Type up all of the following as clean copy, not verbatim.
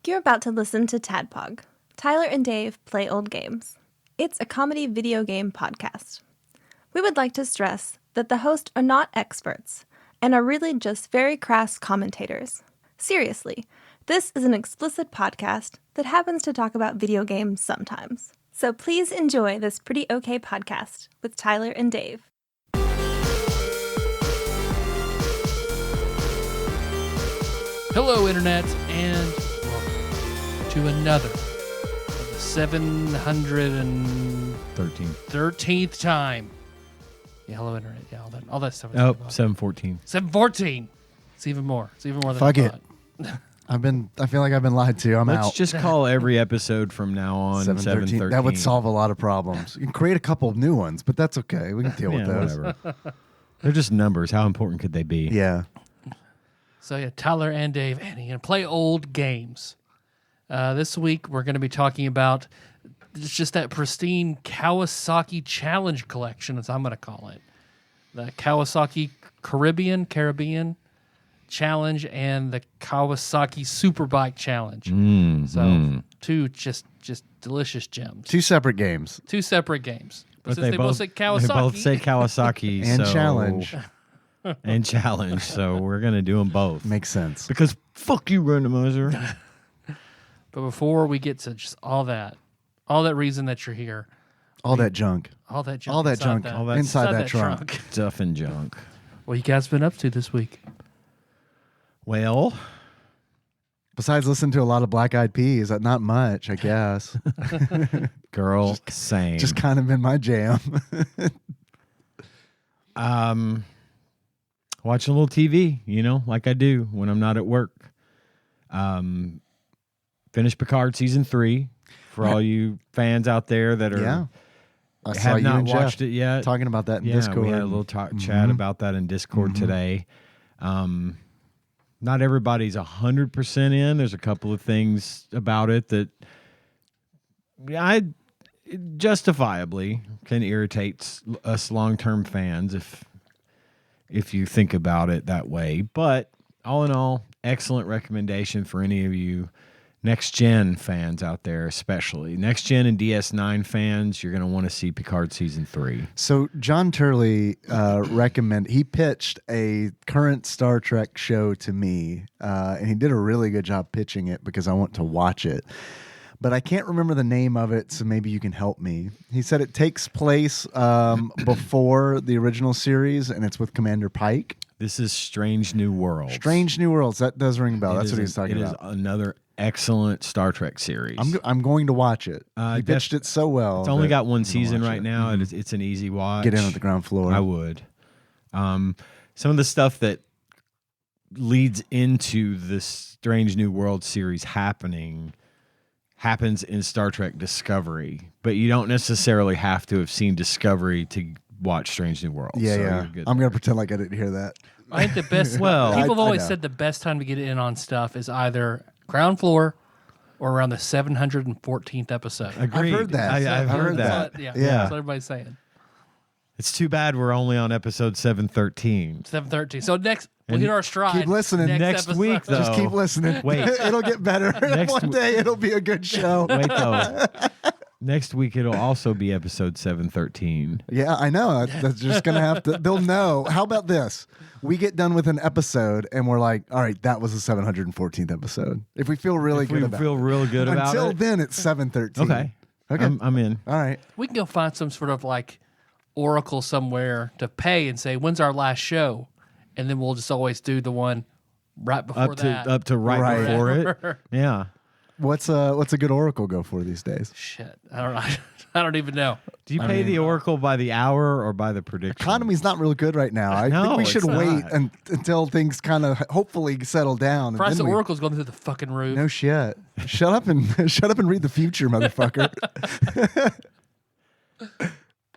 You're about to listen to TADPOG. Tyler and Dave play old games. It's a comedy video game podcast. We would like to stress that the hosts are not experts and are really just very crass commentators. Seriously, this is an explicit podcast that happens to talk about video games sometimes. So please enjoy this pretty okay podcast with Tyler and Dave. Hello, Internet, and welcome to another of the 713th time. Yeah, hello, Internet. Yeah, all that stuff. Oh, 714. 714. It's even more. It's even more than Fuck I it. thought. I feel like I've been lied to. I'm Let's out. just call every episode from now on 713. That would solve a lot of problems. You can create a couple of new ones, but that's okay. We can deal with those. Whatever. They're just numbers. How important could they be? Yeah. So, yeah, Tyler and Dave, and you're going to play old games. This week, we're going to be talking about just that pristine Kawasaki Challenge collection, as I'm going to call it. The Kawasaki Caribbean Challenge and the Kawasaki SuperBike Challenge. Two just delicious gems. Two separate games. Two separate games. But since they both say Kawasaki. They both say Kawasaki. And so- challenge. And challenge. So we're going to do them both. Makes sense. Because fuck you, randomizer. But before we get to just all that reason that you're here, All that junk. all that junk Inside that trunk. Stuff and junk. What you guys been up to this week? Well, Besides listening to a lot of Black Eyed Peas, not much, I guess. girl, same. Just kind of been my jam. Watching a little TV, like I do when I'm not at work. Finished Picard season 3 for all you fans out there that are I saw have you not and watched Jeff it yet. talking about that in Discord. We had a little chat about that in Discord today. Not everybody's 100% in. There's a couple of things about it that I justifiably can irritate us long-term fans if you think about it that way. But all in all, excellent recommendation for any of you next-gen fans out there, especially. Next-gen and DS9 fans, you're going to want to see Picard Season 3. So John Turley he pitched a current Star Trek show to me, and he did a really good job pitching it because I want to watch it. But I can't remember the name of it, so maybe you can help me. He said it takes place before the original series, and it's with Commander Pike. This is Strange New Worlds. Strange New Worlds. That does ring a bell. That's what he's talking about. It is another excellent Star Trek series. I'm going to watch it. He pitched it so well. It's only got one season right now. It's an easy watch. Get in at the ground floor. I would. Some of the stuff that leads into this Strange New World series happens in Star Trek Discovery, but you don't necessarily have to have seen Discovery to watch Strange New World. Yeah. I'm going to pretend like I didn't hear that. I think the best. people have always said the best time to get in on stuff is either ground floor or around the 714th episode. Agreed. I've heard that. I've heard that. Yeah, Yeah. that's what everybody's saying. It's too bad we're only on episode 713. 713. So we'll hit our stride. Keep listening. Next episode. week, though. Just keep listening. Wait. It'll get better. One day it'll be a good show. Wait, though. Next week, it'll also be episode 713. Yeah, I know. That's just going to have to... They'll know. How about this? We get done with an episode, and we're like, all right, that was the 714th episode. If we feel really good about it. Feel real good about it. Until then, it's 713. Okay. Okay. I'm in. All right. We can go find some sort of like oracle somewhere to pay and say, when's our last show? And then we'll just always do the one right before that. Up to right before it. Yeah. What's a good oracle go for these days? Shit. I don't know. I don't even know. Do you pay the oracle by the hour or by the prediction? Economy's not real good right now. I think we should wait until things kind of hopefully settle down. Price of oracle's going through the fucking roof. No shit. Shut up and read the future, motherfucker.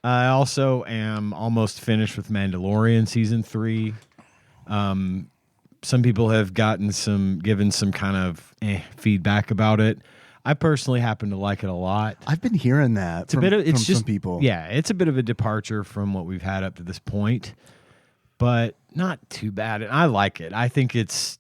I also am almost finished with Mandalorian season 3. Some people have given some kind of feedback about it. I personally happen to like it a lot. I've been hearing that from some people. Yeah, it's a bit of a departure from what we've had up to this point. But not too bad. And I like it. I think it's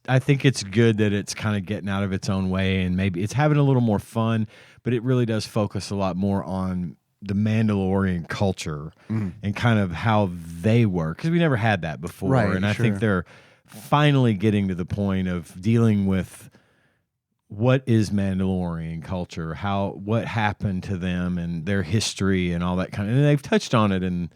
good that it's kind of getting out of its own way, and maybe it's having a little more fun, but it really does focus a lot more on the Mandalorian culture and kind of how they work, because we never had that before. Right, and I sure. think they're finally getting to the point of dealing with what is Mandalorian culture, what happened to them and their history and all that kind of, and they've touched on it in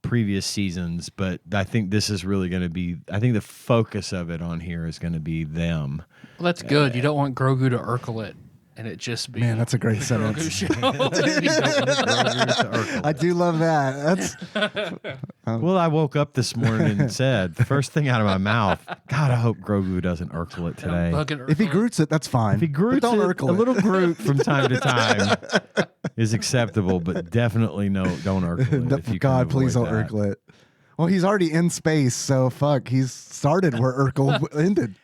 previous seasons, but I think this is really going to be, I think the focus of it on here is going to be them. Well, that's good. You don't want Grogu to Urkel it, and it just be Man, that's a great the sentence. Grogu show. I do love that. Well, I woke up this morning and said, first thing out of my mouth, God, I hope Grogu doesn't Urkel it today. Fucking If he Urkel it. Groots it, that's fine. If he Groots but don't it, Urkel a it. little Groot from time to time is acceptable, but definitely don't Urkel it. If you God, can please don't avoid that. Urkel it. Well, he's already in space, so fuck. He's started where Urkel ended.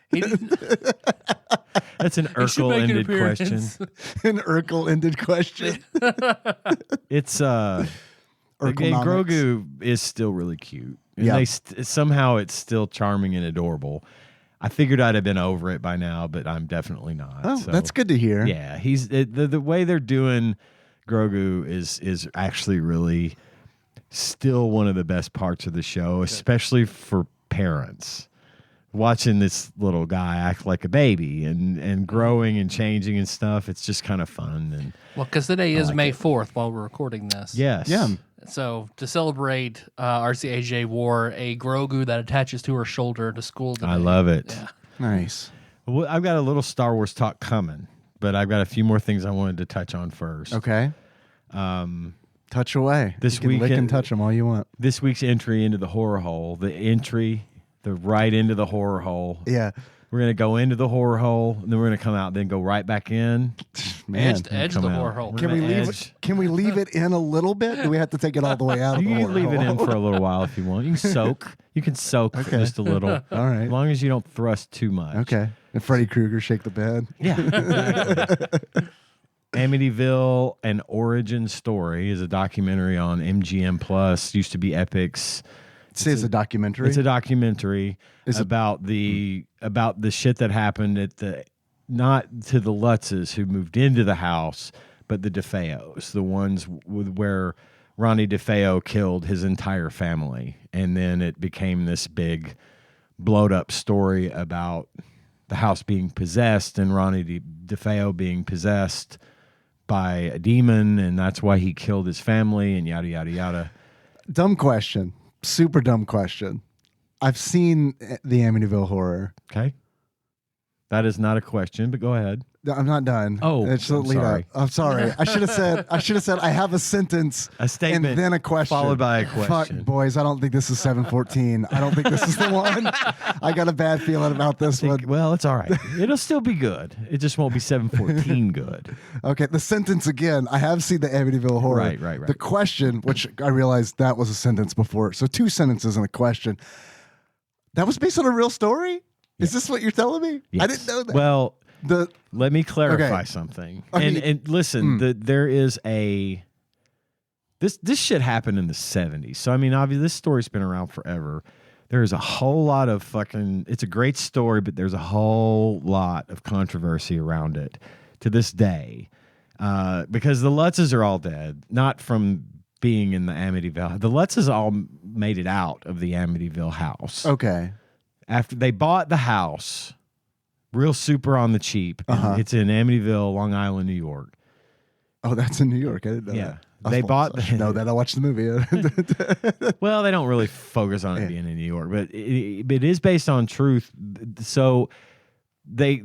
That's an He should Urkel make an ended question. appearance. An Urkel ended question. It's again, Urkelnomics. Grogu is still really cute. And Yeah. somehow it's still charming and adorable. I figured I'd have been over it by now, but I'm definitely not. Oh, So, that's good to hear. Yeah, he's the way they're doing Grogu is actually really still one of the best parts of the show, especially for parents. Watching this little guy act like a baby and growing and changing and stuff, it's just kind of fun. And Well, because today is May 4th while we're recording this. yes, Yeah. So to celebrate, RCAJ wore a Grogu that attaches to her shoulder to school today. I love it. Yeah. Nice. Well, I've got a little Star Wars talk coming, but I've got a few more things I wanted to touch on first. Okay. Touch away. This you can lick weekend- and touch them all you want. This week's entry into the horror hole, the right into the horror hole. Yeah. We're going to go into the horror hole, and then we're going to come out, then go right back in. Man. Edge come the out. horror hole. We're Can we gonna leave edge. it? Can we leave it in a little bit? Do we have to take it all the way out? Of You the can horror leave it in hole? for a little while if you want. You can soak. You can soak Okay. just a little. All right. As long as you don't thrust too much. Okay. And Freddy Krueger shake the bed. Yeah. Exactly. Amityville: An Origin Story is a documentary on MGM Plus. Used to be Epix. It says a documentary. It's a documentary Is it- about the shit that happened at not to the Lutzes who moved into the house, but the DeFeos, the ones where Ronnie DeFeo killed his entire family, and then it became this big blowed up story about the house being possessed and Ronnie DeFeo being possessed by a demon, and that's why he killed his family, and yada yada yada. Dumb question. Super dumb question. I've seen the Amityville Horror. Okay, that is not a question, but go ahead. I'm not done. Oh, it's a I'm lead sorry. up. I'm sorry. I should have said. I have a sentence, A statement and then a question followed by a question. Fuck, boys. I don't think this is 714. I don't think this is the one. I got a bad feeling about this one. Well, it's all right. It'll still be good. It just won't be 714 good. Okay, the sentence again. I have seen the Amityville Horror. Right. The question, which I realized that was a sentence before. So 2 sentences and a question. That was based on a real story? Is this what you're telling me? Yes. I didn't know that. Well, the let me clarify Okay. something. I mean- and listen, there is this shit happened in the 70s. So I mean, obviously this story's been around forever. There's a whole lot of it's a great story, but there's a whole lot of controversy around it to this day. Because the Lutzes are all dead, not from being in the Amityville. The Lutzes all made it out of the Amityville house. okay. After they bought the house, real super on the cheap. and It's in Amityville, Long Island, New York. Oh, that's in New York. I didn't know Yeah. that. They I bought should know that. I watched the movie. Well, they don't really focus on it being in New York, but it is based on truth. So they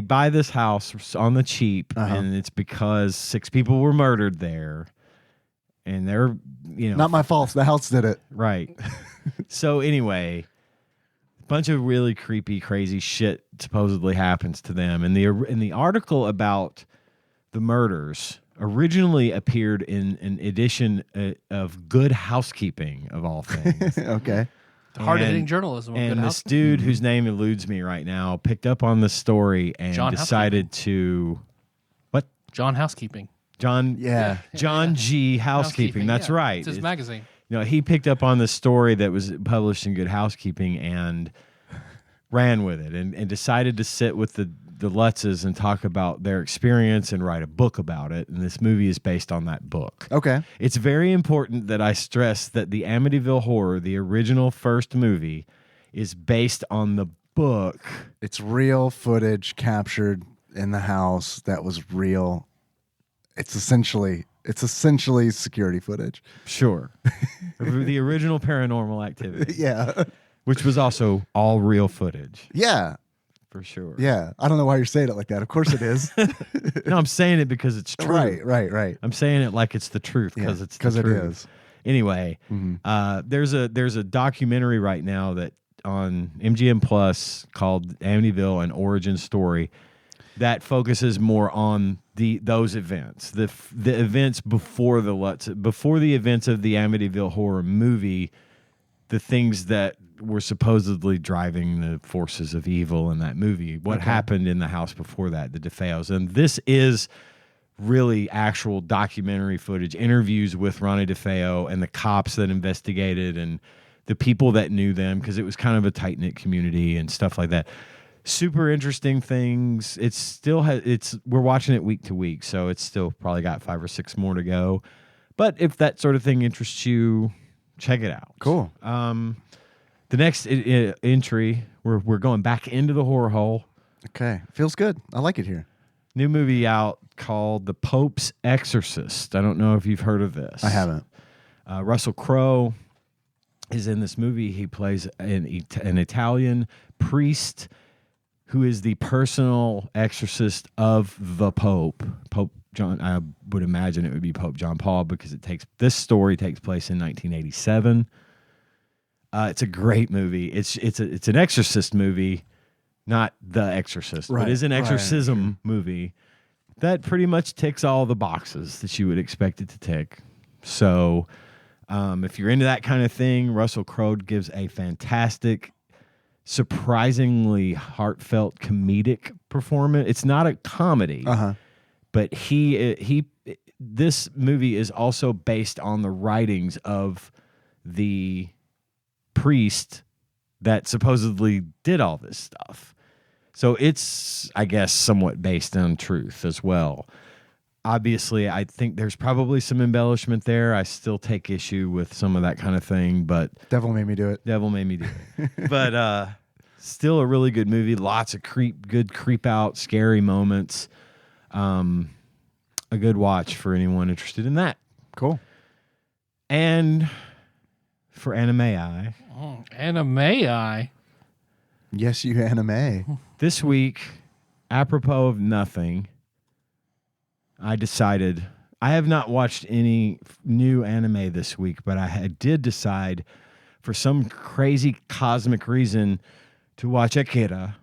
buy this house on the cheap, and it's because 6 people were murdered there, and they're Not my fault. The house did it. right. So anyway, a bunch of really creepy, crazy shit supposedly happens to them, and the article about the murders originally appeared in an edition of Good Housekeeping, of all things. Okay. Hard-hitting And- journalism. And Good this house. dude whose name eludes me right now picked up on the story and John decided to John Housekeeping. John Yeah. John G Housekeeping. That's yeah. right. It's his magazine. he picked up on this story that was published in Good Housekeeping and ran with it and decided to sit with the Lutzes and talk about their experience and write a book about it. And this movie is based on that book. Okay. It's very important that I stress that the Amityville Horror, the original first movie, is based on the book. It's real footage captured in the house that was real. It's essentially security footage. Sure. The original Paranormal Activity. Yeah. Which was also all real footage. Yeah. For sure. Yeah. I don't know why you're saying it like that. Of course it is. No, I'm saying it because it's true. Right. I'm saying it like it's the truth because it's the because it truth. is. Anyway, there's a documentary right now that on MGM Plus called Amityville: An Origin Story that focuses more on those events, the events before the events of the Amityville Horror movie, the things that were supposedly driving the forces of evil in that movie. What happened in the house before that, the DeFeos. And this is really actual documentary footage, interviews with Ronnie DeFeo and the cops that investigated and the people that knew them, because it was kind of a tight-knit community and stuff like that. Super interesting things. It's still we're watching it week to week, so it's still probably got 5 or 6 more to go. But if that sort of thing interests you, check it out. Cool. The next entry, we're going back into the horror hole. Okay. Feels good. I like it here. New movie out called The Pope's Exorcist. I don't know if you've heard of this. I haven't. Russell Crowe is in this movie. He plays an Italian priest who is the personal exorcist of the Pope. Pope John, I would imagine it would be Pope John Paul, because this story takes place in 1987. It's a great movie. It's an exorcist movie, not The Exorcist, but it's an exorcism movie that pretty much ticks all the boxes that you would expect it to tick. So if you're into that kind of thing, Russell Crowe gives a fantastic, surprisingly heartfelt comedic performance. It's not a comedy, but this movie is also based on the writings of the priest that supposedly did all this stuff. So it's, I guess, somewhat based on truth as well. Obviously, I think there's probably some embellishment there. I still take issue with some of that kind of thing, but Devil made me do it. But still a really good movie. Lots of good creep out, scary moments. A good watch for anyone interested in that. Cool. And for Anime Anime. Yes, you anime. this week, apropos of nothing, I decided I have not watched any new anime this week, but I did decide for some crazy cosmic reason to watch Akira.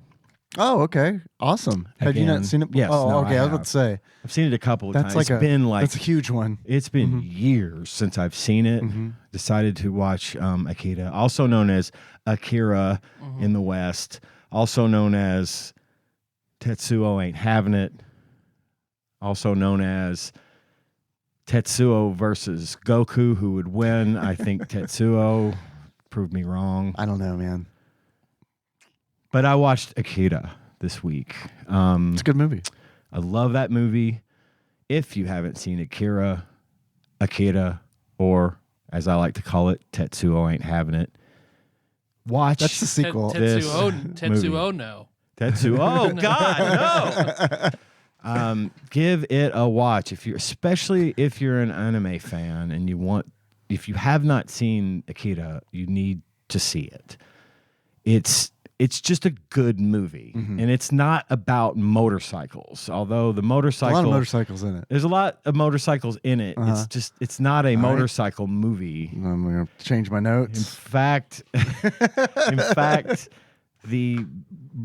Oh, okay. Awesome. Have you not seen it? Yes. Oh, no, okay. I was have. about to say. I've seen it a couple of That's times. that's a huge one. It's been years since I've seen it. Decided to watch Akira, also known as Akira in the West, also known as Tetsuo Ain't Having It, also known as Tetsuo versus Goku. Who would win? I think Tetsuo. Proved me wrong. I don't know, man. But I watched Akira this week. It's a good movie. I love that movie. If you haven't seen Akira, or as I like to call it, Tetsuo Ain't Having It, watch. That's the sequel. Tetsuo no. Tetsuo. Oh God, no. Give it a watch especially if you're an anime fan and if you have not seen Akira, you need to see it. It's just a good movie, and it's not about motorcycles. Although the motorcycle, A lot of motorcycles in it. there's a lot of motorcycles in it. It's not a motorcycle movie. I'm going to change my In notes. fact, the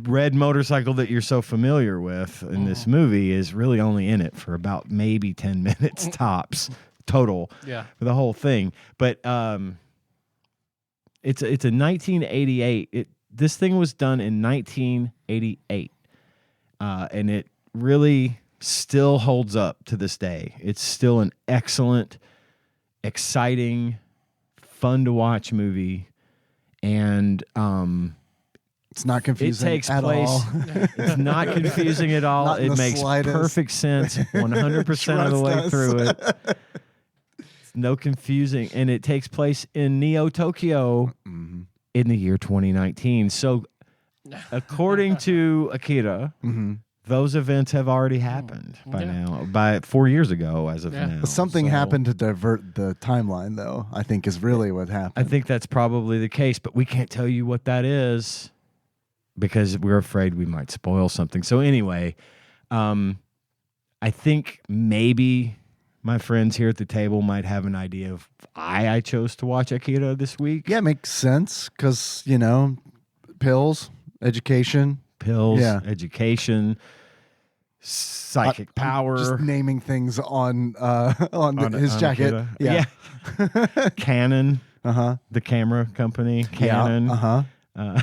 red motorcycle that you're so familiar with in this movie is really only in it for about maybe 10 minutes tops total for the whole thing. But it's a 1988. This thing was done in 1988, and it really still holds up to this day. It's still an excellent, exciting, fun to watch movie, and It's not it confusing takes at place. all. It's not confusing at all. Not in It the makes slightest. perfect sense 100% of the Trust way us. through it. It's no confusing, and it takes place in Neo Tokyo Mm-hmm. in the year 2019. So, according to Akira, Mm-hmm. those events have already happened by Yeah. now, by 4 years ago as of Yeah. now. Something So, happened to divert the timeline, though. I think is really what happened. I think that's probably the case, but we can't tell you what that is because we're afraid we might spoil something. So anyway, I think maybe my friends here at the table might have an idea of why I chose to watch Akira this week. Yeah, it makes sense because pills, education. Pills, Yeah. education, psychic I'm power. just naming things on his on jacket. Akira. Yeah. Canon, Uh-huh. the camera company, Canon. Yeah. Uh-huh. Uh,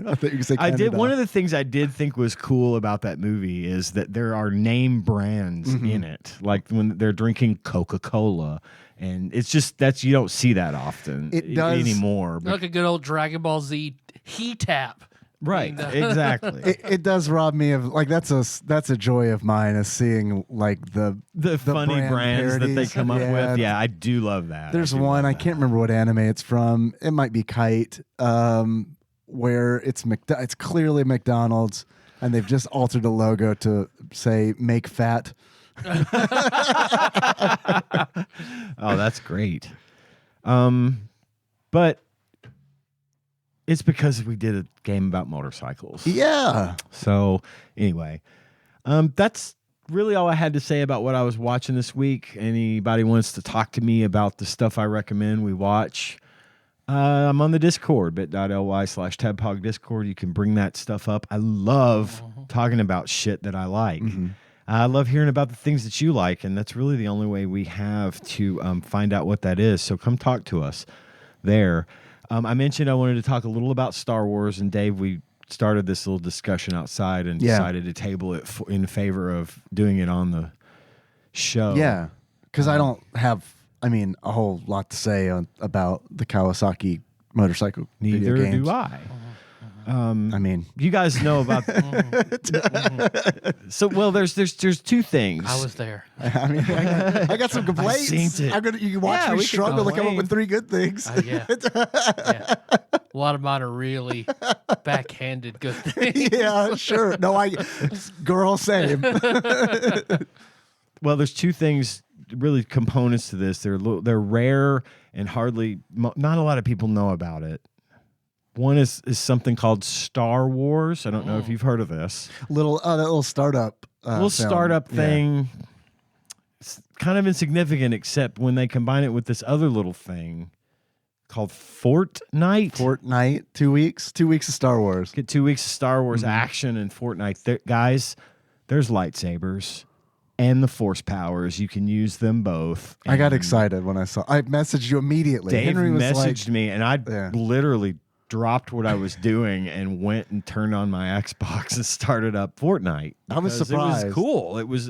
I thought you could say I did. Canada. One of the things I did think was cool about that movie is that there are name brands in it, like when they're drinking Coca-Cola, and it's just you don't see that often It does- anymore. Like a good old Dragon Ball Z heat tap. Right, exactly. It does rob me of like that's a joy of mine is seeing like the funny brand brands that they parodies. come up Yeah. with. Yeah, I do love that. There's do one love I that. can't remember what anime it's from. It might be Kite, where it's clearly McDonald's, and they've just altered the logo to say "Make Fat." Oh, that's great. But it's because we did a game about motorcycles. Yeah, So anyway, that's really all I had to say about what I was watching this week. Anybody wants to talk to me about the stuff I recommend we watch? I'm on the Discord, bit.ly/TADPOG Discord. You can bring that stuff up. I love talking about shit that I like. I love hearing about the things that you like, and that's really the only way we have to find out what that is. So come talk to us there. I mentioned I wanted to talk a little about Star Wars, and Dave, we started this little discussion outside and decided to table it in favor of doing it on the show. yeah, because I don't have, a whole lot to say about the Kawasaki motorcycle. video Neither games. do I. You guys know about. So there's two things. I was there. I got some complaints. seen it. You can watch Yeah, me we can struggle to come up complain. with 3 good things. Yeah. Yeah. A lot of mine are really backhanded good things. Yeah, sure. No, girl, same. Well, there's two things, really components to this. They're rare and hardly not a lot of people know about it. One is something called Star Wars. I don't know if you've heard of this. that little startup. Little film. startup Yeah. thing. It's kind of insignificant, except when they combine it with this other little thing called Fortnite. Fortnite, 2 weeks. 2 weeks of Star Wars. Get 2 weeks of Star Wars action in Fortnite. Guys, there's lightsabers and the Force powers. You can use them both. I got And excited when I messaged you immediately. Dave Henry was messaged like, me, and I Yeah. literally dropped what I was doing and went and turned on my Xbox and started up Fortnite. I was because surprised. It was cool. It was.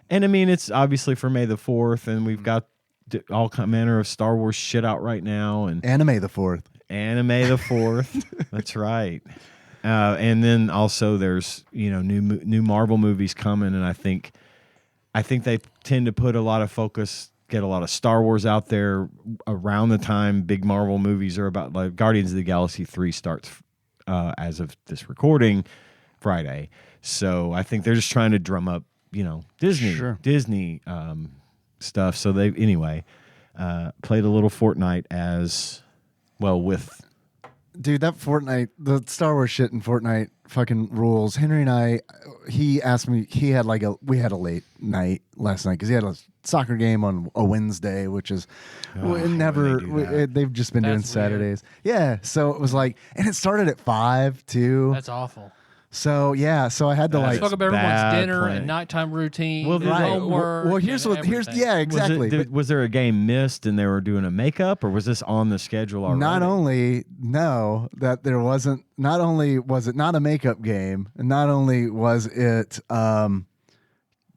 It's obviously for May the 4th, and we've got all manner of Star Wars shit out right now, and Anime the 4th. Anime the 4th. That's right. And then also there's new Marvel movies coming, and I think they tend to put a lot of focus, get a lot of Star Wars out there around the time big Marvel movies are about. Like Guardians of the Galaxy 3 starts as of this recording Friday, so I think they're just trying to drum up Disney stuff. So they played a little Fortnite as well with. Dude, that Fortnite, the Star Wars shit in Fortnite fucking rules. Henry and he asked me, we had a late night last night because he had a soccer game on a Wednesday, which is they've just been doing That's weird. Saturdays. Yeah. So it was like, and it started at 5 too. That's awful. So yeah, so I had to Let's like. talk about everyone's bad dinner planning. and nighttime routine, Well, and right. homework. Well, here's and what here's everything. yeah exactly. But Was there a game missed and they were doing a makeup, or was this on the schedule already? not only was it not a makeup game, and not only was it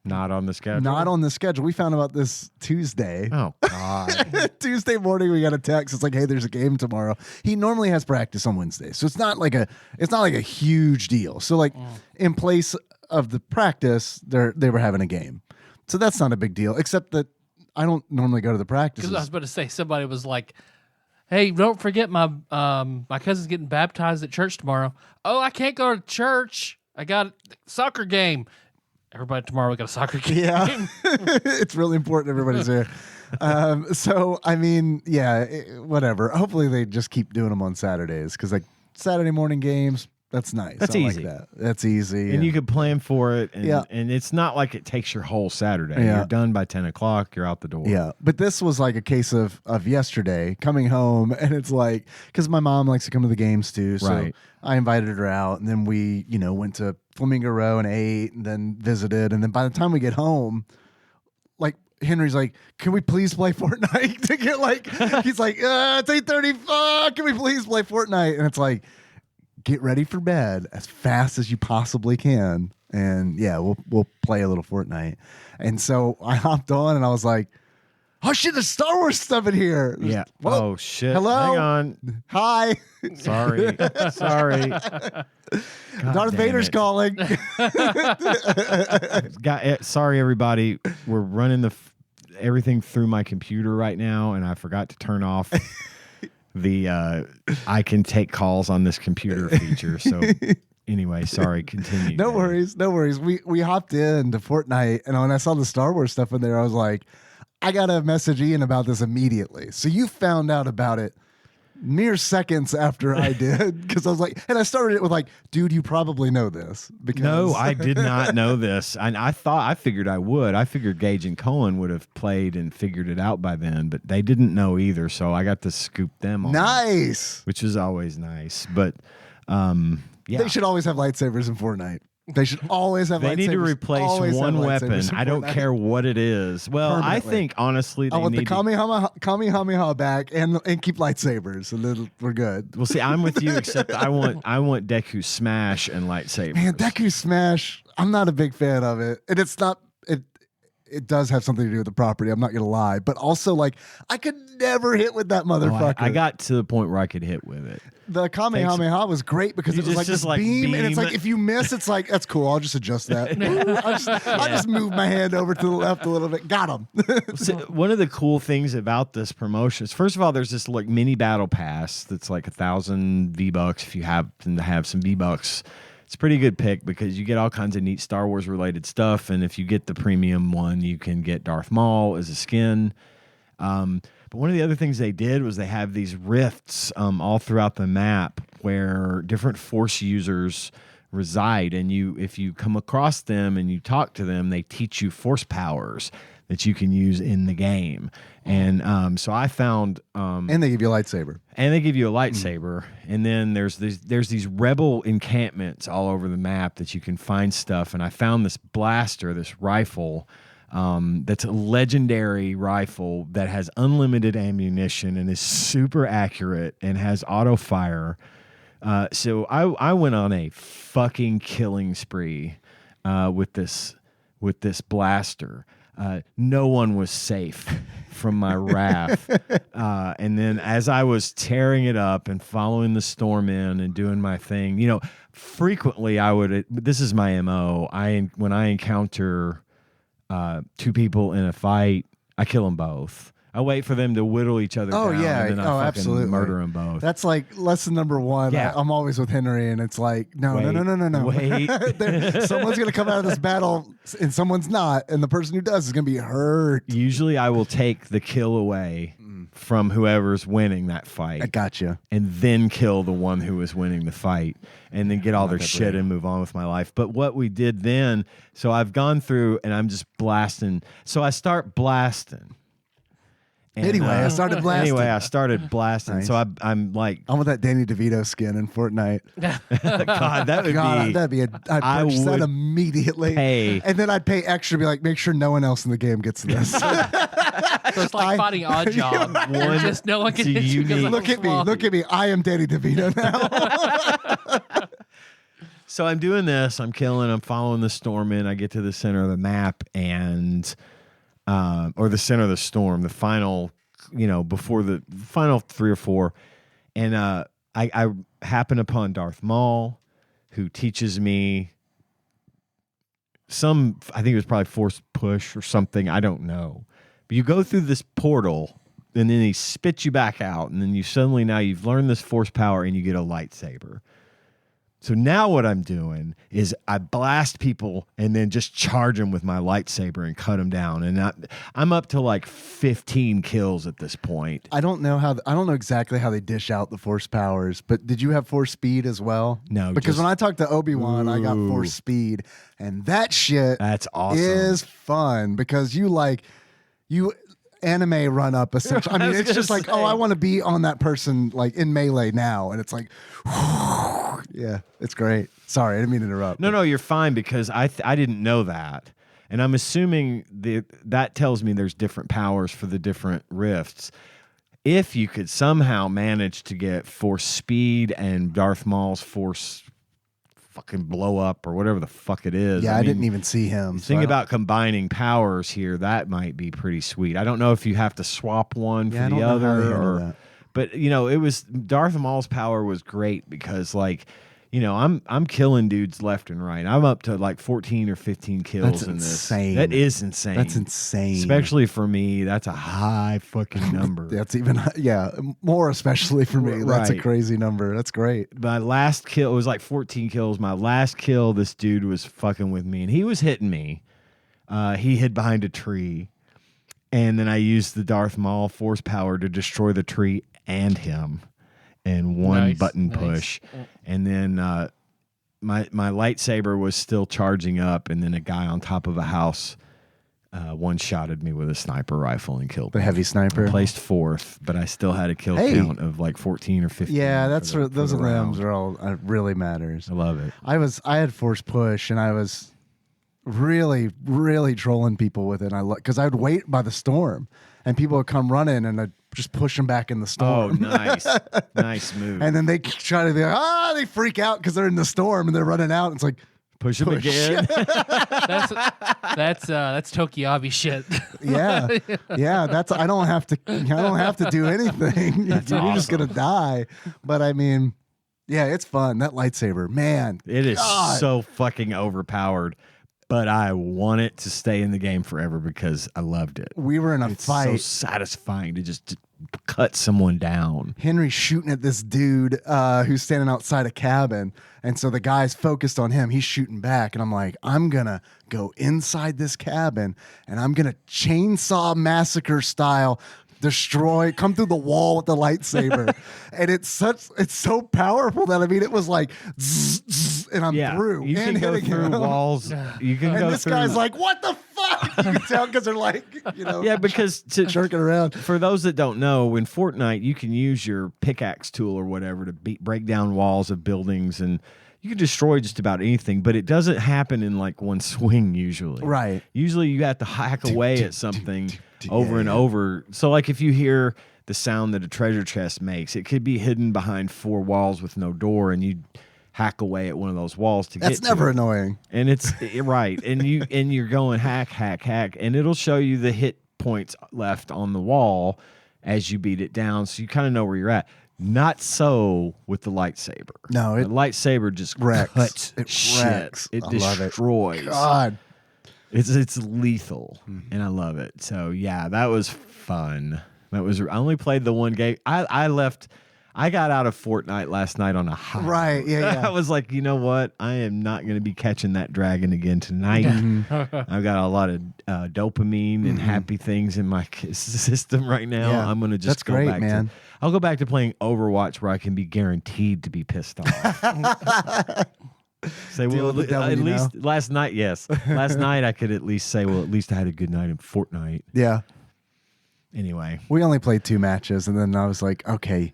Not on the schedule. Not on the schedule. We found about this Tuesday. Oh God. Tuesday morning we got a text. It's like, hey, there's a game tomorrow. He normally has practice on Wednesday, so it's not like a huge deal. So like in place of the practice, they were having a game, so that's not a big deal. Except that I don't normally go to the practices. Because I was about to say, somebody was like, "Hey, don't forget my cousin's getting baptized at church tomorrow." Oh, I can't go to church. I got a soccer game. Everybody tomorrow we got a soccer game. Yeah, it's really important everybody's there. So I mean, yeah, whatever. Hopefully they just keep doing them on Saturdays because like Saturday morning games, that's nice. That's I easy. Like that. That's easy, And you could plan for it, and, Yeah. and it's not like it takes your whole Saturday. Yeah. You're done by 10 o'clock. You're out the door. Yeah, but this was like a case of yesterday coming home, and it's like because my mom likes to come to the games too, so Right. I invited her out, and then we went to Flamingo Row and ate, and then visited, and then by the time we get home, like Henry's like, "Can we please play Fortnite?" to get like, he's like, "It's 8:30. Can we please play Fortnite?" And it's like, get ready for bed as fast as you possibly can, and yeah, we'll play a little Fortnite. And so I hopped on, and I was like, "Oh shit, there's Star Wars stuff in here." Yeah. Whoa. Oh shit. Hello? Hang on. Hi. Sorry. Sorry. Darth Vader's calling. Sorry, everybody. We're running everything through my computer right now, and I forgot to turn off the I can take calls on this computer feature. So anyway, sorry. Continue. No worries. No worries. We hopped into Fortnite, and when I saw the Star Wars stuff in there, I was like, I got to message Ian about this immediately. So you found out about it mere seconds after I did, because I was like, and I started it with like, dude, you probably know this. Because No, I did not know this. And I figured I would. I figured Gage and Cohen would have played and figured it out by then, but they didn't know either. So I got to scoop them on. Nice. Which is always nice. But yeah. They should always have lightsabers in Fortnite. They should always have lightsabers. They need to replace Always have one lightsabers weapon. in I don't Fortnite. care what it is. Well, I Permanently. think honestly they I want the need to, Kamehameha back and keep lightsabers, and then we're good. well, see, I'm with you, except I want Deku Smash and lightsabers. Man, Deku Smash, I'm not a big fan of it. And it's not it does have something to do with the property, I'm not gonna lie. But also like I could never hit with that motherfucker. I got to the point where I could hit with it. The Kamehameha was great because You it was like just this like beam, and it's beam like if you miss, it's like that's cool. I'll just adjust that. I'll just move my hand over to the left a little bit. Got him. So, one of the cool things about this promotion is, first of all, there's this like mini battle pass that's like 1,000 V-Bucks if you happen to have some V-Bucks. It's a pretty good pick because you get all kinds of neat Star Wars related stuff, and if you get the premium one, you can get Darth Maul as a skin. But one of the other things they did was they have these rifts all throughout the map where different Force users reside, and if you come across them and you talk to them, they teach you Force powers that you can use in the game. And so I found And they give you a lightsaber. and they give you a lightsaber, and then there's these rebel encampments all over the map that you can find stuff. And I found this blaster, this rifle, that's a legendary rifle that has unlimited ammunition and is super accurate and has auto fire. So I went on a fucking killing spree with this blaster. No one was safe from my wrath. And then as I was tearing it up and following the storm in and doing my thing, frequently I would, this is my MO. When I encounter two people in a fight, I kill them both. I wait for them to whittle each other Oh down, yeah, and then I fucking absolutely murder them both. That's like lesson number one. Yeah. I'm always with Henry, and it's like, no. Wait. Someone's gonna come out of this battle, and someone's not, and the person who does is gonna be hurt. Usually I will take the kill away from whoever's winning that fight. I gotcha. And then kill the one who was winning the fight, and then get all their shit and move on with my life. But what we did then, so I've gone through and I'm just blasting. So I start blasting. And, Anyway, I started blasting. Anyway, I started blasting. Nice. So I'm like, I want that Danny DeVito skin in Fortnite. God, that would God, be. that'd be I'd I purchase that would immediately. pay. And then I'd pay extra, be like, make sure no one else in the game gets this. So it's like fighting Odd Job. One- Just no one can so hit you because unique. I'm Look at me. small. Look at me. I am Danny DeVito now. So I'm doing this. I'm killing. I'm following the storm in. I get to the center of the map and, or the center of the storm, the final, before the final 3 or 4. And I happen upon Darth Maul, who teaches me I think it was probably force push or something. I don't know. But you go through this portal and then he spits you back out. And then now you've learned this force power and you get a lightsaber. So now what I'm doing is I blast people and then just charge them with my lightsaber and cut them down. And I'm up to like 15 kills at this point. I don't know exactly how they dish out the force powers, but did you have force speed as well? No, because when I talked to Obi-Wan, I got force speed, and that shit that's awesome. Is fun because you anime run up essentially. I mean, it's just like, I want to be on that person like in melee now, and it's like, yeah, it's great. Sorry, I didn't mean to interrupt. No, you're fine because I didn't know that, and I'm assuming that tells me there's different powers for the different rifts. If you could somehow manage to get force speed and Darth Maul's force fucking blow up or whatever the fuck it is. Yeah, I didn't even see him. Think about combining powers here. That might be pretty sweet. I don't know if you have to swap one for the other, but it was Darth Maul's power was great because I'm killing dudes left and right. I'm up to like 14 or 15 kills in this. Insane. That is insane. That's insane. Especially for me, that's a high fucking number. That's even more especially for me. That's a crazy number. That's great. My last kill, it was like 14 kills. My last kill, this dude was fucking with me and he was hitting me. He hid behind a tree. And then I used the Darth Maul force power to destroy the tree and him. And one button push. And then my lightsaber was still charging up, and then a guy on top of a house one-shotted me with a sniper rifle and killed me. The heavy sniper? I placed 4th, but I still had a kill count of like 14 or 15. Yeah, those limbs are all really matters. I love it. I had force push, and I was really, really trolling people with it. Because I'd wait by the storm, and people would come running, and I'd just push them back in the storm. Oh, nice. Nice move. And then they try to they freak out because they're in the storm and they're running out. And it's like, push them again. That's Tokiabi shit. Yeah. I don't have to do anything. You're just gonna die. But I mean, yeah, it's fun. That lightsaber, man. It is so fucking overpowered. But I want it to stay in the game forever because I loved it. We were in a fight. It's so satisfying to just cut someone down. Henry's shooting at this dude who's standing outside a cabin. And so the guy's focused on him. He's shooting back. And I'm like, I'm going to go inside this cabin and I'm going to chainsaw massacre style come through the wall with the lightsaber. And it's so powerful that it was like zzz, zzz, and I'm through. You can go through walls. You can and this guy's like, what the fuck? You can tell because they're like, yeah, because jerking around. For those that don't know, in Fortnite you can use your pickaxe tool or whatever to break down walls of buildings, and you can destroy just about anything, but it doesn't happen in like one swing usually. Right. Usually you have to hack away at something over and over. So like if you hear the sound that a treasure chest makes, it could be hidden behind 4 walls with no door, and you hack away at one of those walls to get to it. That's never annoying. And it's right. And you're going hack, and it'll show you the hit points left on the wall as you beat it down, so you kind of know where you're at. Not so with the lightsaber. No, the lightsaber just cuts shit. It destroys. God. It's lethal, and I love it. So yeah, that was fun. I only played the one game. I got out of Fortnite last night on a high. Right, yeah. I was like, you know what? I am not going to be catching that dragon again tonight. I've got a lot of dopamine and happy things in my system right now. Yeah. I'm going to just go back man. I'll go back to playing Overwatch where I can be guaranteed to be pissed off. Say, well, at least last night, yes. Last night I could at least say, well, at least I had a good night in Fortnite. Yeah. Anyway. We only played 2 matches, and then I was like, okay,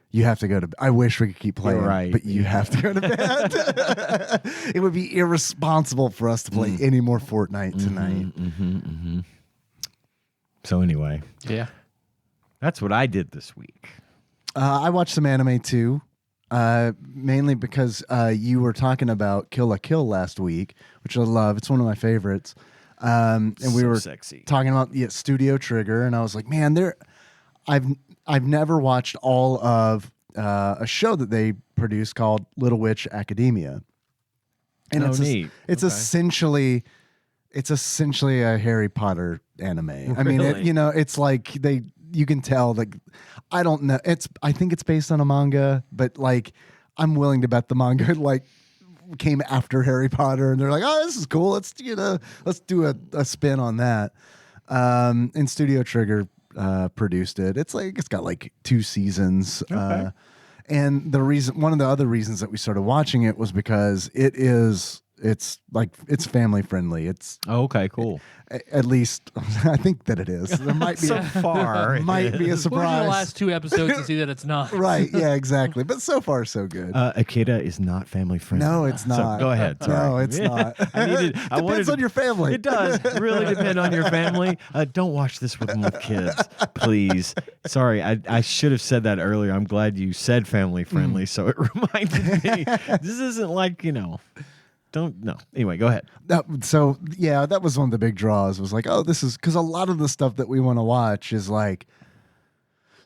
you have to go to bed. I wish we could keep playing, but you have to go to bed. It would be irresponsible for us to play any more Fortnite tonight. So anyway. Yeah. That's what I did this week. I watched some anime too. mainly because you were talking about Kill la Kill last week, which I love. It's one of my favorites. And we So were sexy. talking about Studio Trigger, and I was like, man, I've never watched all of a show that they produced called Little Witch Academia, and Neat. it's Okay. essentially a Harry Potter anime. I mean, Really? it's like you can tell, like, I don't know. I think it's based on a manga, but like, I'm willing to bet the manga like came after Harry Potter, and they're like, oh, this is cool. Let's do a spin on that. And Studio Trigger produced it. It's got like 2 seasons. Okay. And one of the other reasons that we started watching it was because it's family friendly. It's Okay, cool. at least I think that it is. There might be So far, it might be a is. We'll do the surprise. last 2 episodes to see that it's not. Right? Yeah, exactly. But so far, so good. Akira is not family friendly. No, it's not. So go ahead. No, Sorry. it's not. Depends on your family. It does really depend on your family. Don't watch this with them with kids, please. Sorry, I should have said that earlier. I'm glad you said family friendly, so it reminded me. This isn't like Don't no. Anyway, go ahead. That was one of the big draws. Was like, oh, this is because a lot of the stuff that we want to watch is like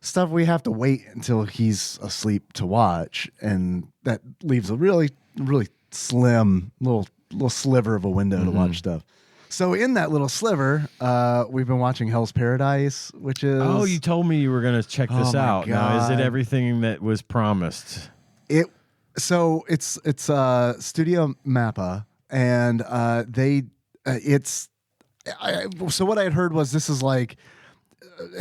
stuff we have to wait until he's asleep to watch, and that leaves a really, really slim little sliver of a window to watch stuff. So in that little sliver, we've been watching Hell's Paradise, which is You told me you were going to check this my out. Now, is it God. everything that was promised? So it's Studio Mappa, and so what I had heard was this is like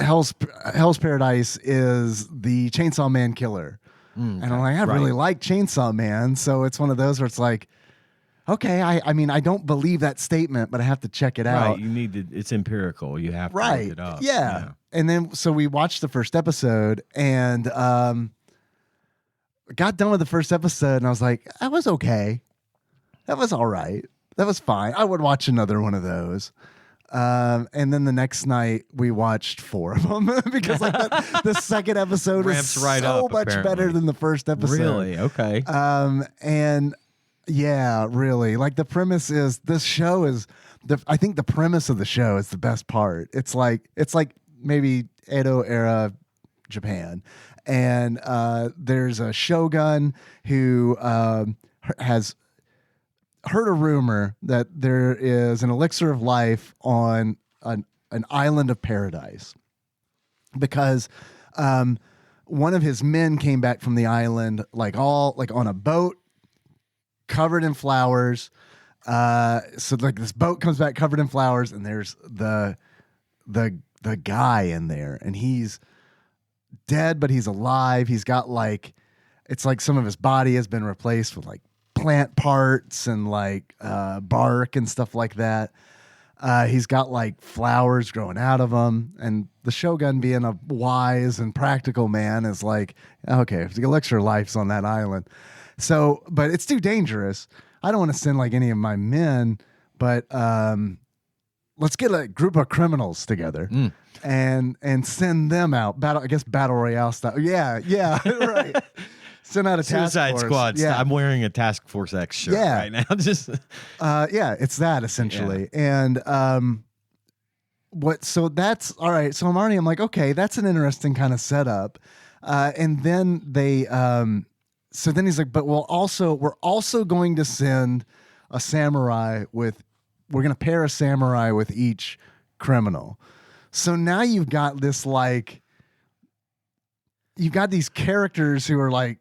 Hell's Paradise is the Chainsaw Man killer, and I'm like, I really like Chainsaw Man, so it's one of those where it's like, okay, I mean I don't believe that statement, but I have to check it out. Right, you need to. It's empirical. You have to Right? look it up. Yeah. And then so we watched the first episode, and got done with the first episode, and I was like, that was okay. That was all right. That was fine. I would watch another one of those. And then the next night we watched 4 of them because like the second episode Ramps is right so up, much better apparently. than the first episode. Really? Okay. And yeah, really. Like the premise is this show is I think the premise of the show is the best part. It's like maybe Edo era Japan. And there's a shogun who has heard a rumor that there is an elixir of life on an island of paradise because one of his men came back from the island like on a boat covered in flowers. So like this boat comes back covered in flowers, and there's the guy in there, and he's dead, but he's alive. He's got like, it's like some of his body has been replaced with like plant parts and like bark and stuff like that. He's got like flowers growing out of him, and the Shogun, being a wise and practical man, is like, okay, if the elixir of life's on that island, so but it's too dangerous. I don't want to send like any of my men, but let's get a group of criminals together and send them out. Battle Royale style. Yeah, right. Send out a task Suicide force. Squad. Yeah. I'm wearing a Task Force X shirt right now. Just It's that essentially. And so that's all right. So I'm like, okay, that's an interesting kind of setup. And then so then he's like, but we're also going to send a samurai we're going to pair a samurai with each criminal. So now you've got this like, you've got these characters who are like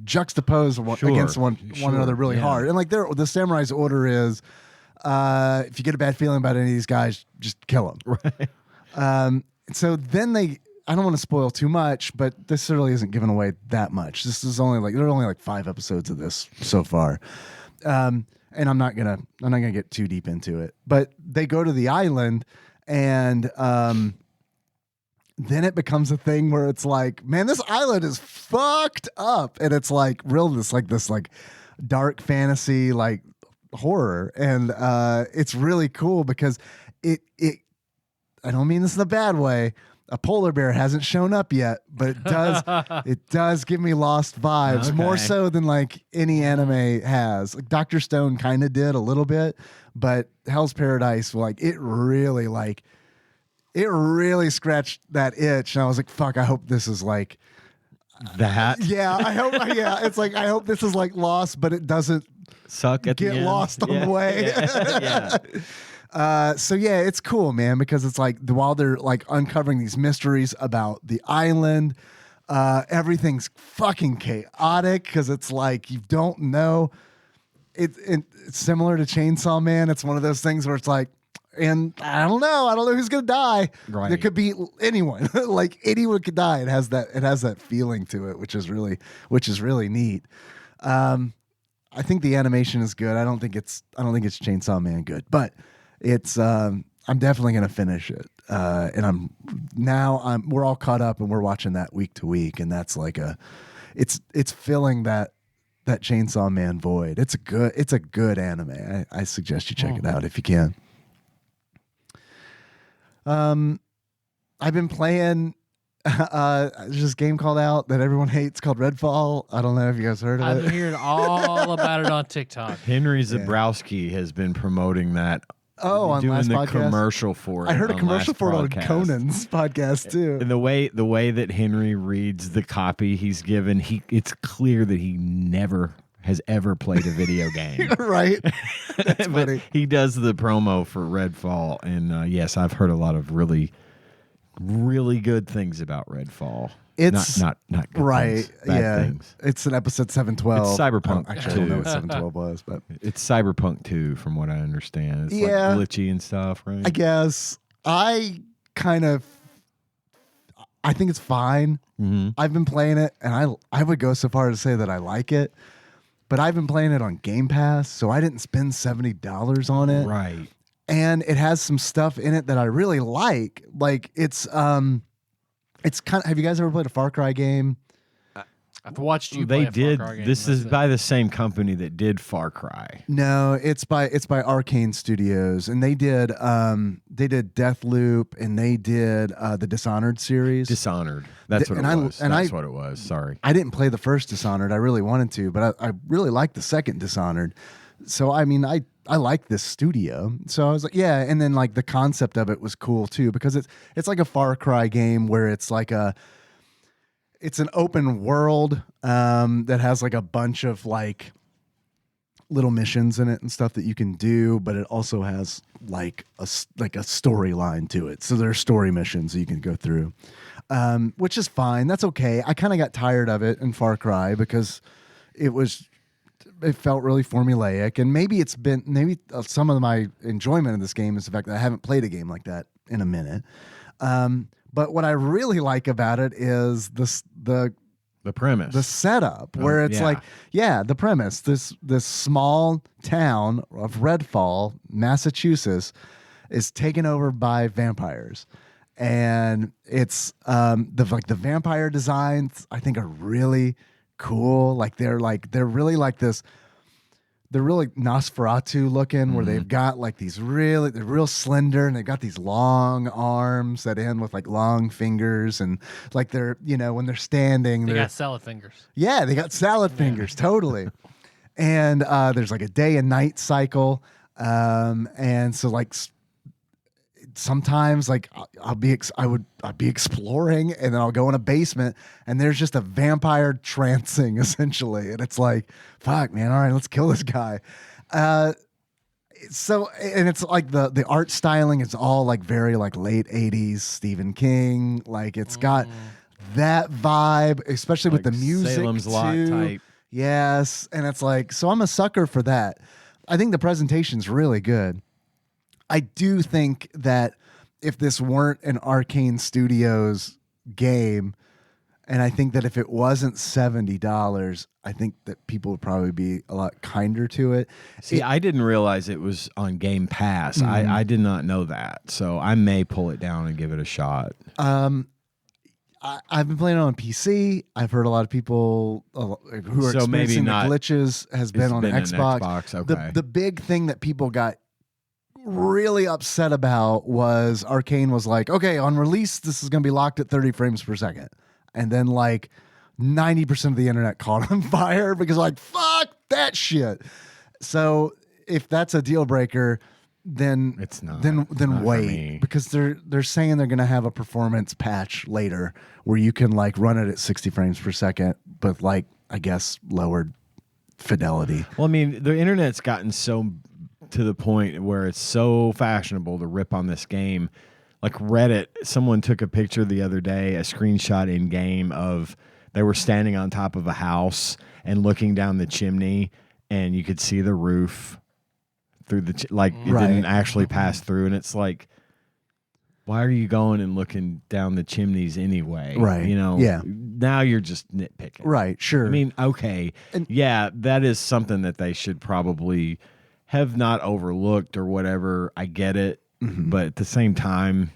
juxtaposed against one another really hard. And like the samurai's order is, if you get a bad feeling about any of these guys, just kill them. Right. So then I don't want to spoil too much, but this really isn't giving away that much. This is there are only like 5 episodes of this so far. And I'm not gonna get too deep into it, but they go to the island, and then it becomes a thing where it's like, man, this island is fucked up, and it's like this dark fantasy like horror, and it's really cool because it I don't mean this in a bad way. A polar bear hasn't shown up yet, but it does give me Lost vibes, more so than like any anime has. Like Dr. Stone kind of did a little bit, but Hell's Paradise, it really scratched that itch, and I was like, fuck, I hope this is like that. Yeah, I hope. Yeah, it's like I hope this is like Lost, but it doesn't suck at get the end. lost on the way. Yeah. So yeah, it's cool, man, because it's like while they're like uncovering these mysteries about the island, everything's fucking chaotic because it's like you don't know. It's similar to Chainsaw Man. It's one of those things where it's like, and I don't know who's gonna die. Right. There could be anyone. Like anyone could die. It has that feeling to it, which is really neat. I think the animation is good. I don't think it's Chainsaw Man good, but it's I'm definitely gonna finish it. And we're all caught up and we're watching that week to week, and that's like it's filling that Chainsaw Man void. It's a good anime. I suggest you check it out if you can. I've been playing there's this game called out that everyone hates called Redfall. I don't know if you guys heard of I've it. been hearing all about it on TikTok. Henry Zabrowski has been promoting that. On doing last the podcast? commercial for it. I heard a on commercial last for it on broadcast. Conan's podcast too. And the way that Henry reads the copy he's given, it's clear that he never has ever played a video game. Right? That's But funny. he does the promo for Redfall, and yes, I've heard a lot of really, really good things about Redfall. It's not good right. things, bad Yeah. things. It's an episode 712. It's Cyberpunk Actually, I don't know what 2. 712 was, but It's Cyberpunk 2, from what I understand. It's Yeah. like glitchy and stuff, right? I guess I think it's fine. Mm-hmm. I've been playing it, and I would go so far to say that I like it. But I've been playing it on Game Pass, so I didn't spend $70 on it. Right. And it has some stuff in it that I really like. Like it's kind of. Have you guys ever played a Far Cry game? I've watched you. They play a did. Far Cry game, This is that's it. by the same company that did Far Cry. No, it's by Arcane Studios, and they did Deathloop, and they did the Dishonored series. Dishonored. That's what And it I- was. and That's I- what it was. Sorry. I didn't play the first Dishonored. I really wanted to, but I really liked the second Dishonored. So I mean, I like this studio. So I was like, yeah. And then like the concept of it was cool too, because it's like a Far Cry game where it's like it's an open world that has like a bunch of like little missions in it and stuff that you can do, but it also has like a storyline to it. So there's story missions that you can go through, which is fine. That's okay. I kind of got tired of it in Far Cry because it felt really formulaic, and maybe some of my enjoyment of this game is the fact that I haven't played a game like that in a minute. But what I really like about it is the premise. the setup where it's yeah. like, yeah, the premise, this small town of Redfall, Massachusetts, is taken over by vampires. And it's the vampire designs I think are really cool. Like they're really like this. They're really Nosferatu looking, where they've got like they're real slender, and they've got these long arms that end with like long fingers, and like they're, when they're standing, They they're got salad fingers. yeah, they got salad fingers, totally. And there's like a day and night cycle, and so like sometimes like I'd be exploring, and then I'll go in a basement, and there's just a vampire trancing essentially, and it's like, fuck, man, all right, let's kill this guy. So, and it's like the art styling is all like very like late 80s Stephen King, like it's got that vibe, especially with Like the music Salem's Lot too. type. Yes, and it's like, so I'm a sucker for that. I think the presentation's really good. I do think that if this weren't an Arcane Studios game, and I think that if it wasn't $70, I think that people would probably be a lot kinder to it. See, I didn't realize it was on Game Pass. I did not know that, so I may pull it down and give it a shot. I've been playing it on PC. I've heard a lot of people who are So maybe experiencing the not- glitches has been It's on been an Xbox. Xbox, okay. The big thing that people got really upset about was Arcane was like, okay, on release, this is going to be locked at 30 frames per second. And then like 90% of the internet caught on fire because like, fuck that shit. So if that's a deal breaker, then It's not. Then Not for me. wait, because they're saying they're going to have a performance patch later where you can like run it at 60 frames per second, but like I guess lowered fidelity. Well, I mean, the internet's gotten so to the point where it's so fashionable to rip on this game. Like Reddit, someone took a picture the other day, a screenshot in game of they were standing on top of a house and looking down the chimney, and you could see the roof through the it didn't actually pass through, and it's like, why are you going and looking down the chimneys anyway? Right. You know. Yeah. Now you're just nitpicking. Right. Sure. I mean, okay, yeah, that is something that they should probably have not overlooked or whatever. I get it, but at the same time,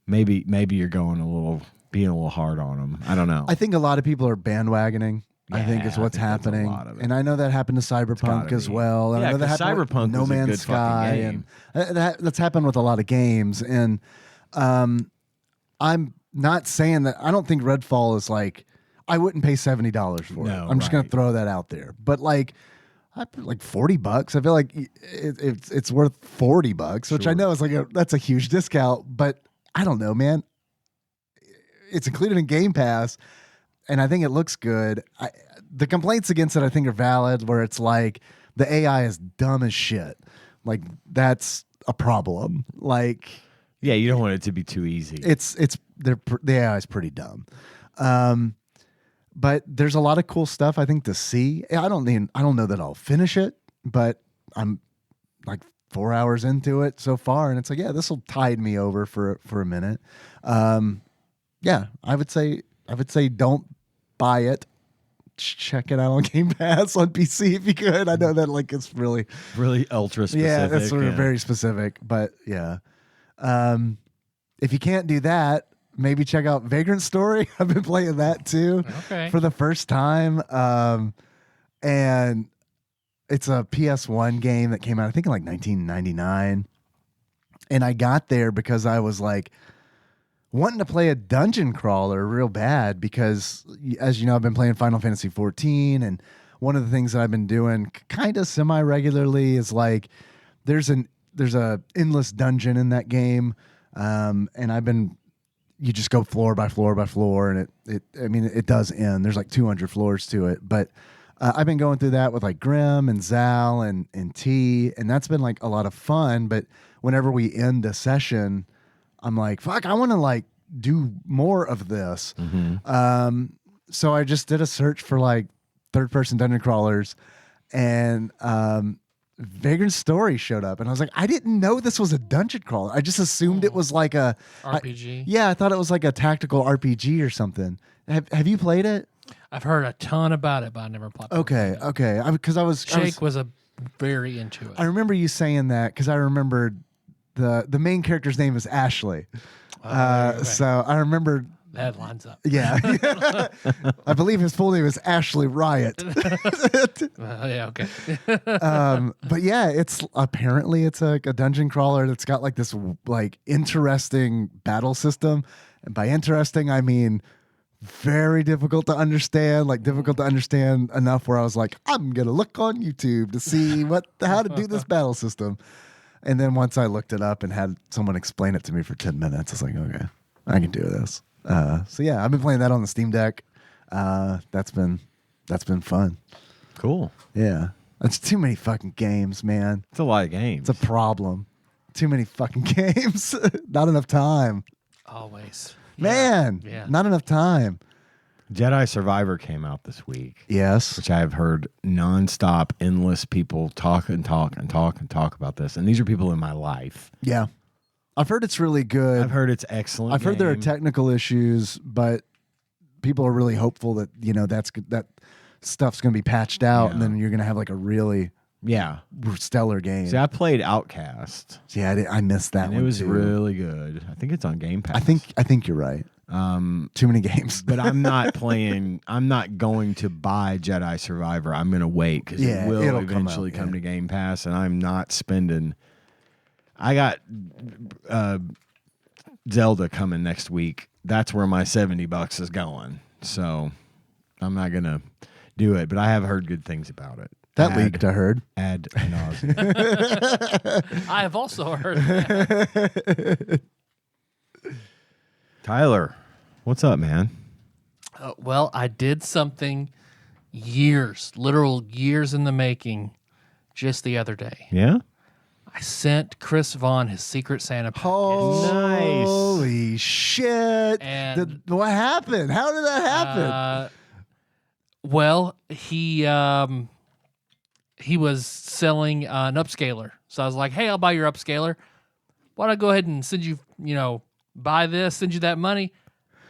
maybe you're being a little hard on them. I don't know. I think a lot of people are bandwagoning. I think is Yeah, what's I think that's a happening, lot of it. and I know that happened to Cyberpunk gotta as be. well. And I Yeah, know that 'cause happened with Cyberpunk No was a Man's good fucking Sky, game. and that's happened with a lot of games. And I'm not saying that I don't think Redfall is like I wouldn't pay $70 for it. No, I'm just gonna right. throw that out there. But like like $40. I feel like it's worth $40, which I Sure. know is like that's a huge discount. But I don't know, man. It's included in Game Pass, and I think it looks good. The complaints against it, I think, are valid. Where it's like the AI is dumb as shit. Like that's a problem. Like yeah, you don't want it to be too easy. the AI is pretty dumb. But there's a lot of cool stuff I think to see. I don't know that I'll finish it, but I'm like 4 hours into it so far, and it's like, yeah, this will tide me over for a minute. Yeah, I would say don't buy it. Check it out on Game Pass on PC if you could. I know that like it's really ultra specific. yeah, that's sort of very specific, but yeah. If you can't do that, maybe check out Vagrant Story. I've been playing that too for the first time. And it's a PS1 game that came out, I think, in like 1999. And I got there because I was like wanting to play a dungeon crawler real bad because, as you know, I've been playing Final Fantasy 14. And one of the things that I've been doing kind of semi-regularly is like there's a endless dungeon in that game. And you just go floor by floor by floor, and it does end. There's like 200 floors to it, but I've been going through that with like Grim and Zal and T, and that's been like a lot of fun. But whenever we end a session, I'm like, fuck, I want to like do more of this. So I just did a search for like third-person dungeon crawlers, and Vagrant Story showed up, and I was like, I didn't know this was a dungeon crawler. I just assumed it was like a RPG. I thought it was like a tactical RPG or something. Have you played it? I've heard a ton about it, but I never played. Okay. Because I was Jake was very into it. I remember you saying that because I remembered the main character's name is Ashley. Okay. So I remember. That lines up. Yeah. I believe his full name is Ashley Riot. Yeah, okay. But yeah, it's like a dungeon crawler that's got like this like interesting battle system. And by interesting, I mean very difficult to understand, like difficult to understand enough where I was like, I'm going to look on YouTube to see how to do this battle system. And then once I looked it up and had someone explain it to me for 10 minutes, I was like, okay, I can do this. So yeah, I've been playing that on the Steam Deck. That's been fun. Cool. Yeah. It's too many fucking games, man. It's a lot of games. It's a problem. Too many fucking games. Not enough time. Always. Man, Yeah. not enough time. Jedi Survivor came out this week, Yes. which I've heard nonstop, endless people talk about this. And these are people in my life. Yeah. I've heard it's really good. I've heard it's excellent. I've heard there are game. technical issues, but people are really hopeful that, that stuff's going to be patched out, and Yeah. then you're going to have like a really Yeah. stellar game. See, I played Outcast. Yeah, I missed that And one it was too. really good. I think it's on Game Pass. I think you're right. Too many games. But I'm not playing. I'm not going to buy Jedi Survivor. I'm going to wait because Yeah, it will it'll come eventually out, come yeah. to Game Pass, and I'm not spending I got Zelda coming next week. That's where my $70 is going. So I'm not gonna do it, but I have heard good things about it. That leaked, I heard. Ad nauseam. I have also heard that. Tyler, what's up, man? Well, I did something literal years in the making, just the other day. Yeah? I sent Chris Vaughn his Secret Santa package. Holy shit. And what happened? How did that happen? Well, he was selling an upscaler. So I was like, hey, I'll buy your upscaler. Why don't I go ahead and send you, buy this, send you that money,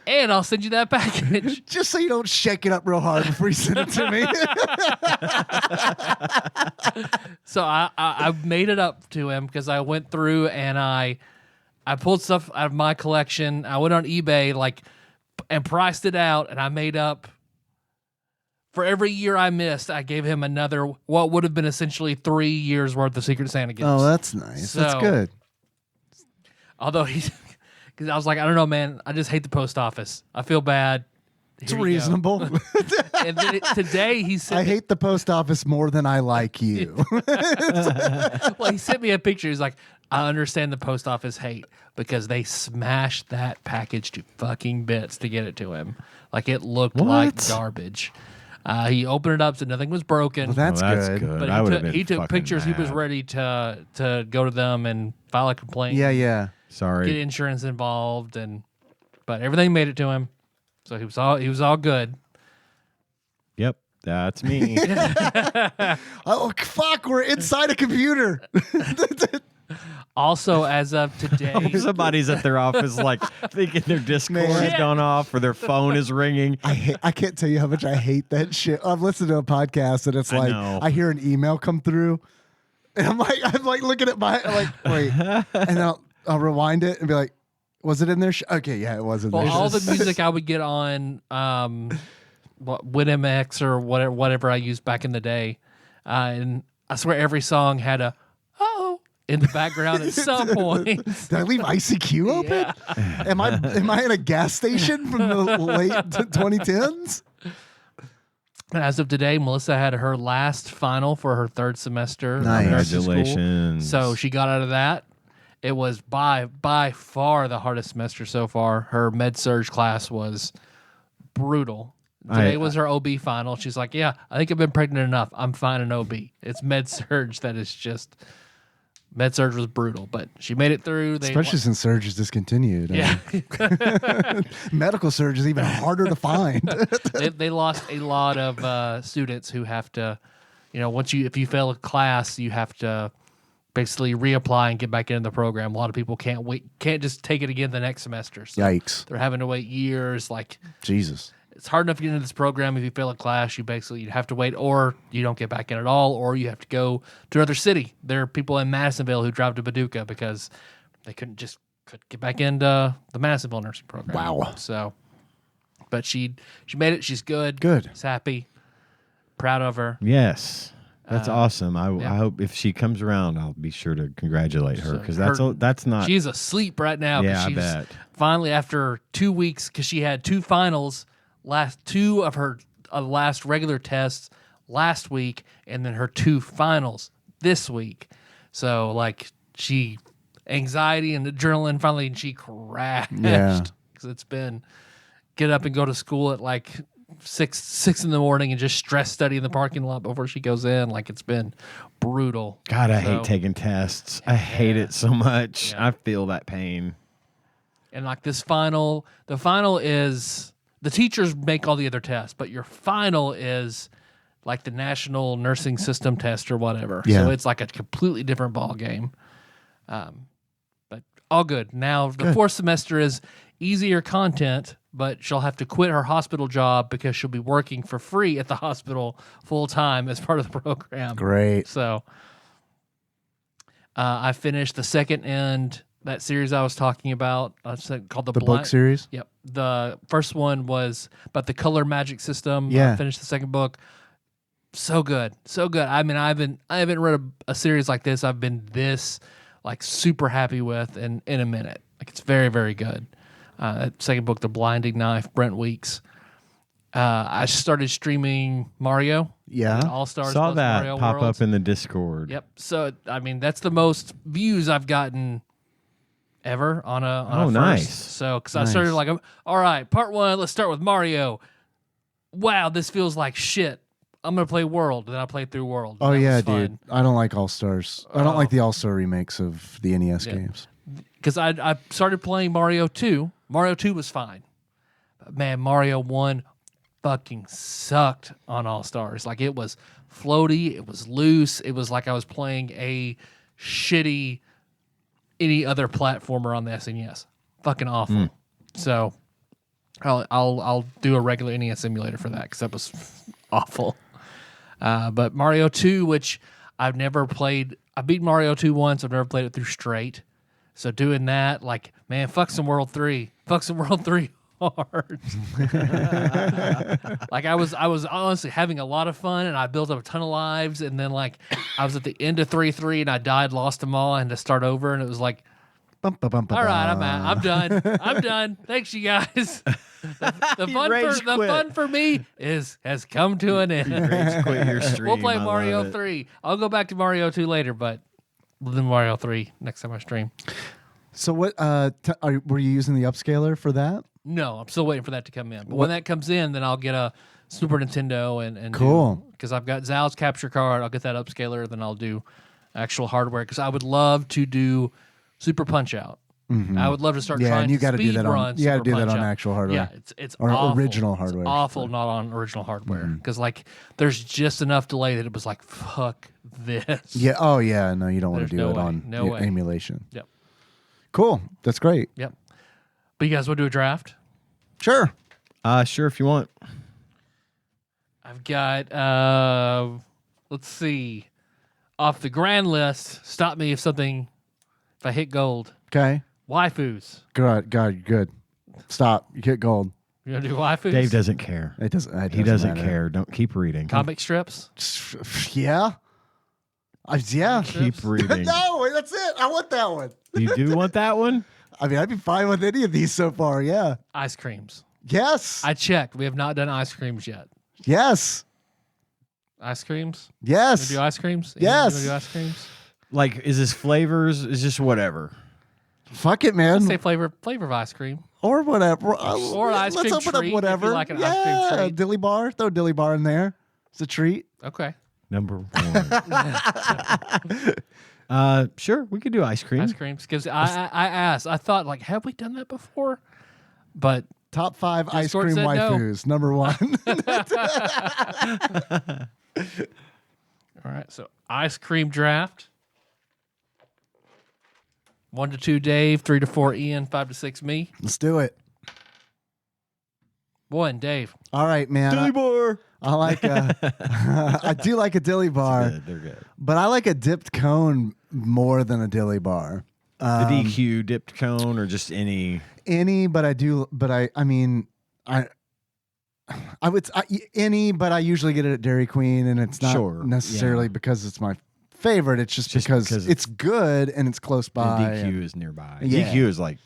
and I'll send you that package. Just so you don't shake it up real hard before you send it to me. So I made it up to him because I went through and I pulled stuff out of my collection. I went on eBay and priced it out, and I made up. For every year I missed, I gave him another, what would have been essentially 3 years worth of Secret Santa gifts. Oh, that's nice. That's good. Although because I was like, I don't know, man. I just hate the post office. I feel bad. It's reasonable. And then today he said, I hate the post office more than I like you. well, he sent me a picture. He's like, I understand the post office hate because they smashed that package to fucking bits to get it to him. Like it looked like garbage. He opened it up, so nothing was broken. Well, that's good. But he took pictures. Mad. He was ready to go to them and file a complaint. Yeah. Sorry. Get insurance involved, but everything made it to him, so he was all good. Yep, that's me. Oh fuck! We're inside a computer. Also, as of today, Somebody's at their office thinking their Discord has gone off or their phone is ringing. I can't tell you how much I hate that shit. I've listened to a podcast and it's like I hear an email come through, and I'm like looking at wait, and then I'll rewind it and be like, was it in there? Okay, yeah, it was in there. Well, all the music I would get on WinMX or whatever I used back in the day, and I swear every song had a in the background at some point. Did I leave ICQ open? Yeah. Am I at a gas station from the late 2010s? As of today, Melissa had her last final for her third semester. Nice. Of nursing school. Congratulations. So she got out of that. It was by far the hardest semester so far. Her med-surg class was brutal. Today was her OB final. She's like, yeah, I think I've been pregnant enough. I'm fine in OB. It's med-surg that is just... Med-surg was brutal, but she made it through. Especially since surge is discontinued. Yeah. Medical surge is even harder to find. they lost a lot of students who have to, if you fail a class, you have to basically reapply and get back into the program. A lot of people can't just take it again the next semester. So Yikes. they're having to wait years. Jesus. It's hard enough to get into this program. If you fail a class, you have to wait, or you don't get back in at all, or you have to go to another city. There are people in Madisonville who drive to Paducah because they couldn't get back into the Madisonville nursing program. Wow. So, but she made it. She's good. Good. She's happy. Proud of her. Yes. That's awesome. I hope if she comes around, I'll be sure to congratulate her because that's not. She's asleep right now. Yeah, she's I bet. Finally, after 2 weeks, because she had two finals, last two of her last regular tests last week, and then her two finals this week. So she anxiety and adrenaline finally, and she crashed. Yeah. Because it's been get up and go to school at six in the morning and just stress study in the parking lot before she goes in. It's been brutal. God, I hate taking tests. I hate it so much. Yeah. I feel that pain. And this final, the final is the teachers make all the other tests, but your final is the National Nursing System test or whatever. Yeah. So it's a completely different ball game. But all good. Now the fourth semester is easier content, but she'll have to quit her hospital job because she'll be working for free at the hospital full time as part of the program. Great. So I finished the second end. That series I was talking about, called the book series. Yep. The first one was about the color magic system. Yeah. I finished the second book. So good, so good. I mean, I haven't read a series like this. I've been this like super happy with in a minute. Like it's very, very good. That second book, The Blinding Knife, Brent Weeks. I started streaming Mario. Yeah. All Stars. Saw that Mario pop Worlds. up in the Discord. Yep. So I mean, that's the most views I've gotten ever on a first. Nice. So because I started like, all right, part one. Let's start with Mario. Wow, this feels like shit. I'm gonna play World. Then I played through World. Oh That yeah, was fun. dude. I don't like All Stars. I don't like the All Star remakes of the NES games. Because I started playing Mario 2. Mario 2 was fine. But man, Mario 1 fucking sucked on All Stars. Like it was floaty, it was loose. It was like I was playing a shitty any other platformer on the SNES. Fucking awful. So I'll do a regular NES emulator for that because that was awful. But Mario 2, which I've never played, I beat Mario 2 once. I've never played it through straight. So doing that, like, man, fuck some World 3. Fuck some World 3 hard. Like I was honestly having a lot of fun, and I built up a ton of lives, and then like I was at the end of 3-3 and I died, lost them all, and to start over, and it was like, all right, I'm out. I'm done. I'm done. Thanks, you guys. The fun for me has come to an end. Rage quit your stream. We'll play I Mario love it. 3. I'll go back to Mario 2 later, but we'll do Mario 3 next time I stream. So what? Were you using the upscaler for that? No, I'm still waiting for that to come in. But when that comes in, then I'll get a Super Nintendo and Cool. Because I've got Zal's capture card. I'll get that upscaler. Then I'll do actual hardware. Because I would love to do Super Punch Out. I would love to start trying and you to got to do speed that run on. You got to Super do that Punch on Out. actual hardware. Yeah, it's or awful. original hardware. It's awful, not on original hardware. Because like there's just enough delay that it was like fuck this. Yeah. Oh yeah. No, you don't want to There's do no it way. on No way. emulation. Yep. Cool. That's great. Yep. But you guys want to do a draft? Sure. Sure, if you want. I've got let's see. Off the grand list, stop me if I hit gold. Okay. Waifus. Good. Stop. You hit gold. You gonna do waifus? Dave doesn't care. It doesn't. He doesn't matter. care. Don't keep reading. Comic strips. Yeah. Yeah. Keep reading. No, that's it. I want that one. You do want that one? I mean, I'd be fine with any of these so far. Yeah. Ice creams. Yes. I checked. We have not done ice creams yet. Yes. Ice creams? Yes. We do ice creams? Yes. We do ice creams? Like, is this flavors? Is just whatever? Fuck it, man. Let's say flavor of ice cream. Or whatever. Or an ice Let's cream open treat, up if you whatever. like an yeah. ice cream treat. Dilly bar. Throw a dilly bar in there. It's a treat. Okay. Number one. Sure, we could do ice cream. Ice creams. Because I asked. I thought, like, have we done that before? But Top 5 ice Discord cream said no. waifus. Number 1. all right. So ice cream draft. 1 to 2 Dave, 3 to 4 Ian, 5 to 6 me. Let's do it. 1 Dave. All right, man. Dilly bar. I like I do like a dilly bar, Good, they're good. but I like a dipped cone more than a dilly bar. The DQ dipped cone or just any. But I mean, any, but I usually get it at Dairy Queen, and it's not Sure, necessarily yeah. because it's my favorite. It's just because because it's good and it's close The by. DQ and is nearby. Yeah. DQ is like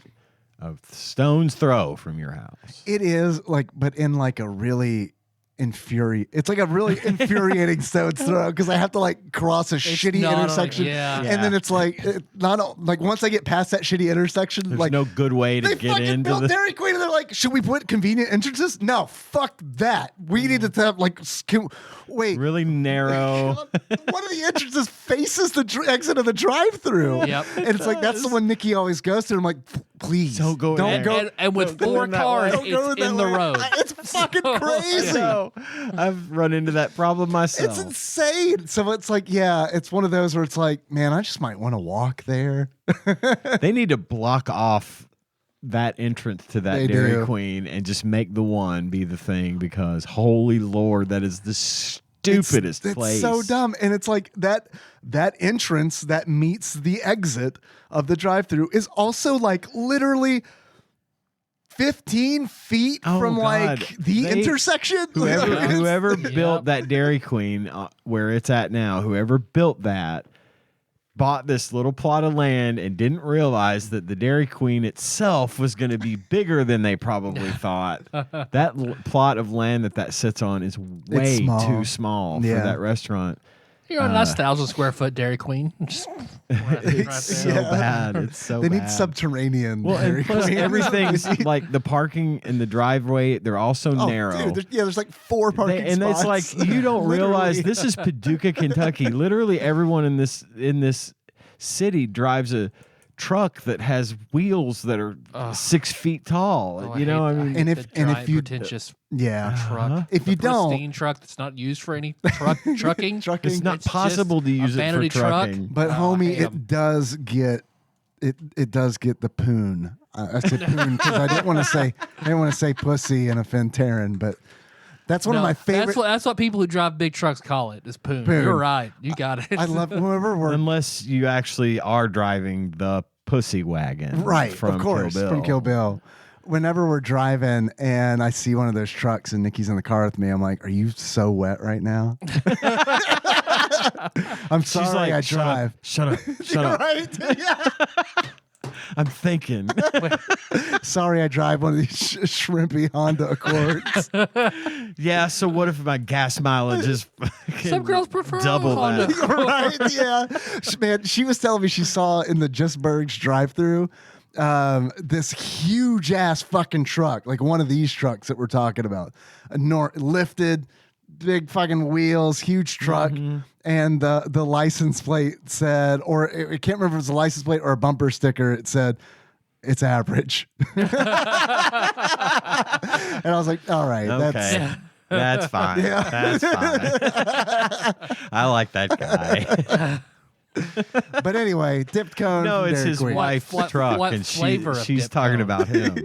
a stone's throw from your house. It is like, but in like a really it's like a really infuriating stone's throw because I have to like cross a shitty not intersection, yeah. and then it's like like once I get past that shitty intersection, There's like no good way to they get fucking into built the. Dairy Queen, and they're like, should we put convenient entrances? No, fuck that. We need to have like, wait, Really narrow. one of the entrances faces the exit of the drive-through. Yep. And it's like that's the one Nikki always goes to. I'm like, please Don't go in there. go. And with Don't go 4 in that cars, way. it's Don't go in that the way. road. It's fucking crazy. No, I've run into that problem myself. It's insane. So it's like, yeah, it's one of those where it's like, man, I just might want to walk there. They need to block off that entrance to that They Dairy do. Queen and just make the one be the thing because holy Lord, that is the stupidest it's place. so dumb. And it's like that entrance that meets the exit of the drive-through is also like literally 15 feet Oh, from God. like the They- intersection. Whoever Yep. built that Dairy Queen where it's at now, whoever built that bought this little plot of land and didn't realize that the Dairy Queen itself was going to be bigger than they probably thought. That plot of land that sits on is way too small for that restaurant. You're a nice 1,000 square foot Dairy Queen. Just It's so bad. It's so They bad. need subterranean. Well, and plus everything's like the parking and the driveway, they're all so narrow. Dude, there's like 4 parking spots. And it's like you don't realize this is Paducah, Kentucky. Literally everyone in this city drives a truck that has wheels that are 6 feet tall. You know, I mean, and if you pretentious truck, if you don't, pristine truck that's not used for any trucking, it's not possible to use it for trucking. But homie, it does get the poon. I said poon because I didn't want to say pussy and offend Taryn, but that's one of my favorite. That's what people who drive big trucks call it. Is poon. You're right. You got it. I love whenever we're unless you actually are driving the pussy wagon, right? From of course, Kill Bill. from Kill Bill. Whenever we're driving and I see one of those trucks and Nikki's in the car with me, I'm like, "Are you so wet right now?" I'm sorry, She's like, I drive. Shut up! Shut up! Right? Yeah. I'm thinking. Sorry, I drive one of these shrimpy Honda Accords. Yeah. So what if my gas mileage is Some girls prefer double Honda. that? Right? Yeah. Man, she was telling me she saw in the Just Berg's drive-through this huge ass fucking truck, like one of these trucks that we're talking about, lifted, big fucking wheels, huge truck. And the license plate said, or I can't remember if it was a license plate or a bumper sticker. It said, "It's average." And I was like, "All right, Okay. That's fine. Yeah. That's fine. I like that guy. But anyway, dipped cone. No, from it's Dairy his Queen. wife's what truck, and flavor of she's dip talking cone? about him.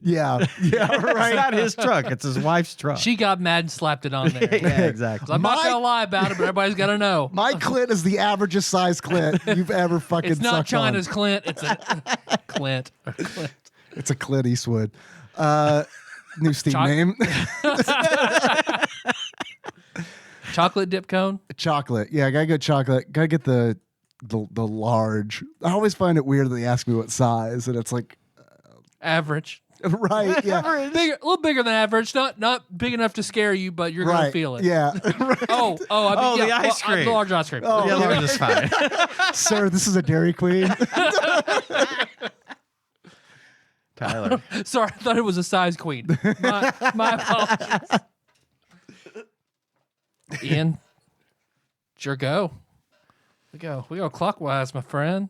Yeah, It's not his truck; it's his wife's truck. She got mad and slapped it on there. yeah, exactly. I'm not gonna lie about it, but everybody's gotta know. My clit is the averagest size clit you've ever fucking It's not sucked China's on. Clint. It's a Clint. Or Clint. It's a Clint Eastwood. New Steam Choc- name. Chocolate dip cone. Chocolate. Yeah, I gotta go chocolate. Gotta get the large. I always find it weird that they ask me what size, and it's like, Average. right? Yeah, Bigger, a little bigger than average. Not big enough to scare you, but you're gonna right. feel it. Yeah, Oh, I mean, the yeah, ice cream. The large ice cream. Oh, Yeah, yeah. large is fine. Sir, this is a Dairy Queen. Tyler. Sorry, I thought it was a size queen. My apologies. Ian, sure go. We go clockwise, my friend.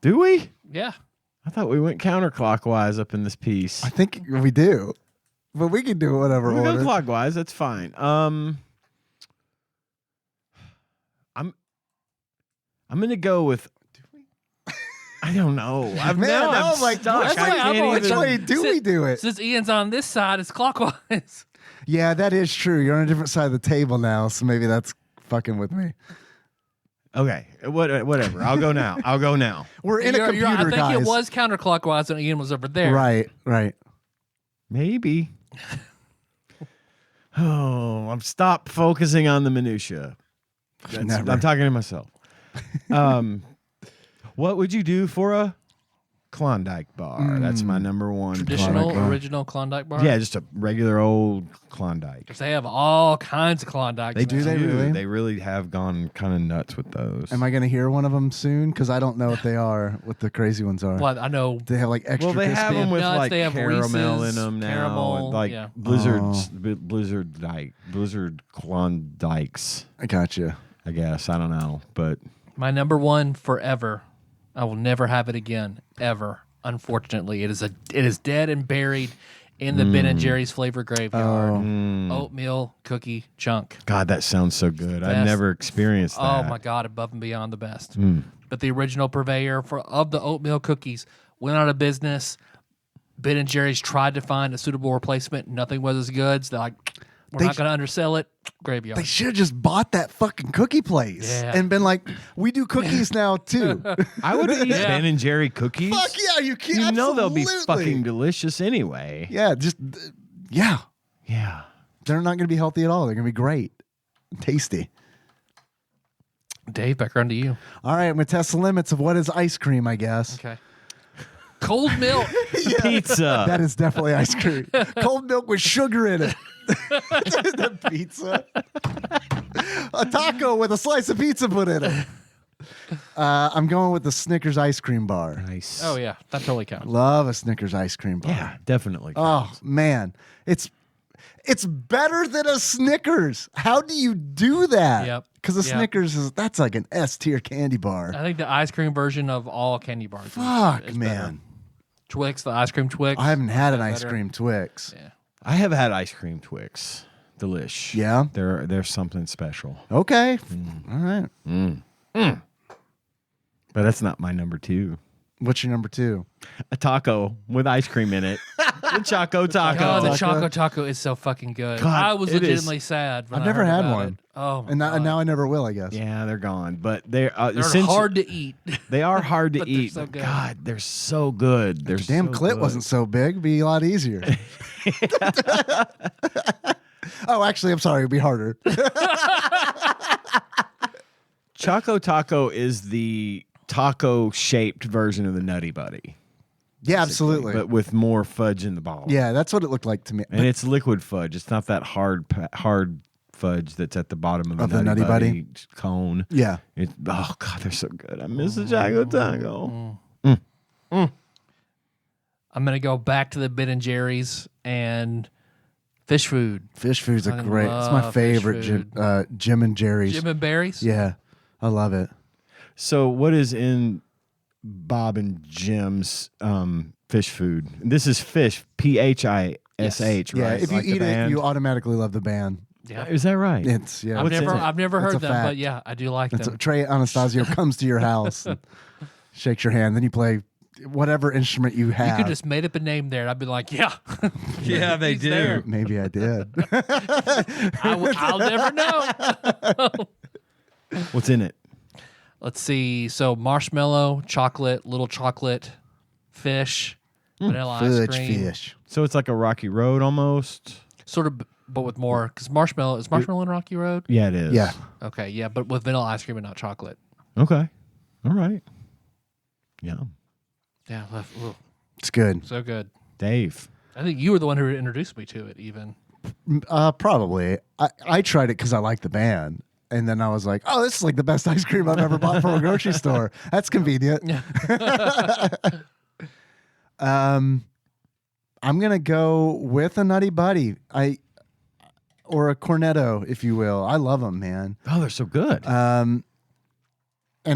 Do we? Yeah. I thought we went counterclockwise up in this piece. I think we do, but we can do whatever We go order. clockwise. That's fine. I'm gonna go with. I don't know. I'm like, stuck. That's I why I'm can't always even. Which way do we do it? Since Ian's on this side, it's clockwise. Yeah, that is true. You're on a different side of the table now, so maybe that's fucking with me. Okay, whatever. I'll go now. We're in a computer, I think guys. it was counterclockwise when Ian was over there. Right. Maybe. I'm stop focusing on the minutia. Never. I'm talking to myself. What would you do for a Klondike bar? That's my number one. Traditional, Klondike bar. original Klondike bar. Yeah, just a regular old Klondike. Because they have all kinds of Klondikes. They now. do. they really? They really have gone kind of nuts with those. Am I going to hear one of them soon? Because I don't know what they are, what the crazy ones are. What I know. They have like extra Well, they have crispy. them with nuts, like they have caramel Reese's, in them now, caramel, and, like yeah. Blizzard Oh. Klondikes. I got you. I guess I don't know, but My number one forever. I will never have it again, ever. Unfortunately, it is dead and buried in the Ben and Jerry's flavor graveyard. Oatmeal cookie chunk. God, that sounds so good. I've Best. never experienced that. Oh my God, above and beyond the best. But the original purveyor of the oatmeal cookies went out of business. Ben and Jerry's tried to find a suitable replacement. Nothing was as good. So they're like, we're not going to undersell it. Graveyard. They should have just bought that fucking cookie place Yeah. and been like, we do cookies now too. I would eat Yeah. Ben and Jerry cookies. Fuck yeah, you can't. You know they'll be absolutely. fucking delicious anyway. Yeah, yeah. Yeah. They're not going to be healthy at all. They're going to be great, tasty. Dave, back around to you. All right, I'm gonna test the limits of what is ice cream. I guess Okay. Cold milk. Pizza. that is definitely ice cream. Cold milk with sugar in it. The pizza. A taco with a slice of pizza put in it. I'm going with the Snickers ice cream bar. Nice. Oh yeah, that totally counts. Love a Snickers ice cream bar. Yeah, definitely. Oh man, it's better than a Snickers. How do you do that? Yep. Because a Yep. Snickers that's like an S tier candy bar. I think the ice cream version of all candy bars. Fuck, is man. better. Twix, the ice cream Twix. I haven't had an ice better. cream Twix. Yeah. I have had ice cream Twix. Delish. Yeah? There's something special. Okay. All right. But that's not my number 2. What's your number 2? A taco with ice cream in it. The Choco Taco. Oh, the Taco. Choco Taco is so fucking good. God, I was it is. legitimately sad. When I've I never heard had about one. It. Oh, my And God. now I never will, I guess. Yeah, they're gone. But they're They're hard to eat. They are hard to But they're eat. so but good. God, they're so good. They're Damn so clit good. wasn't so big. It'd be a lot easier. Oh, actually, I'm sorry. It'd be harder. Choco Taco is the taco-shaped version of the Nutty Buddy. Yeah, absolutely. But with more fudge in the ball. Yeah, that's what it looked like to me. And it's liquid fudge. It's not that hard fudge that's at the bottom of the Nutty Buddy cone. Yeah. Oh, God, they're so good. I miss the Choco Taco. I'm gonna go back to the Ben and Jerry's and fish food. Fish food's a I great. It's my love fish favorite. food. Jim and Jerry's. Jim and Berries. Yeah, I love it. So what is in Bob and Jim's fish food? This is fish, Phish, right? Yeah, if you Like the eat it, band? you automatically love the band. Yeah. Is that right? It's yeah. I've What's in never, it? I've never That's heard a them, but fact. yeah, I do like It's them. Trey Anastasio comes to your house, and shakes your hand, then you play whatever instrument you You have. could just made up a name there, and I'd be like, yeah, Yeah, they he's do. there. Maybe I did. I'll never know. What's in it? Let's see. So marshmallow, chocolate, little chocolate, fish, vanilla ice Fudge cream, fish. So it's like a Rocky Road almost. sort of, but with more. Because marshmallow is marshmallow in Rocky Road. Yeah, it is. Yeah. Okay, yeah, but with vanilla ice cream and not chocolate. Okay. All right. Yeah. Yeah, ooh, It's good. so good. Dave. I think you were the one who introduced me to it. Even Probably. I tried it because I like the band. And then I was like, oh, this is like the best ice cream I've ever bought from a grocery store. That's convenient. yeah, I'm gonna go with a Nutty Buddy. Or a Cornetto, if you will. I love them, man. Oh, they're so good. And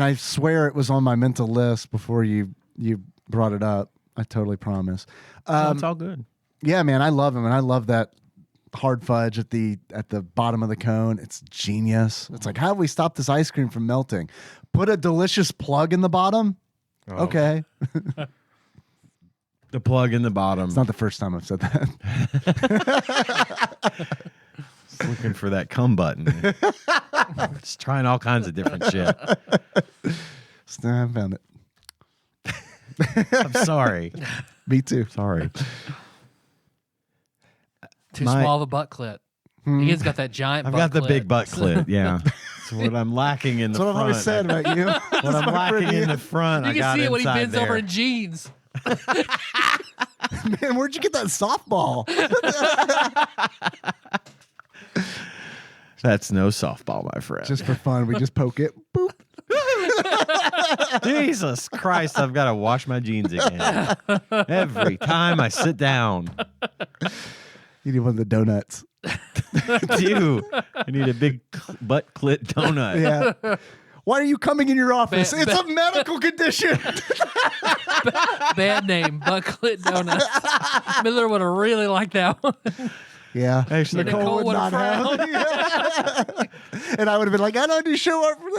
I swear it was on my mental list before you brought it up. I totally promise. No, it's all good. Yeah, man, I love them, and I love that hard fudge at the bottom of the cone. It's genius. It's like, how do we stop this ice cream from melting? Put a delicious plug in the bottom. Oh. Okay, The plug in the bottom. it's not the first time I've said that. Just looking for that cum button. Just trying all kinds of different shit. I found it. I'm sorry. Me too. Sorry. too My- small of a butt clit. Ian's got that giant. I've butt got the clit. big butt clit. Yeah. That's what I'm lacking in the That's what front. I've always said about you. What I'm lacking in the front, You I can got see it when he inside bends there. over in jeans. Man, where'd you get that softball? That's no softball, my friend. Just for fun, we just poke it. Boop. Jesus Christ, I've got to wash my jeans again. Every time I sit down. You need one of the donuts. I do. I need a big butt clit donut. Yeah. Why are you coming in your office? Ba- It's a medical condition. Bad name, butt clit donuts. Miller would have really liked that one. Yeah. Actually, Nicole would would not have have. Yeah. And I would have been like, I don't need to show up for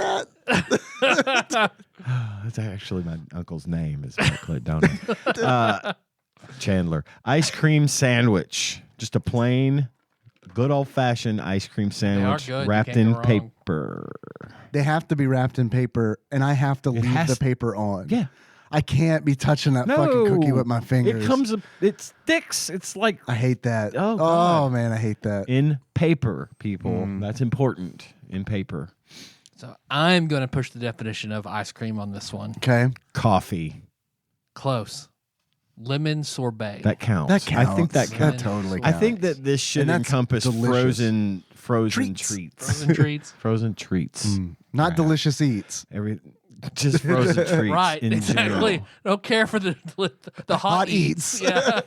that. That's actually my uncle's name is butt clit donut. Chandler. Ice cream sandwich. Just a plain, good old-fashioned ice cream sandwich good. You wrapped can't in go wrong. paper. They have to be wrapped in paper, and I have to leave has the to- paper on. Yeah. I can't be touching that fucking cookie with my fingers. It sticks. It's like I hate that. Oh, God. Oh man, I hate that. in paper, people. That's important. In paper. So I'm going to push the definition of ice cream on this one. Okay. Coffee. Close. Lemon sorbet. That counts. That counts. I think that That counts. totally I counts. think that this should And that's encompass delicious. frozen Treats. treats. Frozen treats. Frozen treats. Not Right. delicious eats. Just frozen treats. Right, in exactly. general. Don't care for the hot hot eats. eats. Yeah.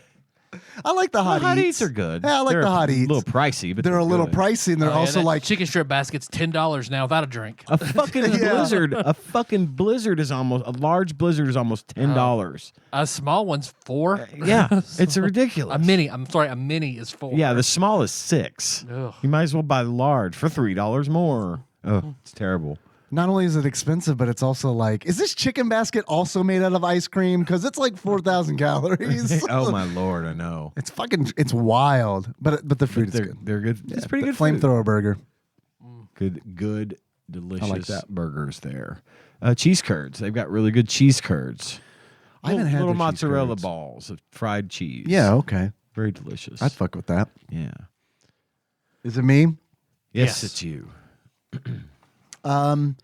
I like the hot The hot eats. eats are good. Yeah, I like They're the hot A eats. little pricey, but They're a little good. pricey, and they're Oh, yeah, also that like chicken strip basket's $10 now without a drink. A fucking blizzard. A fucking blizzard is almost a large blizzard is almost $10. A small one's $4. Yeah, it's ridiculous. A mini. I'm sorry, a mini is $4. Yeah, the small is $6. Ugh. You might as well buy the large for $3 more. Oh, it's terrible. not only is it expensive, but it's also like, is this chicken basket also made out of ice cream? Because it's like 4,000 calories. Oh my lord, I know. It's wild. But the food is They're good. they're good. It's pretty good. food. Flamethrower burger. Good, delicious that. burgers there. Cheese curds. They've got really good cheese curds. I haven't had little their cheese mozzarella curds. balls of fried cheese. Yeah, okay. very delicious. I'd fuck with that. Yeah. Is it me? Yes, Yes. it's you. I'm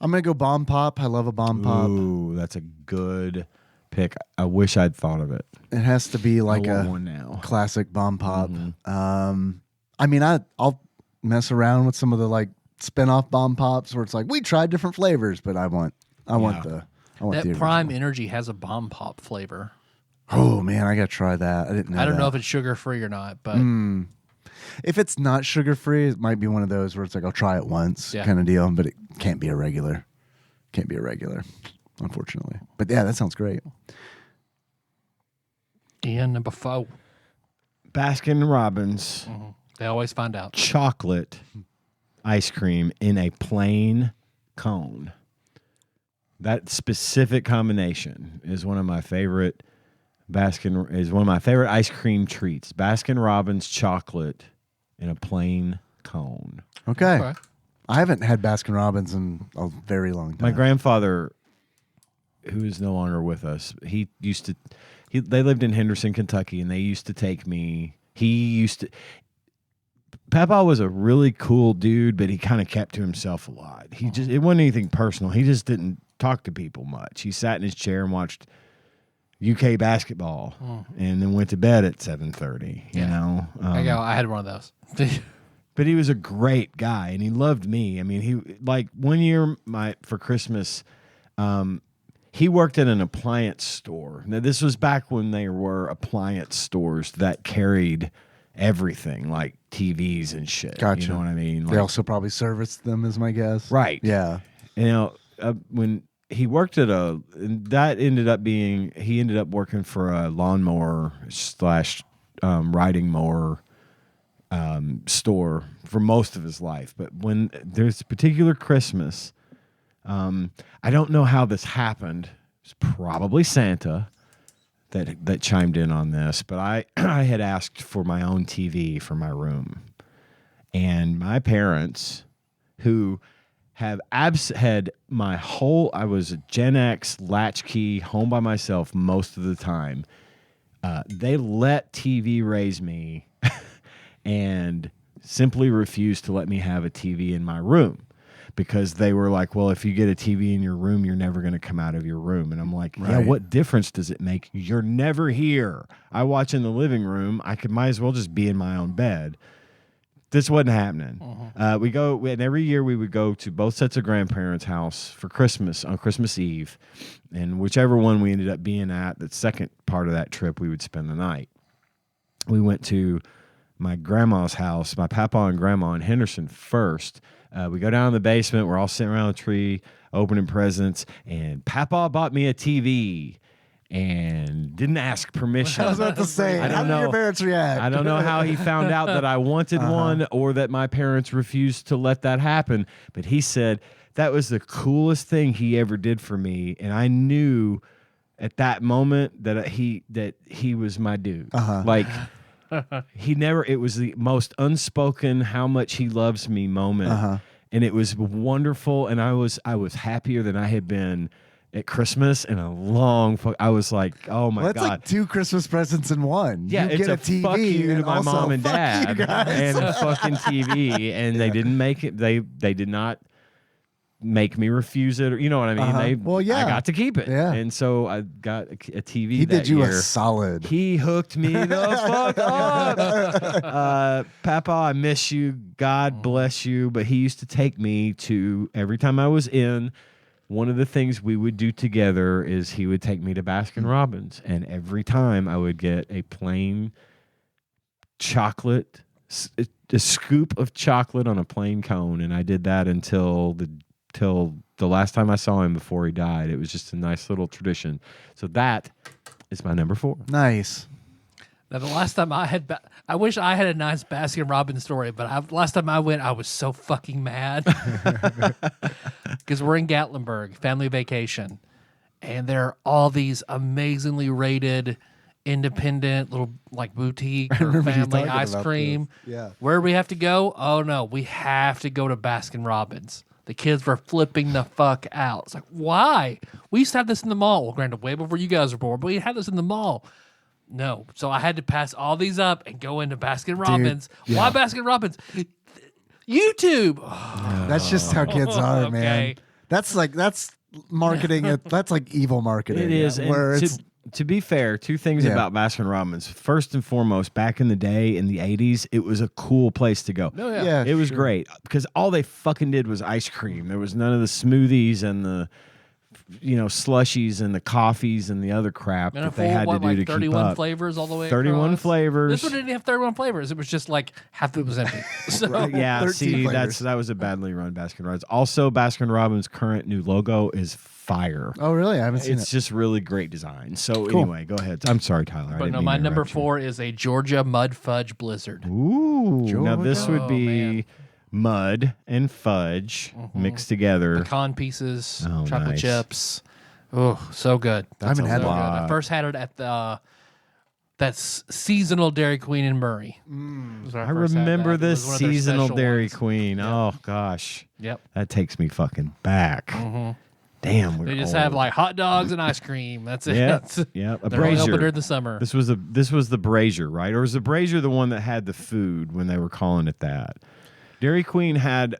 gonna go bomb pop. I love a bomb pop. Ooh, that's a good pick. I wish I'd thought of it. It has to be like I want a one now. classic bomb pop. Mhm. I mean, I'll mess around with some of the like spin-off bomb pops where it's like we tried different flavors, but I want the That original. Prime Energy has a bomb pop flavor. Oh man, I gotta try that. I didn't know. I don't know that. if it's sugar free or not, but If it's not sugar free, it might be one of those where it's like I'll try it once Yeah. kind of deal, but it can't be a regular. Can't be a regular, unfortunately. But yeah, that sounds great. Ian, number 4. Baskin Robbins They always find out. chocolate ice cream in a plain cone. That specific combination is one of my favorite ice cream treats. Baskin Robbins chocolate in a plain cone. Okay. Okay. I haven't had Baskin Robbins in a very long time. My grandfather, who is no longer with us, they lived in Henderson, Kentucky, and they used to take me. Papa was a really cool dude, but he kind of kept to himself a lot. It wasn't anything personal. He just didn't talk to people much. He sat in his chair and watched UK basketball, and then went to bed at 7:30. You Yeah. know, I had one of those. but he was a great guy, and he loved me. I mean, one year for Christmas, he worked at an appliance store. Now, this was back when there were appliance stores that carried everything, like TVs and shit. Gotcha. You know what I mean? They also probably serviced them, is my guess. Right. Yeah. You know, when he worked at he ended up working for a lawnmower / riding mower store for most of his life. But when there's a particular Christmas, I don't know how this happened. It's probably Santa that chimed in on this, but I had asked for my own TV for my room, and my parents, who have had I was a Gen X latchkey home by myself most of the time. They let TV raise me and simply refused to let me have a TV in my room because they were like, well, if you get a TV in your room, you're never going to come out of your room. And I'm like, yeah, Right. what difference does it make? You're never here. I watch in the living room. Might as well just be in my own bed. This wasn't happening. And every year we would go to both sets of grandparents' house for Christmas on Christmas Eve, and whichever one we ended up being at, the second part of that trip, we would spend the night. We went to my grandma's house, my papa and grandma in Henderson first. We go down in the basement. We're all sitting around the tree, opening presents, and Papa bought me a TV. And didn't ask permission. I was about to say, I how don't did your know. parents react? I don't know how he found out that I wanted one or that my parents refused to let that happen. But he said that was the coolest thing he ever did for me. And I knew at that moment that he was my dude. Like it was the most unspoken how much he loves me moment. And it was wonderful. And I was happier than I had been at Christmas in a long. I was like, oh my Well, that's god, like 2 Christmas presents in one. yeah, you it's get a TV fuck you to and my also mom and fuck dad you guys. and a fucking TV, and they didn't make it. They did not make me refuse it, or you know what I mean. Well, yeah. I got to keep it, Yeah. and so I got a TV. He that did you year. a solid. He hooked me the fuck up. Papa, I miss you. God bless you. But he used to take me to, every time I was in, one of the things we would do together is he would take me to Baskin Robbins. And every time I would get a plain chocolate, a scoop of chocolate on a plain cone. And I did that until the last time I saw him before he died. It was just a nice little tradition. So that is my number 4. Nice. Now, the last time I had, I wish I had a nice Baskin Robbins story, but last time I went, I was so fucking mad because we're in Gatlinburg, family vacation, and there are all these amazingly rated, independent little like boutique or remember you family talking ice about cream. this. Yeah. Where do we have to go? Oh no, we have to go to Baskin Robbins. The kids were flipping the fuck out. It's like, why? We used to have this in the mall. Well, granted, way before you guys were born, but we had this in the mall. No. So I had to pass all these up and go into Baskin Robbins. yeah. Why Baskin Robbins? YouTube. That's just how kids are, man. Okay. That's marketing. That's like evil marketing. It is. Where And it's to be fair, two things Yeah. about Baskin Robbins. First and foremost, back in the day, in the 80s, it was a cool place to go. Oh, yeah. yeah, It was sure. great because all they fucking did was ice cream. There was none of the smoothies and the slushies and the coffees and the other crap And a that they full, had to do like to keep 31 up. flavors all the way 31 across? flavors. This one didn't have 31 flavors. It was just like half of it was empty. So, Yeah, 13 see, flavors. that was a badly run Baskin Robbins. Also, Baskin Robbins' current new logo is fire. Oh, really? I haven't seen It's it. just really great design. So Cool. anyway, go ahead. I'm sorry, Tyler. I But didn't no, mean my to number interrupt you. 4 is a Georgia Mud Fudge Blizzard. Ooh, now Georgia. this would Oh, be man. mud and fudge mixed together. Pecan pieces, Oh, chocolate nice. chips. Oh, so good. I haven't a had So that. good. I lot. first had it at the seasonal Dairy Queen in Murray. Was where I first had remember that. It this was one of their seasonal special Dairy ones. Queen. Oh gosh, Yep. that takes me fucking back. Damn, we're They just old. have like hot dogs and ice cream. That's it. yeah, That's- yeah, a They're only open brazier. during the summer. This was the brazier, right? Or was the brazier the one that had the food when they were calling it that? Dairy Queen had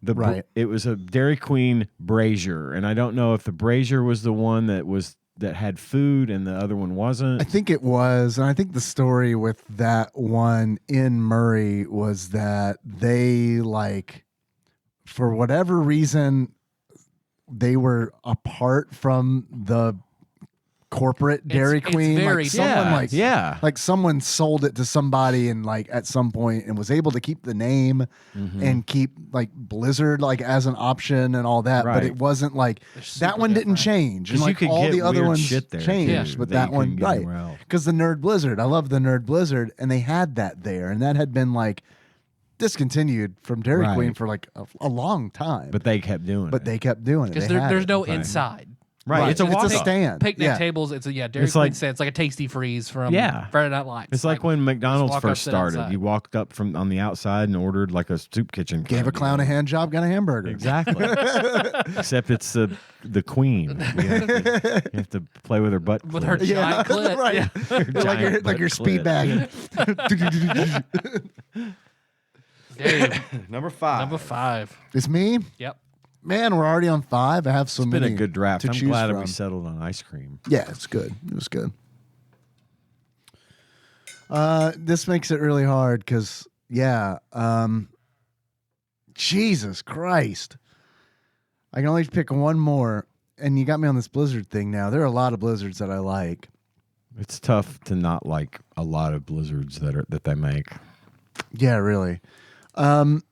Right. It was a Dairy Queen brazier, and I don't know if the brazier was the one that had food and the other one wasn't. I think it was, and I think the story with that one in Murray was that they for whatever reason, they were apart from the corporate Dairy it's Queen. very Someone yeah. like someone sold it to somebody and at some point and was able to keep the name and keep Blizzard as an option and all that, but Right. it wasn't They're that super one didn't different. change. 'Cause And you could all get the other weird ones shit there, changed, too, but that that you one couldn't get right anywhere else. because the Nerd Blizzard. I love the Nerd Blizzard, and they had that there, and that had been discontinued from Dairy Right. Queen for a long time. But they kept doing it. they kept doing it Because They had there's it. no Right. inside. Right, it's a It's a walk-up. stand. Picnic Yeah. tables. It's a Dairy It's Queen like- stand. It's like a Tasty Freeze from Yeah. Friday Night Lights. It's like when McDonald's walk up, first sit started. outside. You walked up from on the outside and ordered a soup kitchen. Gave a kind of clown a deal. hand job, got a hamburger. Exactly. Except it's the queen. You have to play with her butt. with her clit. giant clit. right. Yeah. Giant like your butt speed clit. bag. Dave, Number 5. number 5. It's me. Yep. Man, we're already on 5. I have so It's been many a good draft. to I'm choose glad that from. we settled on ice cream. Yeah, it's good. It was good. This makes it really hard because, Jesus Christ. I can only pick one more, and you got me on this Blizzard thing now. There are a lot of Blizzards that I like. It's tough to not like a lot of blizzards that they make. Yeah, really. God.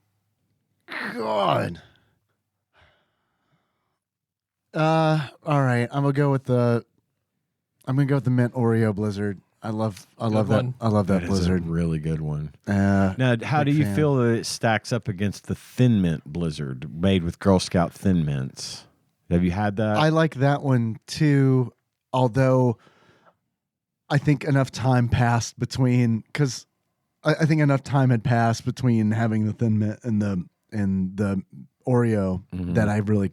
All right. I'm gonna go with the mint Oreo Blizzard. I love that. one. I love that That is Blizzard. a really good one. Uh, Now, how Big do you fan. feel that it stacks up against the Thin Mint Blizzard made with Girl Scout Thin Mints? Have you had that? I like that one too, although I think enough time passed between because I think enough time had passed between having the Thin Mint and the Oreo that I would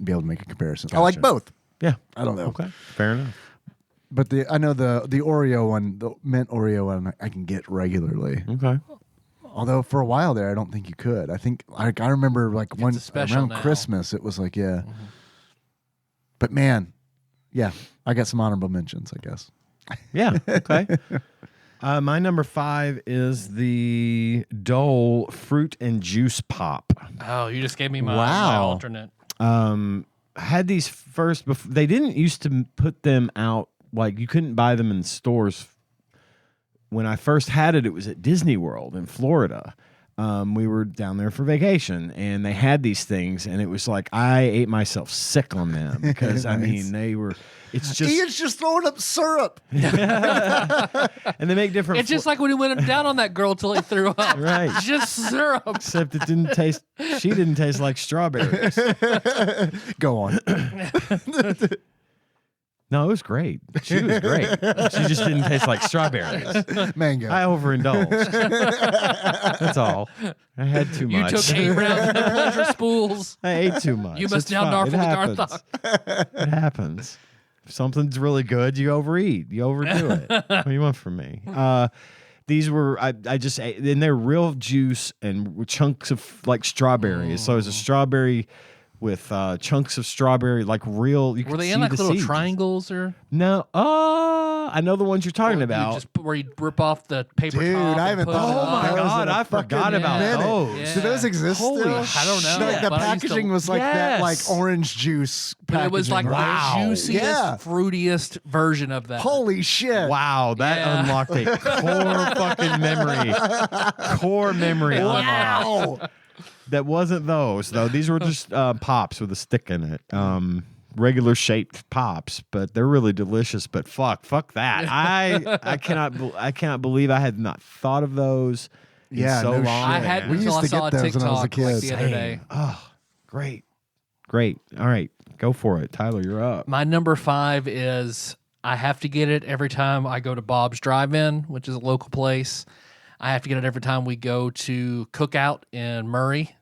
be able to make a comparison. I like Gotcha. both. Yeah. I don't know. Okay. Fair enough. But I know the Oreo one, the mint Oreo one, I can get regularly. Okay. Although for a while there, I don't think you could. I think I remember like a special around now. Christmas, it was like, yeah. But man, yeah, I got some honorable mentions, I guess. Yeah. Okay. My number 5 is the Dole Fruit and Juice Pop. Oh, you just gave me my Wow. alternate. Had these first. They didn't used to put them out. Like you couldn't buy them in stores. When I first had it, it was at Disney World in Florida. We were down there for vacation, and they had these things, and it was like I ate myself sick on them because I mean they were. It's just Ian's just throwing up syrup. and they make different. It's just like when he went down on that girl till he threw up. Right. Just syrup. Except it didn't taste. She didn't taste like strawberries. Go on. No, it was great. She was great. She just didn't taste like strawberries. Mango. I overindulged. That's all. I had too You much. took 8 rounds of pleasure spools. I ate too much. You must It's now fine. narf It with happens. Garthok. It happens. If something's really good, you overeat. You overdo it. What do you want from me? These were I just ate, and they're real juice and chunks of like strawberries. So it was a strawberry with chunks of strawberry, like real. You Were could they see in like the little seeds. triangles or? No. I know the ones you're talking Or you about. just where you rip off the paper Dude, top. I and haven't put thought it Oh of on. my those God, in a I forgot fucking about minute. those. Yeah. Do those exist Holy still? I don't know. Like the but I used to- packaging was like that, like Yes. orange juice. But it was like packaging, right? the juiciest, Yeah. fruitiest version of that. Holy shit! Wow, that Yeah. unlocked a core fucking memory. Core memory unlocked. Wow! That wasn't those though. These were just pops with a stick in it. Regular shaped pops, but they're really delicious. But fuck that. I cannot believe I had not thought of those. In Yeah, so no long. I shit. had We until used I to saw a get those when I was a TikTok like kid. the other day. Oh, great. All right, go for it, Tyler. You're up. My number 5 is I have to get it every time I go to Bob's Drive-In, which is a local place. I have to get it every time we go to Cookout in Murray.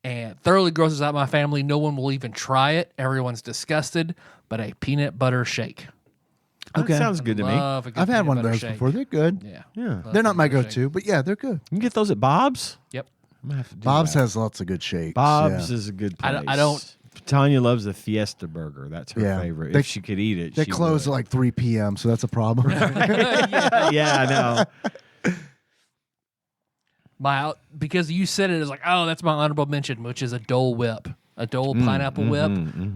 And thoroughly grosses out my family. No one will even try it. Everyone's disgusted. But a peanut butter shake. Okay, sounds good to me. Love a good I've had peanut one of butter those shake. before. They're good. Yeah. Yeah, Love They're not my peanut butter shake. go-to, but yeah, they're good. you can get those at Bob's. Yep. I'm gonna have to do Bob's that. has lots of good shakes. Bob's yeah. is a good I place. don't- Tanya loves the Fiesta burger. That's her Yeah. favorite. They- if she could eat it, They she close would. at like 3 p.m., so that's a problem. Yeah, I know. Because you said it as like, oh, that's my honorable mention, which is a Dole Whip. A Dole pineapple whip.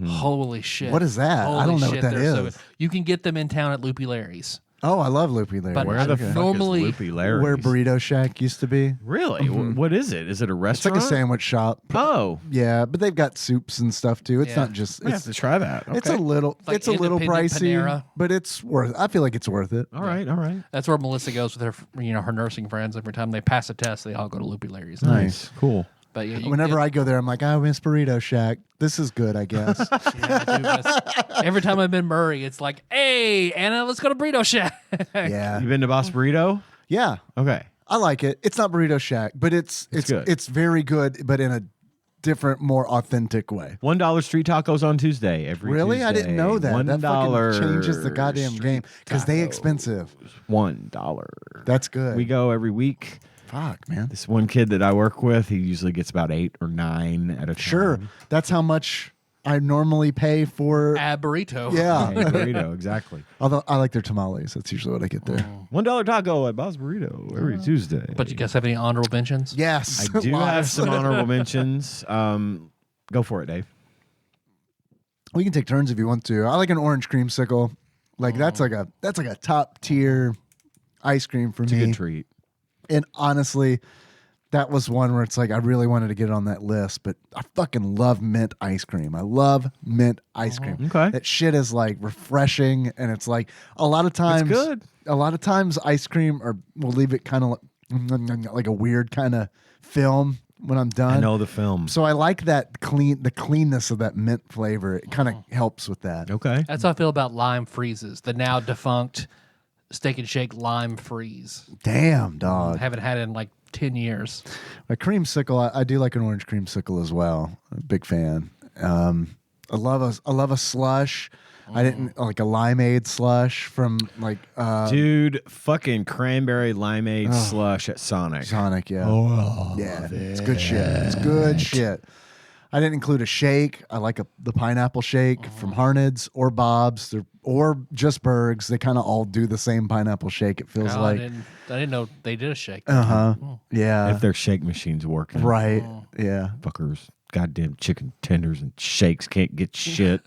Holy shit. What is that? I Holy don't know shit, what that they're so is. good. You can get them in town at Loopy Larry's. Oh, I love Loopy Larry. But Where the Okay. fuck Normally- is Loopy Larry's? Where Burrito Shack used to be. Really? What is it? Is it a It's like restaurant? a sandwich shop. Oh, Yeah, but they've got soups and stuff too. It's Yeah. not just. I have It's, to try that. Okay. it's a little. like It's a little independent pricey, Panera. but it's worth. I feel like it's worth it. all right. All right. That's where Melissa goes with her, her nursing friends. Every time they pass a test, they all go to Loopy Larry's. Nice. Cool. But yeah, Whenever I go there, I'm like, I miss Burrito Shack. This is good, I guess. every time I'm in Murray, it's like, hey, Anna, let's go to Burrito Shack. Yeah, You been to Boss Burrito? yeah. Okay. I like it. It's not Burrito Shack, but it's good. it's very good, but in a different, more authentic way. $1 street tacos on Tuesday. Every Really, I didn't Tuesday. know that. That $1 fucking changes the goddamn game because they expensive. $1. That's good. We go every week. Fuck, man. This one kid that I work with, he usually gets about 8 or 9 at a time. Sure, that's how much I normally pay for. A burrito. Yeah. Hey, burrito, exactly. Although I like their tamales. That's usually what I get there. $1 taco at Boss Burrito every Tuesday. But you guys have any honorable mentions? Yes, I do have Lots. some honorable mentions. Go for it, Dave. We can take turns if you want to. I like an orange creamsicle. Like that's like a top tier ice cream for It's a me. good treat. And honestly, that was one where it's like I really wanted to get it on that list, but I fucking love mint ice cream. I love mint ice cream. Okay. That shit is like refreshing, and it's like a lot of times good. A lot of times ice cream will leave it kind of like a weird kind of film when I'm done. I know the film. So I like the cleanness of that mint flavor. It kind of helps with that. Okay. That's how I feel about lime freezes, the now defunct Steak and Shake lime freeze. Damn, I dog. haven't had it in like 10 years. A creamsicle, I do like an orange creamsicle as well. I'm a big fan. I love a slush. I didn't like a limeade slush from like Dude, fucking cranberry limeade slush at Sonic. Sonic. Yeah, Oh, yeah, it's good shit. It's good shit. I didn't include a shake. I like the pineapple shake from Harned's or Bob's or just Berg's. They kind of all do the same pineapple shake. It feels like. I didn't know they did a shake. Yeah. If their shake machine's working. Right. Yeah. Fuckers. Goddamn chicken tenders and shakes can't get shit.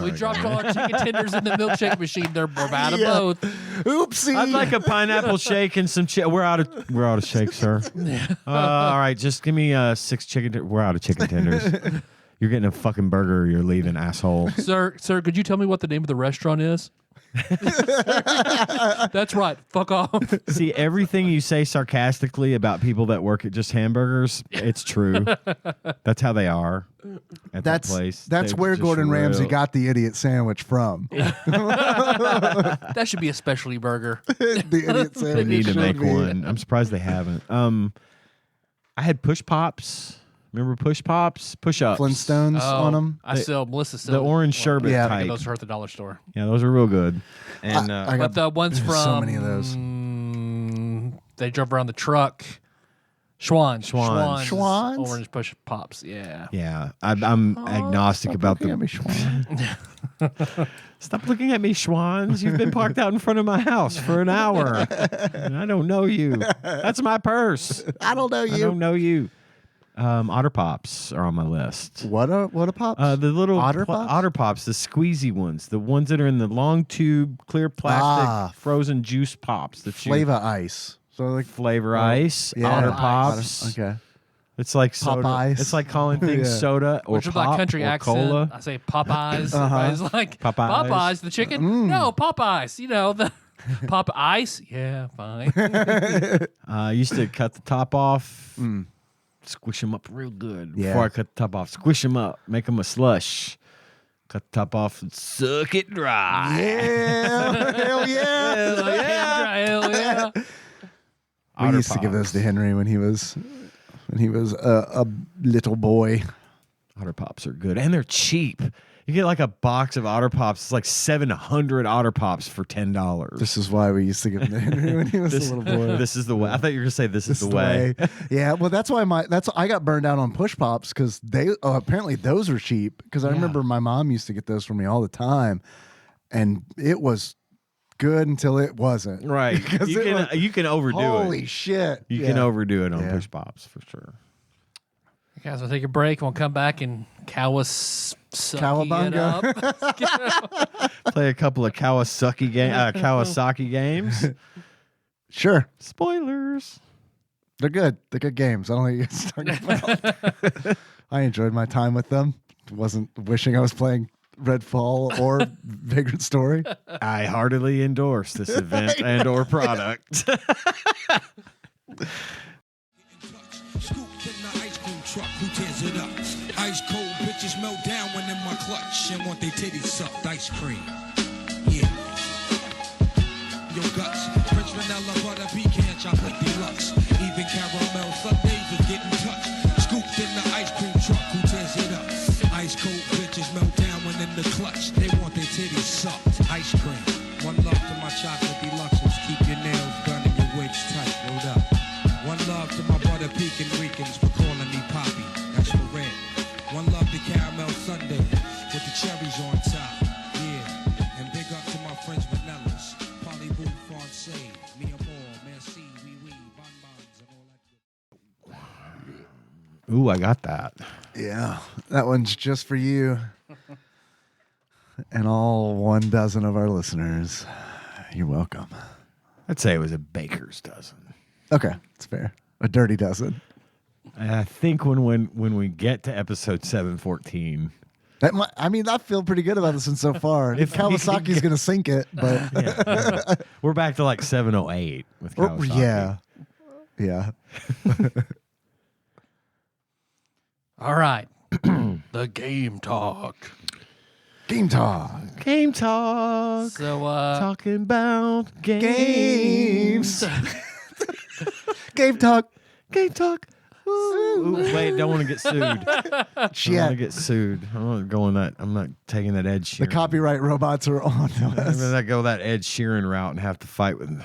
We dropped all our chicken tenders in the milkshake machine. We're out of both. Oopsie. I'd like a pineapple shake and some We're out of shake, sir. All right, just give me 6 chicken. We're out of chicken tenders. You're getting a fucking burger. Or you're leaving, asshole. Sir, could you tell me what the name of the restaurant is? That's right. Fuck off. See, everything you say sarcastically about people that work at just hamburgers, it's true. That's how they are at that place. That's They're where just Gordon Ramsay real. got the idiot sandwich from. That should be a specialty burger. The idiot They sandwich. need to should make be. one. I'm surprised they haven't. I had push pops. Remember push pops? Push ups. Flintstones on them. Melissa still. The orange sherbet Yeah. type. Those are at the dollar store. Yeah, those are real good. And I But the ones from so many of those. They drove around the truck. Schwann's Schwann's. Schwann's? orange push pops. Yeah. yeah, I'm agnostic about Looking at me, the. Schwan. Stop looking at me, Schwans. You've been parked out in front of my house for an hour. And I don't know you. That's my purse. I don't know I don't know you. Otter Pops are on my list. What a pops? The little Otter Pops? Otter Pops, the squeezy ones, the ones that are in the long tube, clear plastic, frozen juice pops. The Flavor ice. So like flavor ice, yeah. Otter Ice. Pops. Okay. It's like soda. Popeyes. It's like calling things Yeah. soda or Which with that pop country or accent, cola. I say Popeyes. Uh-huh. Everybody's like Popeyes. the chicken. No, Popeyes. You know the Pop Ice. Yeah, fine. I used to cut the top off, squish them up real good. Yeah. Before I cut the top off, squish them up, make them a slush. Cut the top off and suck it dry. Yeah. Hell yeah. Hell yeah. We Otter used to give Pops. those to Henry when he was a little boy. Otter Pops are good, and they're cheap. You get like a box of Otter Pops. It's like 700 Otter Pops for $10. This is why we used to give them to Henry when he was a little boy. This is the way. I thought you were gonna say this is the way. Yeah, well, that's why I got burned out on push pops because they apparently those are cheap. Because I remember my mom used to get those for me all the time, and it was good until it wasn't. Right. Because You can overdo it. holy shit! You Yeah. can overdo it on Yeah. push pops for sure. Guys, we'll take a break. We'll come back and Kawasaki it Cowabunga. up. Play a couple of Kawasaki games. Sure, Spoilers. they're good. They're good games. I don't think it's talking about. I enjoyed my time with them. Wasn't wishing I was playing Redfall or Vagrant Story. I heartily endorse this event and or product. Scooped in the ice cream truck, who tears it up? Ice cold bitches melt down when in my clutch and want their titties sucked. Ice cream, yeah. Yo guts, French vanilla butter pecan chocolate deluxe. Even caramel sundaes is getting touched. Scooped in the ice cream truck, who tears it up? Ice cold bitches melt down when in the clutch. They want their titties sucked. Ice cream. One love to my chocolate deluxes. Keep your nails done and your wigs tight. Rolled up. One love to my brother Pekin Ricans for calling me Poppy. That's for red. One love to caramel sundae with the cherries on top. Yeah. And big up to my friends Vanellas. Parlez-vous français. Mi amor, merci, oui, oui, bonbons, and all that. Ooh, I got that. Yeah, that one's just for you and all 1 dozen of our listeners. You're welcome. I'd say it was a baker's dozen. Okay, it's fair. A dirty dozen. I think when we get to episode 714, I feel pretty good about this one so far. If Kawasaki's going to sink it, but we're back to like 708 with Kawasaki. yeah. All right. The game talk. Game talk. Game talk. So, Talking about games. Game talk. Game talk. Ooh, wait, don't want to get sued. I don't want to Shit. get sued. I'm not going that. I'm not taking that Ed Sheeran. The copyright robots are on I'm us. gonna go that Ed Sheeran route and have to fight with.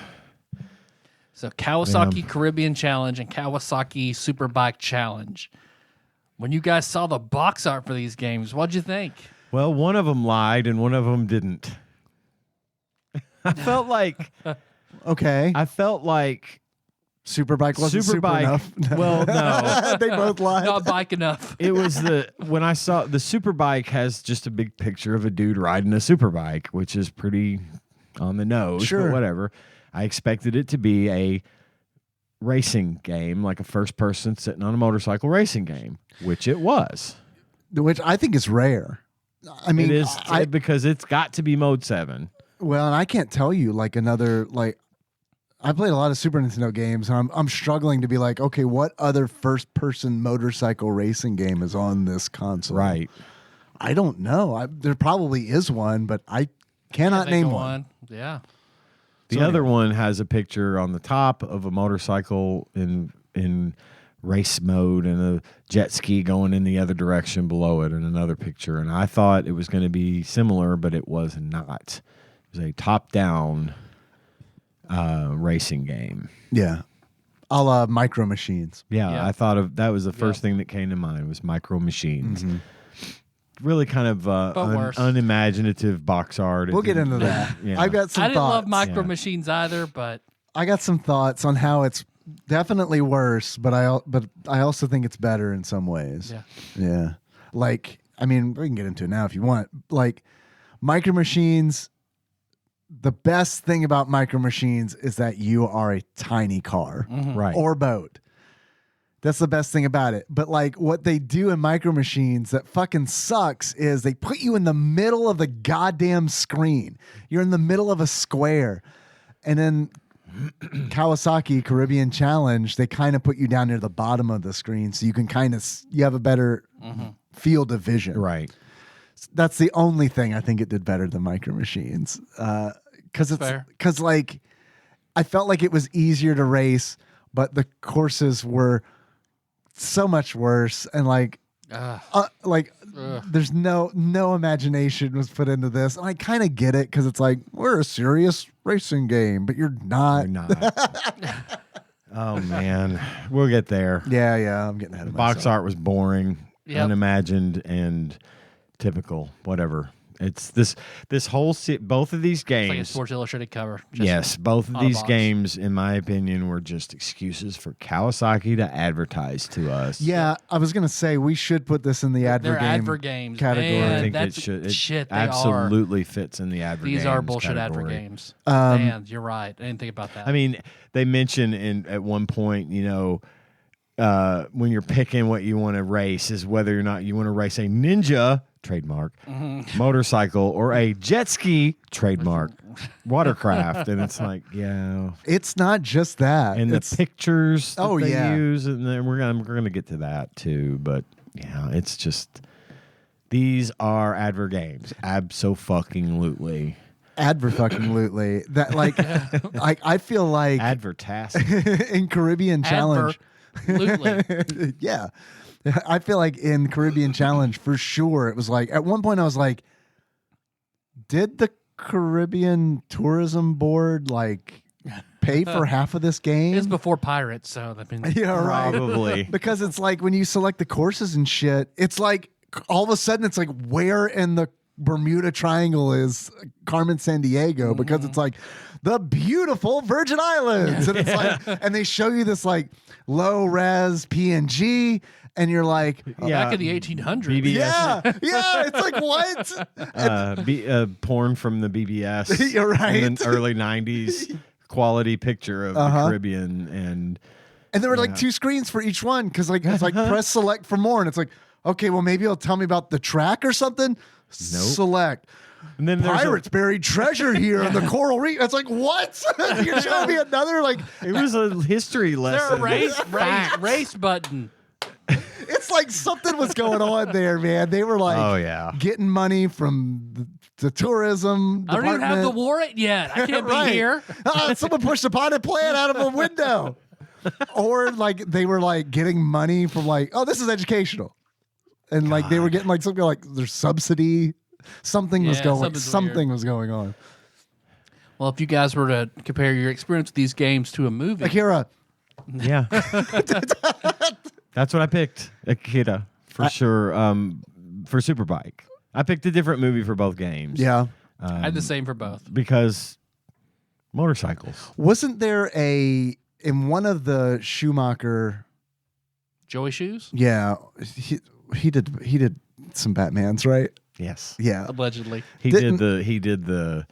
So Kawasaki Caribbean Challenge and Kawasaki Superbike Challenge. When you guys saw the box art for these games, what'd you think? Well, one of them lied and one of them didn't. I felt like Okay. Superbike Superbike wasn't super enough. Well, no. They both lied. Not bike enough. It was when I saw the Superbike has just a big picture of a dude riding a Superbike, which is pretty on the nose, Sure. but whatever. I expected it to be a racing game, like a first person sitting on a motorcycle racing game, which it was. Which I think is rare. I mean, It is because it's got to be mode 7. well, and I can't tell you like another like. I played a lot of Super Nintendo games, and I'm struggling to be like, okay, what other first person motorcycle racing game is on this console? Right. I don't know. There probably is one, but I cannot Think name of one. Yeah. The other one has a picture on the top of a motorcycle in race mode and a jet ski going in the other direction below it and another picture. And I thought it was going to be similar, but it was not. It was a top-down racing game. Yeah, a la Micro Machines. Yeah, I thought of that was the first thing that came to mind was Micro Machines. Really kind of worse. unimaginative box art. We'll get into that. Yeah. I've got some I didn't love thoughts. Micro Yeah. Machines either, but I got some thoughts on how it's definitely worse, but I also think it's better in some ways. Yeah. Like, I mean, we can get into it now if you want. Like, Micro Machines, the best thing about Micro Machines is that you are a tiny car Right. or boat. That's the best thing about it. But like what they do in Micro Machines that fucking sucks is they put you in the middle of the goddamn screen. You're in the middle of a square. And then Kawasaki Caribbean Challenge, they kind of put you down near the bottom of the screen so you can kind of you have a better field of vision. Right. That's the only thing I think it did better than Micro Machines. Because like I felt like it was easier to race, but the courses were so much worse, and like there's no imagination was put into this, and I kind of get it because it's like we're a serious racing game, but you're not. You're not. Oh man, we'll get there. Yeah, I'm getting ahead of myself. Box art was boring, Yep. unimagined, and typical. Whatever. It's this whole both of these it's like a games. Sports Illustrated cover. Just Yes, both of on a these box. games, in my opinion, were just excuses for Kawasaki to advertise to us. Yeah, I was gonna say we should put this in the They're adver advert games category. Man, I think that's it should. It shit. They absolutely fits in the advert. These are games bullshit advert category. games. Man, you're right. I didn't think about that. I mean, they mention at one point, when you're picking what you want to race is whether or not you want to race a ninja trademark motorcycle or a jet ski trademark watercraft, and it's like, yeah, It's not just that. and It's the pictures that they yeah. use, and then we're gonna get to that too. But yeah, it's just these are advert games, abso-fucking-lutely. adver-fucking-lutely. That like I feel like Advertising. in Caribbean Challenge. Absolutely. Yeah. I feel like in Caribbean Challenge, for sure, it was like, at one point I was like, did the Caribbean Tourism Board like pay for half of this game? It's before Pirates, so I mean, Yeah, right. Probably. Because it's like when you select the courses and shit, it's like all of a sudden it's like where in the Bermuda Triangle is Carmen San Diego, because it's like the beautiful Virgin Islands. And it's like, and they show you this like low res PNG, and you're like, back in the 1800s. BBS. yeah, it's like what? Porn from the BBS. You're right. In the early 90s. Quality picture of the Caribbean. And And there were like two screens for each one, because like it's like press select for more, and it's like, okay, well maybe it'll tell me about the track or something. Select. and then there's Pirates buried treasure here in the coral reef. It's like, what? You're showing me another like. it was a history There lesson. a race button. It's like something was going on there, man. They were like, Oh, yeah. getting money from the tourism I don't even have the department. warrant yet. I can't Right. be here. Someone pushed a potted plant out of a window. or like they were like getting money from like, oh, this is educational, and like they were getting like something like their subsidy. Something was something's going on. Well, if you guys were to compare your experience with these games to a movie, Akira. Yeah. That's what I picked. Akira, for sure. For Superbike. I picked a different movie for both games. Yeah. I had the same for both. Because motorcycles. Wasn't there in one of the Schumacher? Joey Shoes? Yeah, he did some Batmans, right? Yes. Yeah, Allegedly. He did the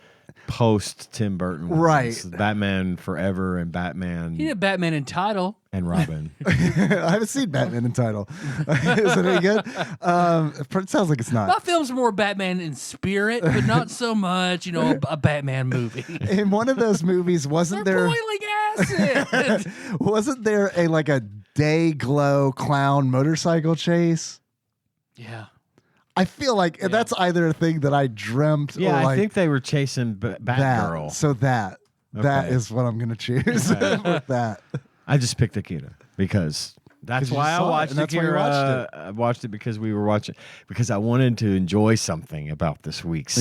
post Tim Burton ones. Right. Batman Forever and Batman He did Batman in Title. and Robin. I haven't seen Batman in title. Is it any good? It sounds like it's My not. film's more Batman in spirit, but not so much, a Batman movie. In one of those movies, wasn't They're there? boiling acid. Wasn't there a day glow clown motorcycle chase? Yeah. I feel like that's either a thing that I dreamt Yeah, or I think they were chasing Batgirl. that. So that Okay. is what I'm going to choose with that. I just picked Akira because that's 'Cause you why I saw it, watched and that's why you Akira. watched it. I watched it because we were watching because I wanted to enjoy something about this week's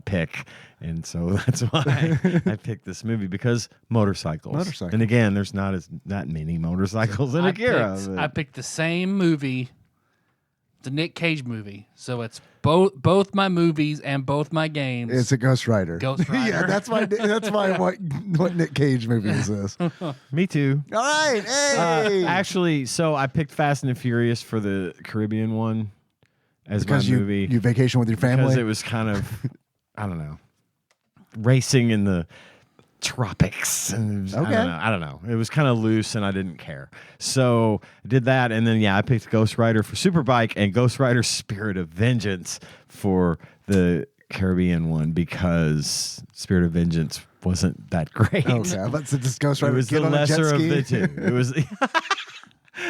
pick, and so that's why I picked this movie because motorcycles. And again, there's not that many motorcycles in Akira. I picked the same movie, the Nick Cage movie. So it's both my movies and both my games. It's a Ghost Rider. Ghost Rider. Yeah, that's why what Nick Cage movie is this? All Me too. right, hey. Actually, so I picked Fast and the Furious for the Caribbean one as because my movie. you vacation with your because family. it was kind of, I don't know, racing in the tropics. And it was- Okay. I don't know. It was kind of loose and I didn't care. So I did that. And then, I picked Ghost Rider for Superbike and Ghost Rider Spirit of Vengeance for the Caribbean one because Spirit of Vengeance wasn't that great. Okay, I'm about to just Ghost It Rider. was get the on a jet lesser of ski. the two. It was...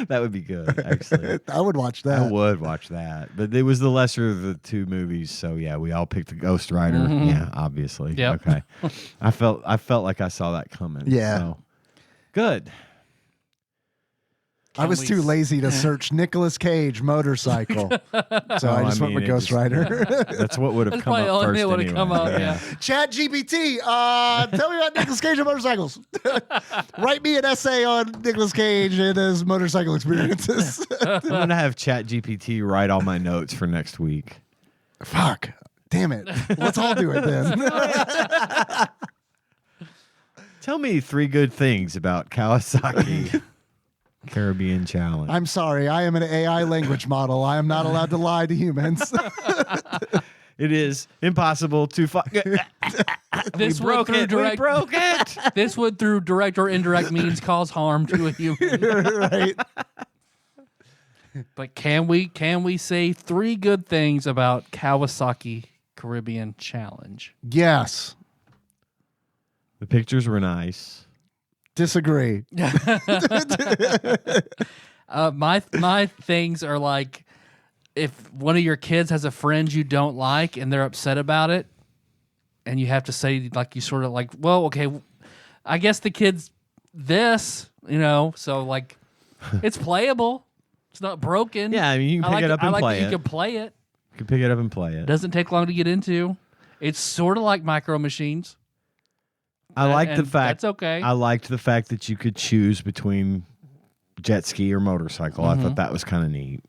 That would be good, actually. I would watch that. I would watch that, but it was the lesser of the two movies. So we all picked the Ghost Rider. Mm-hmm. Yeah, obviously. Yep. Okay. I felt like I saw that coming. Yeah. So. Good. I was too lazy to search Nicolas Cage motorcycle, so I just went with Ghost Rider. That's what would have That's come probably up the only first. thing that would've Anyway. come up, yeah. Chat GPT, tell me about Nicolas Cage and motorcycles. Write me an essay on Nicolas Cage and his motorcycle experiences. I'm gonna have Chat GPT write all my notes for next week. Fuck. Damn it. Let's all do it then. Tell me 3 good things about Kawasaki Caribbean Challenge. I'm sorry. I am an AI language model. I am not allowed to lie to humans. It is impossible to This we broke it. We broke it. This would, through direct or indirect means, cause harm to a human. Right. But can we say 3 good things about Kawasaki Caribbean Challenge? Yes. The pictures were nice. Disagree. My things are like, if one of your kids has a friend you don't like and they're upset about it, and you have to say, like, you sort of like, well, okay, I guess the kid's this, so like, it's playable. It's not broken. Yeah, I mean, you can pick it up and play You it. can play it. You can pick it up and play it. Doesn't take long to get into. It's sort of like Micro Machines. I like the and fact. that's okay. I liked the fact that you could choose between jet ski or motorcycle. I thought that was kind of neat.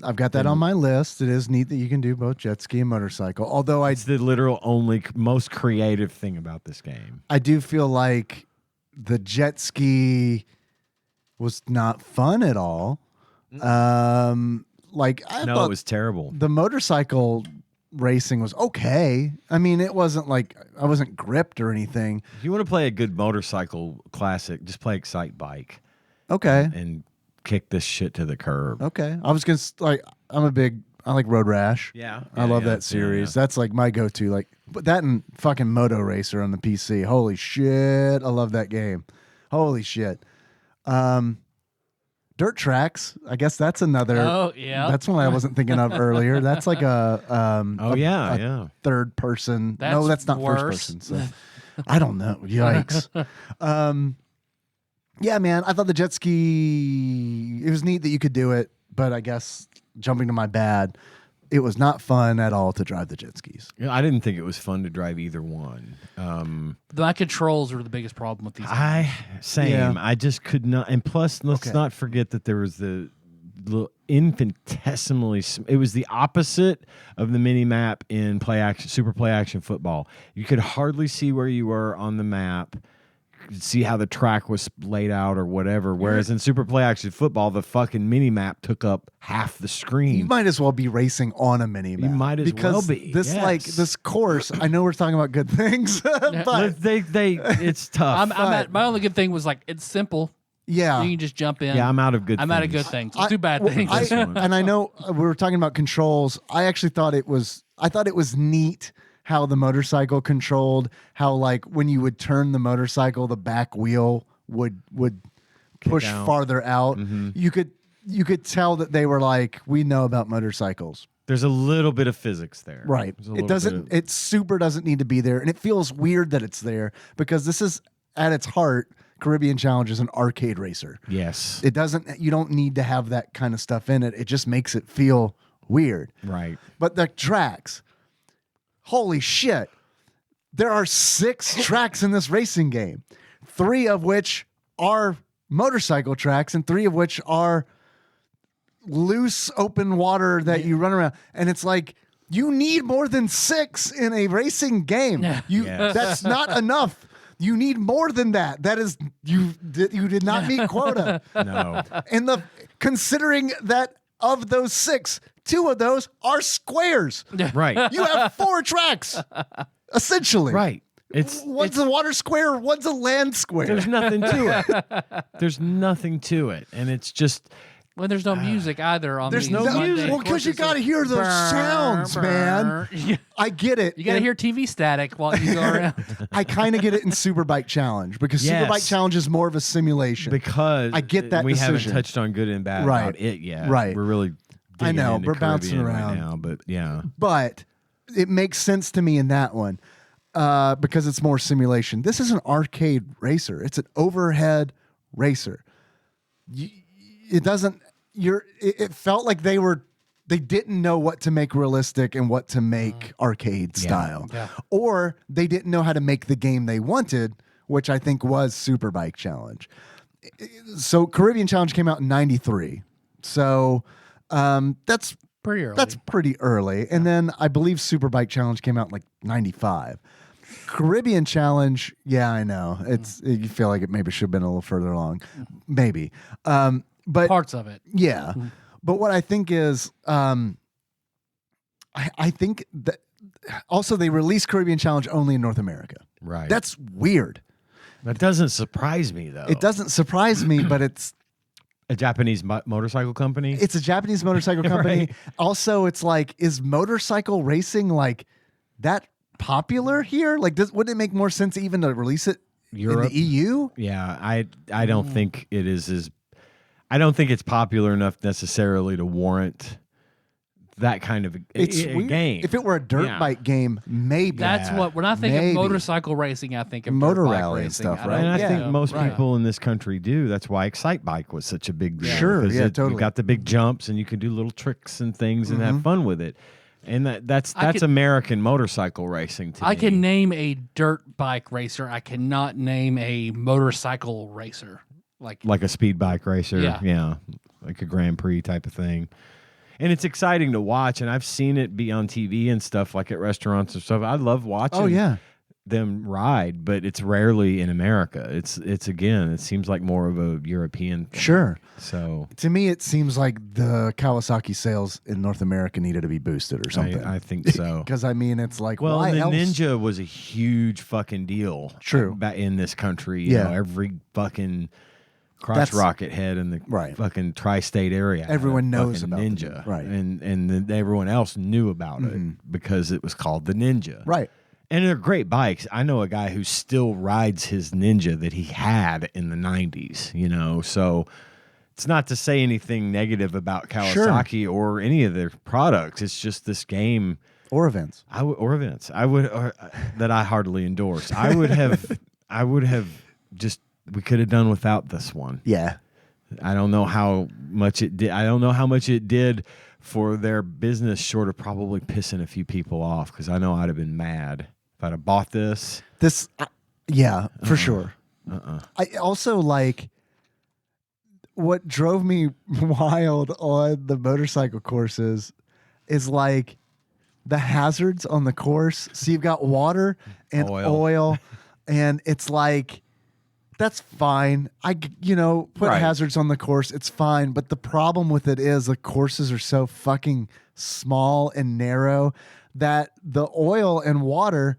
I've got that on my list. It is neat that you can do both jet ski and motorcycle. Although It's the literal only most creative thing about this game. I do feel like the jet ski was not fun at all. Like I No, thought it was terrible. the motorcycle racing was okay. I mean, it wasn't like I wasn't gripped or anything. If you want to play a good motorcycle classic, just play Excite Bike Okay. and kick this shit to the curb. Okay. I was gonna I like Road Rash. Yeah. I love that series. That's like my go-to. Like, but that and fucking Moto Racer on the PC. Holy shit, I love that game. Holy shit. Dirt Tracks. I guess that's another. Oh, yeah. That's one I wasn't thinking of earlier. That's like a third person. No, that's not worse. first person. So I don't know. Yikes. Yeah, man. I thought the jet ski, it was neat that you could do it, but I guess jumping to my bad, it was not fun at all to drive the jet skis. You know, I didn't think it was fun to drive either one. My controls were the biggest problem with these. Same. Yeah. I just could not. And plus, let's not forget that there was the little infinitesimally. It was the opposite of the mini map in Super Play Action Football. You could hardly see where you were on the map. You could see how the track was laid out or whatever. Whereas in Super Play Action Football, the fucking mini map took up half the screen. You might as well be racing on a mini map. You might as well be. This this course, I know we're talking about good things, but it's tough. My only good thing was like it's simple. yeah. You can just jump in. Yeah, I'm out of good I'm things. out of good things. Let's do bad things. And I know we were talking about controls. I actually thought it was neat how the motorcycle controlled, how like when you would turn the motorcycle, the back wheel would push out. farther out. Mm-hmm. You could tell that they were like, we know about motorcycles. There's a little bit of physics there. Right. There's a It little doesn't bit of- it super doesn't need to be there. And it feels weird that it's there because this is at its heart, Caribbean Challenge is an arcade racer. Yes. You don't need to have that kind of stuff in it. It just makes it feel weird. Right. But the tracks, holy shit. There are 6 tracks in this racing game, 3 of which are motorcycle tracks and 3 of which are loose open water that you run around. And it's like, you need more than 6 in a racing game. Yes. That's not enough. You need more than that. That is, you did not meet quota. No. And considering that of those 6, 2 of those are squares. Right. You have 4 tracks, essentially. Right. One's a water square, one's a land square. There's nothing to it. There's nothing to it. And it's just Well, there's no music either on There's these no Monday music. Well, because you courses. got to hear those sounds, man. You I get it. got to hear TV static while you go around. I kind of get it in SuperBike Challenge because Yes. SuperBike Challenge is more of a simulation. because I get that we decision. haven't touched on good and bad Right. about it yet. Right. We're really I digging know, into we're bouncing Caribbean around. right now, but yeah. But it makes sense to me in that one because it's more simulation. This is an arcade racer. It's an overhead racer. It doesn't. It felt like they didn't know what to make realistic and what to make arcade style, Yeah. or they didn't know how to make the game they wanted, which I think was Superbike Challenge. So Caribbean Challenge came out in '93. So that's Pretty early. That's pretty early. And then I believe Superbike Challenge came out in like 95. Caribbean Challenge, yeah, I know. You feel like it maybe should have been a little further along. Maybe. But Parts of it. yeah. But what I think is I think that also they released Caribbean Challenge only in North America. Right. That's weird. That doesn't surprise me though. It doesn't surprise me, but it's A Japanese motorcycle company. a Japanese motorcycle company. Right. Also, it's like, is motorcycle racing like that popular here? Like, wouldn't it make more sense even to release it Europe? in the EU? Yeah, I don't think it is as. I don't think it's popular enough necessarily to warrant that kind of It's a weird. game. If it were a dirt Yeah. bike game, maybe. That's what when I think Maybe. of motorcycle racing, I think of Motor dirt bike rally and racing. stuff, I don't right? And I Yeah. think most Right. people in this country do. That's why Excite Bike was such a big deal. Sure, because yeah, you totally. got the big jumps and you can do little tricks and things and Mm-hmm. have fun with it. And that's I could- American motorcycle racing to I me. can name a dirt bike racer. I cannot name a motorcycle racer. Like a speed bike racer. Yeah. Like a Grand Prix type of thing. And it's exciting to watch, and I've seen it be on TV and stuff, like at restaurants and stuff. I love watching Oh, yeah. them ride, but it's rarely in America. It's again, it seems like more of a European thing. Sure. So To me, it seems like the Kawasaki sales in North America needed to be boosted or something. I think so. Because, I mean, it's like, Well, why the else? Ninja was a huge fucking deal. True. Back in this country. Yeah. You know, every fucking crotch That's- rocket head in the Right. fucking tri-state area. had a Everyone knows fucking about the Ninja. Ninja. Right. And then everyone else knew about it because it was called the Ninja. Right. And they're great bikes. I know a guy who still rides his Ninja that he had in the 90s, you know. So it's not to say anything negative about Kawasaki or any of their products. It's just this game Or events. that I hardly endorse. I would have just we could have done without this one. Yeah. I don't know how much it did. I don't know how much it did for their business, short of probably pissing a few people off, because I know I'd have been mad if I'd have bought this. Yeah, for sure. I also like what drove me wild on the motorcycle courses is like the hazards on the course. So you've got water and oil and it's like, that's fine. Put hazards on the course. It's fine. But the problem with it is the courses are so fucking small and narrow that the oil and water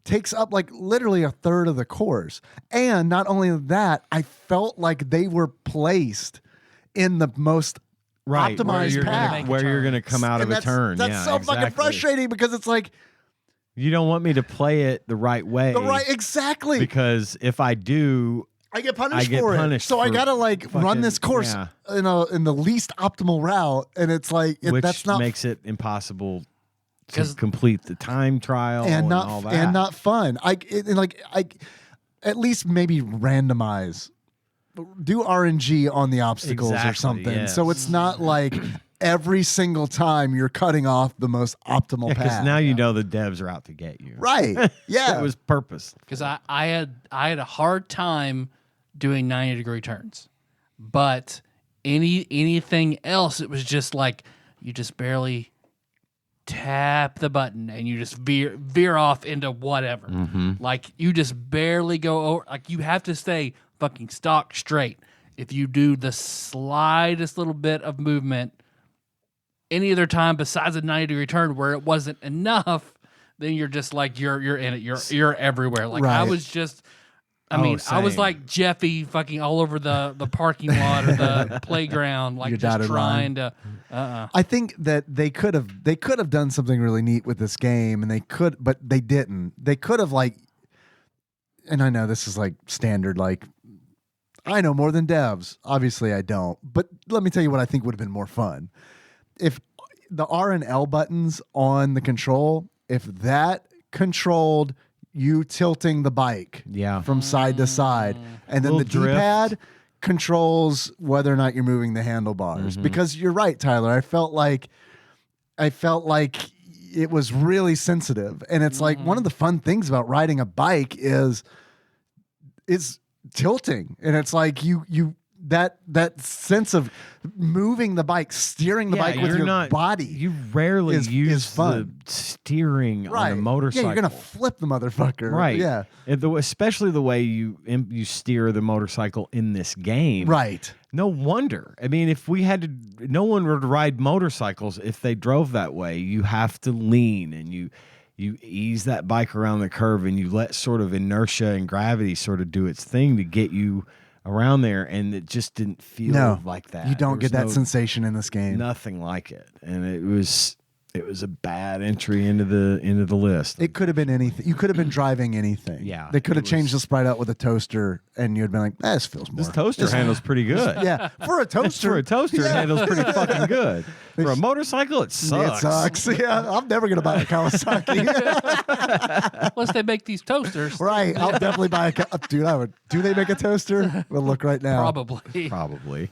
takes up like literally a third of the course. And not only that, I felt like they were placed in the most optimized path. Where you're going to come out of a turn. That's so fucking frustrating because it's like, you don't want me to play it the right way. Exactly. Because if I do, I get punished for it. So I gotta run this course in the least optimal route, and it's like which that's not makes it impossible to complete the time trial and all that. and not fun. I at least maybe randomize, do RNG on the obstacles or something. Yes. So it's not like every single time you're cutting off the most optimal path. Because now you know the devs are out to get you. Right. Yeah. It was purpose. Because I had a hard time doing 90-degree turns, but anything else, it was just like you just barely tap the button and you just veer off into whatever. Like you just barely go over. Like you have to stay fucking stock straight. If you do the slightest little bit of movement any other time besides a 90-degree turn where it wasn't enough, then you're just like you're in it. You're everywhere. Like I was just. I was like Jeffy fucking all over the parking lot or the playground, like just trying to. I think that they could have done something really neat with this game, and but they didn't. They could have and I know this is like standard, like I know more than devs. Obviously, I don't. But let me tell you what I think would have been more fun. If the R and L buttons on the control, if that controlled you tilting the bike from side to side, and then the D-pad controls whether or not you're moving the handlebars. Because you're right, Tyler. I felt like it was really sensitive. And it's like one of the fun things about riding a bike is tilting. And it's like that sense of moving the bike, steering the bike with your body. You rarely use the steering on a motorcycle. Yeah, you're gonna flip the motherfucker. Right. Yeah. Especially the way you steer the motorcycle in this game. Right. No wonder. I mean, no one would ride motorcycles if they drove that way. You have to lean and you ease that bike around the curve and you let sort of inertia and gravity sort of do its thing to get you around there, and it just didn't feel like that. You don't get that sensation in this game. Nothing like it, and it was a bad entry into the list. It could have been anything. You could have been driving anything. Yeah, they could have changed the sprite out with a toaster, and you'd been like, "This feels more." This toaster handles pretty good. Yeah, for a toaster, it handles pretty fucking good. For a motorcycle, it sucks. It sucks. Yeah, I'm never gonna buy a Kawasaki unless they make these toasters. Right, I'll definitely buy a. Dude, I would. Do they make a toaster? We'll look right now. Probably.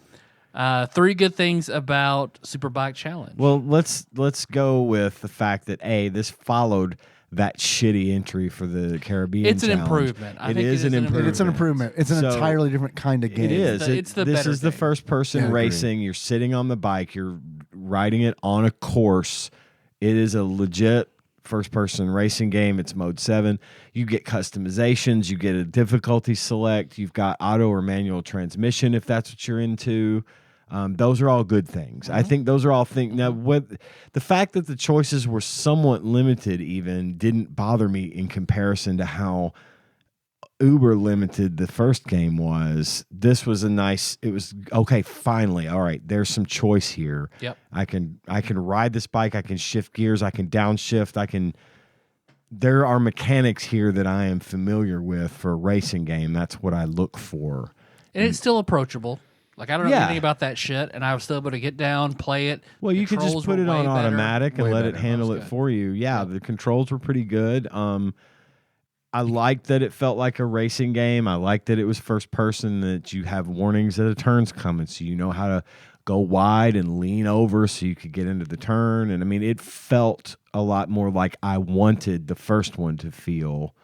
3 good things about SuperBike Challenge. Well, let's go with the fact that this followed that shitty entry for the Caribbean. It's Challenge. An improvement. It is an improvement. It's an improvement. It's an entirely different kind of game. It is. This is the game. first person racing. You're sitting on the bike. You're riding it on a course. It is a legit first person racing game. It's mode 7. You get customizations. You get a difficulty select. You've got auto or manual transmission if that's what you're into. Those are all good things. I think those are all things. Now, the fact that the choices were somewhat limited even didn't bother me in comparison to how uber limited the first game was. This was it was okay. Finally, all right. There's some choice here. Yep. I can ride this bike. I can shift gears. I can downshift. There are mechanics here that I am familiar with for a racing game. That's what I look for. And it's still approachable. Like, I don't know anything about that shit, and I was still able to get down, play it. Well, you could just put it on automatic and let it handle it for you. Yeah, Yep. The controls were pretty good. I liked that it felt like a racing game. I liked that it was first person, that you have warnings that a turn's coming, so you know how to go wide and lean over so you could get into the turn. And I mean, it felt a lot more like I wanted the first one to feel,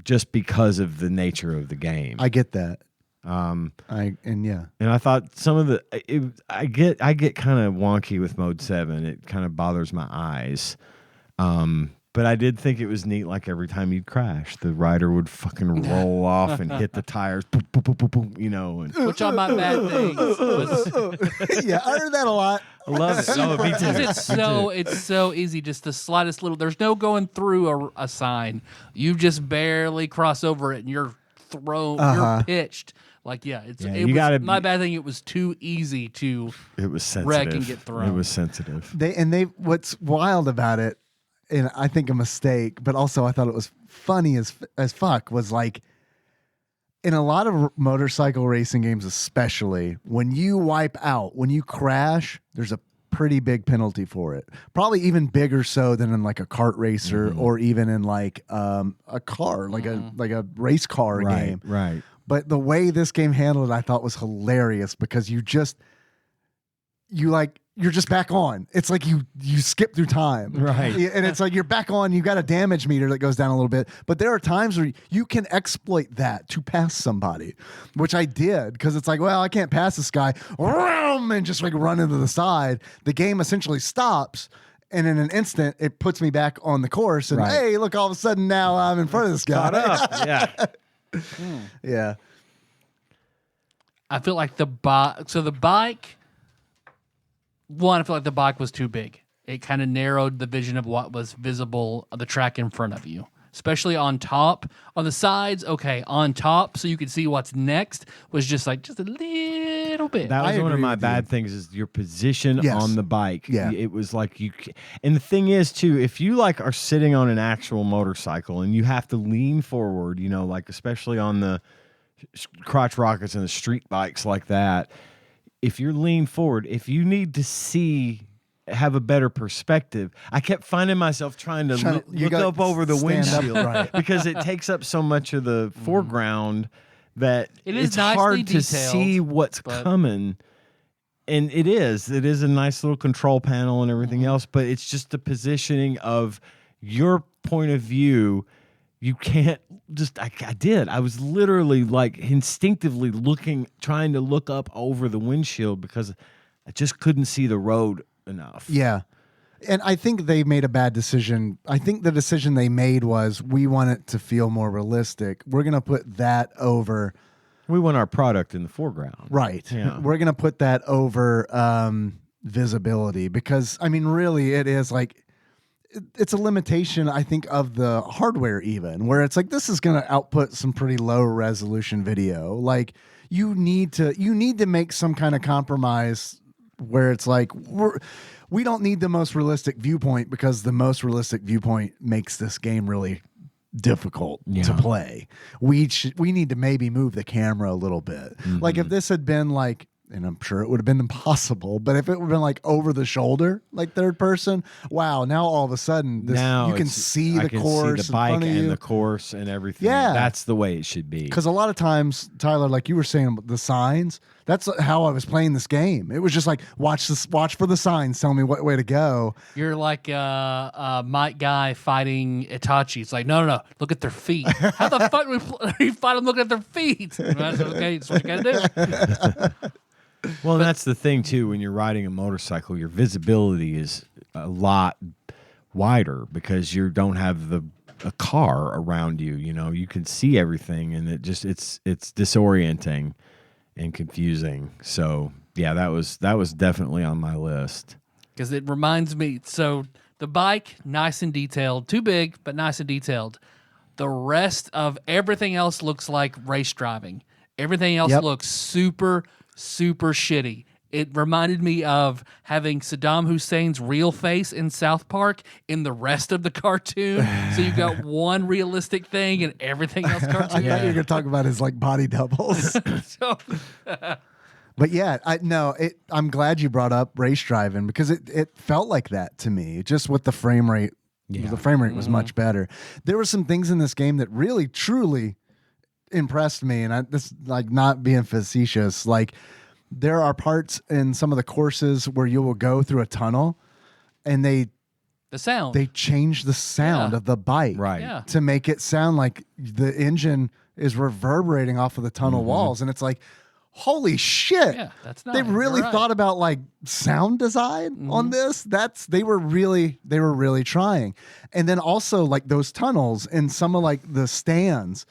just because of the nature of the game. I get that. And yeah. I thought some of I get kind of wonky with mode 7. It kind of bothers my eyes. But I did think it was neat. Like every time you'd crash, the rider would fucking roll off and hit the tires, boom, boom, boom, boom, boom, you know. And Which on my bad things was Yeah, I heard that a lot. I love it. Oh, me too. it's so easy. Just the slightest little. There's no going through a sign. You just barely cross over it, and you're thrown. You're pitched. Like my bad thing. It was too easy to. It was sensitive. Wreck and get thrown. It was sensitive. What's wild about it, and I think a mistake, but also I thought it was funny as fuck, was like, in a lot of motorcycle racing games, especially, when you wipe out, when you crash, there's a pretty big penalty for it. Probably even bigger so than in like a kart racer or even in like a car, like a race car game. Right. But the way this game handled it, I thought was hilarious, because you're just back on. It's like you skip through time. Right. And it's like you're back on, you got a damage meter that goes down a little bit. But there are times where you can exploit that to pass somebody, which I did, because it's like, well, I can't pass this guy, and just like run into the side. The game essentially stops, and in an instant, it puts me back on the course. And hey, look, all of a sudden now I'm in front of this guy. Caught up. Yeah. Yeah. I feel like the bike. One, I feel like the bike was too big. It kind of narrowed the vision of what was visible of the track in front of you, especially on top. On the sides, okay, on top, so you could see what's next, was just a little bit. That was one of my bad things, is your position on the bike. Yeah. It was like and the thing is too, if you like are sitting on an actual motorcycle and you have to lean forward, you know, like especially on the crotch rockets and the street bikes like that, if you're leaning forward, if you need to have a better perspective, I kept finding myself trying to look up over the windshield because it takes up so much of the foreground that it's hard to see what's coming. And it is a nice little control panel and everything else, but it's just the positioning of your point of view. You can't just, I was literally like instinctively trying to look up over the windshield because I just couldn't see the road enough. Yeah. And I think they made a bad decision. I think the decision they made was, we want it to feel more realistic. We're going to put that over. We want our product in the foreground. Right. Yeah. We're going to put that over visibility, because, I mean, really it is like, it's a limitation, I think, of the hardware even, where it's like, this is going to output some pretty low resolution video. Like you need to make some kind of compromise where it's like, we don't need the most realistic viewpoint, because the most realistic viewpoint makes this game really difficult to play. We need to maybe move the camera a little bit. Like if this had been like, and I'm sure it would have been impossible, but if it would have been like over the shoulder, like third person, wow, now all of a sudden you can see the course, see the bike and the course and everything. Yeah. That's the way it should be. Because a lot of times, Tyler, like you were saying, the signs, that's how I was playing this game. It was just like, watch for the signs, tell me what way to go. You're like Mike Guy fighting Itachi. It's like, no, look at their feet. How the fuck do we fight them looking at their feet? That's okay, that's what you gotta do. Well, that's the thing too. When you're riding a motorcycle, your visibility is a lot wider because you don't have a car around you. You know, you can see everything, and it's disorienting and confusing. So yeah, that was definitely on my list. Because it reminds me. So the bike, nice and detailed, too big, but nice and detailed. The rest of everything else looks like race driving. Everything else looks super shitty. It reminded me of having Saddam Hussein's real face in South Park in the rest of the cartoon. So you got one realistic thing and everything else cartoon. I thought you were going to talk about his like body doubles. But yeah, I'm glad you brought up race driving, because it felt like that to me, just with the frame rate Yeah. The frame rate was much better. There were some things in this game that really, truly impressed me, and this like not being facetious. Like there are parts in some of the courses where you will go through a tunnel, and The sound. they change the sound Yeah. of the bike Right. Yeah. to make it sound like the engine is reverberating off of the tunnel walls, and it's like, holy shit! Yeah, that's nice. They really You're right. thought about like sound design on this. They were really trying. And then also like those tunnels and some of like the stands,